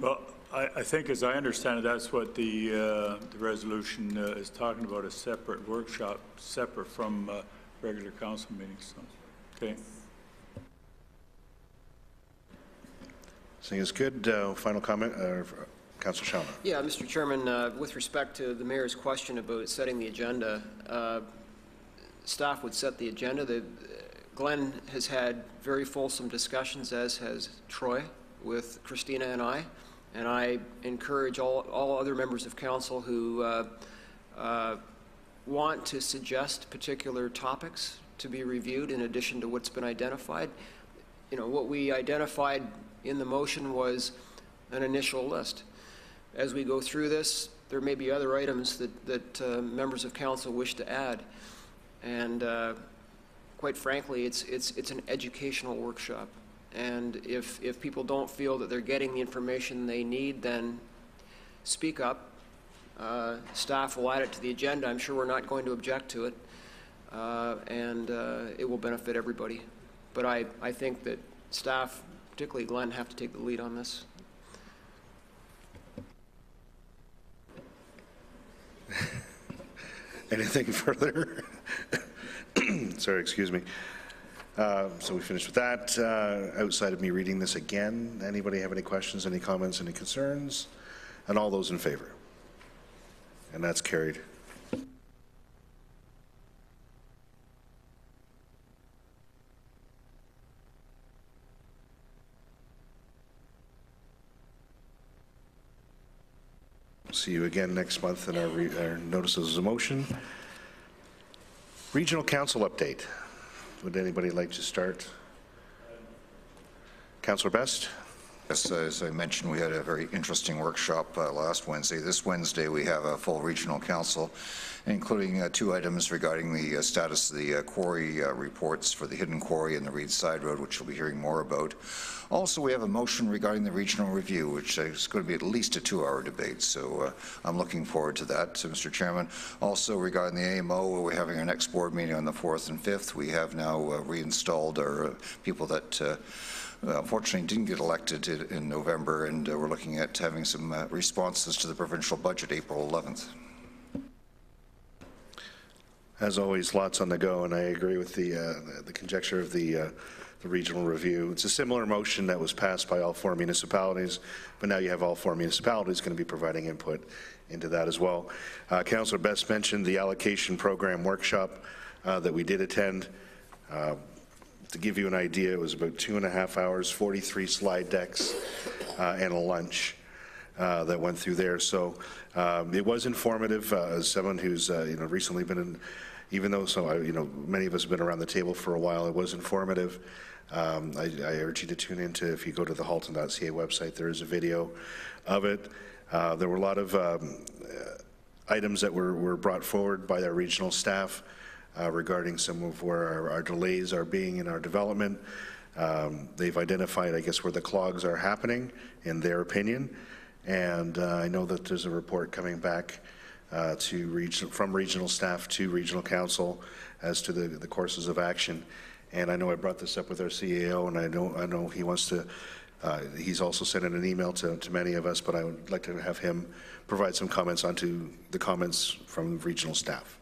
Well, I think, as I understand it, that's what the resolution is talking about, a separate workshop, separate from regular council meetings. So, okay. Seeing is good. Final comment, Councillor Shalma. Yeah, Mr. Chairman, with respect to the mayor's question about setting the agenda, staff would set the agenda. Glenn has had very fulsome discussions, as has Troy, with Christina and I encourage all other members of council who want to suggest particular topics to be reviewed in addition to what's been identified. You know, what we identified in the motion was an initial list. As we go through this, there may be other items that members of council wish to add. And quite frankly, it's an educational workshop. And if people don't feel that they're getting the information they need, then speak up. Staff will add it to the agenda. I'm sure we're not going to object to it. And it will benefit everybody. But I think that staff, particularly Glenn, have to take the lead on this. Anything further? Sorry, excuse me. So we finished with that. Outside of me reading this again, anybody have any questions, any comments, any concerns? And all those in favor? And that's carried. See you again next month in our notices of motion. Regional Council update. Would anybody like to start? Councillor Best? Yes, as I mentioned, we had a very interesting workshop last Wednesday. This Wednesday, we have a full regional council, including 2 items regarding the status of the quarry reports for the Hidden Quarry and the Reed Side Road, which we'll be hearing more about. Also, we have a motion regarding the regional review, which is going to be at least a 2-hour debate, so I'm looking forward to that. So, Mr. Chairman, also regarding the AMO, we're having our next board meeting on the 4th and 5th. We have now reinstalled our people that unfortunately didn't get elected in November, and we're looking at having some responses to the provincial budget April 11th. As always, lots on the go, and I agree with the conjecture of the regional review. It's a similar motion that was passed by all 4 municipalities, but now you have all 4 municipalities going to be providing input into that as well. Councillor Best mentioned the allocation program workshop that we did attend. To give you an idea, it was about 2.5 hours, 43 slide decks, and a lunch that went through there. So it was informative. As someone who's recently been in, even though many of us have been around the table for a while, it was informative. I urge you to tune into, if you go to the halton.ca website, there is a video of it. There were a lot of items that were brought forward by our regional staff regarding some of where our delays are being in our development. They've identified, I guess, where the clogs are happening, in their opinion. And I know that there's a report coming back from regional staff to regional council as to the courses of action. And I know I brought this up with our CAO, and I know he wants to, he's also sent in an email to many of us, but I would like to have him provide some comments onto the comments from regional staff.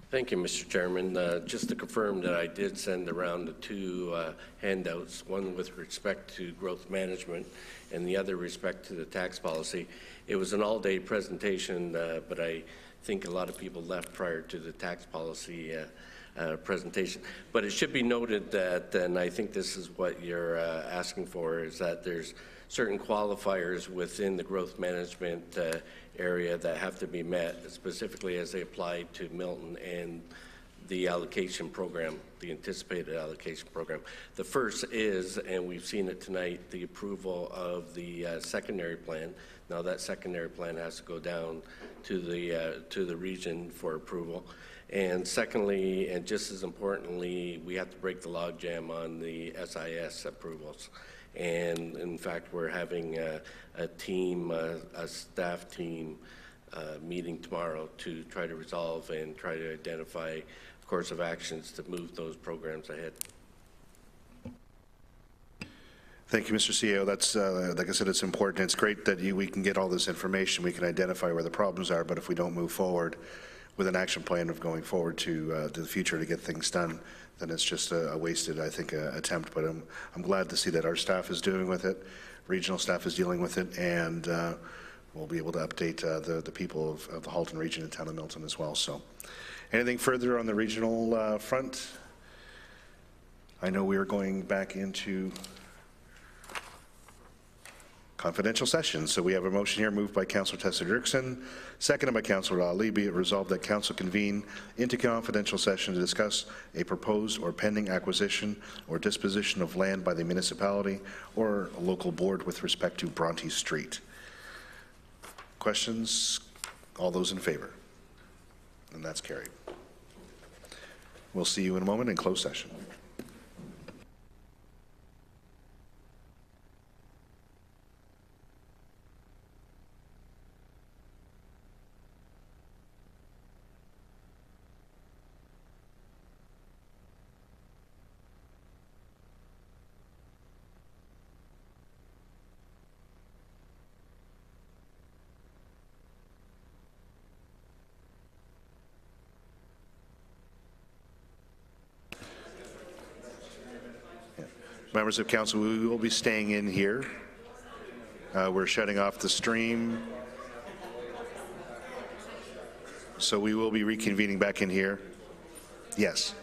Thank you, Mr. Chairman. Just to confirm that I did send around the 2 handouts, one with respect to growth management and the other respect to the tax policy. It was an all-day presentation, but I think a lot of people left prior to the tax policy presentation. But it should be noted that, and I think this is what you're asking for, is that there's certain qualifiers within the growth management area that have to be met, specifically as they apply to Milton and the allocation program, the anticipated allocation program. The first is, and we've seen it tonight, the approval of the secondary plan. Now that secondary plan has to go down to the region for approval. And secondly, and just as importantly, we have to break the logjam on the SIS approvals. And in fact, we're having a team, a staff team meeting tomorrow to try to resolve and try to identify a course of actions to move those programs ahead. Thank you, Mr. CEO. That's, like I said, it's important. It's great that we can get all this information. We can identify where the problems are, but if we don't move forward with an action plan of going forward to the future to get things done, then it's just a wasted, I think, attempt. But I'm glad to see that our staff is doing with it, regional staff is dealing with it, and we'll be able to update the people of the Halton region and town of Milton as well. So anything further on the regional front? I know we are going back into confidential session. So we have a motion here moved by Councillor Tessa-Dirksen, seconded by Councillor Ali. Be it resolved that Council convene into confidential session to discuss a proposed or pending acquisition or disposition of land by the municipality or a local board with respect to Bronte Street. Questions? All those in favor? And that's carried. We'll see you in a moment in closed session. Members of council, we will be staying in here. We're shutting off the stream. So we will be reconvening back in here. Yes.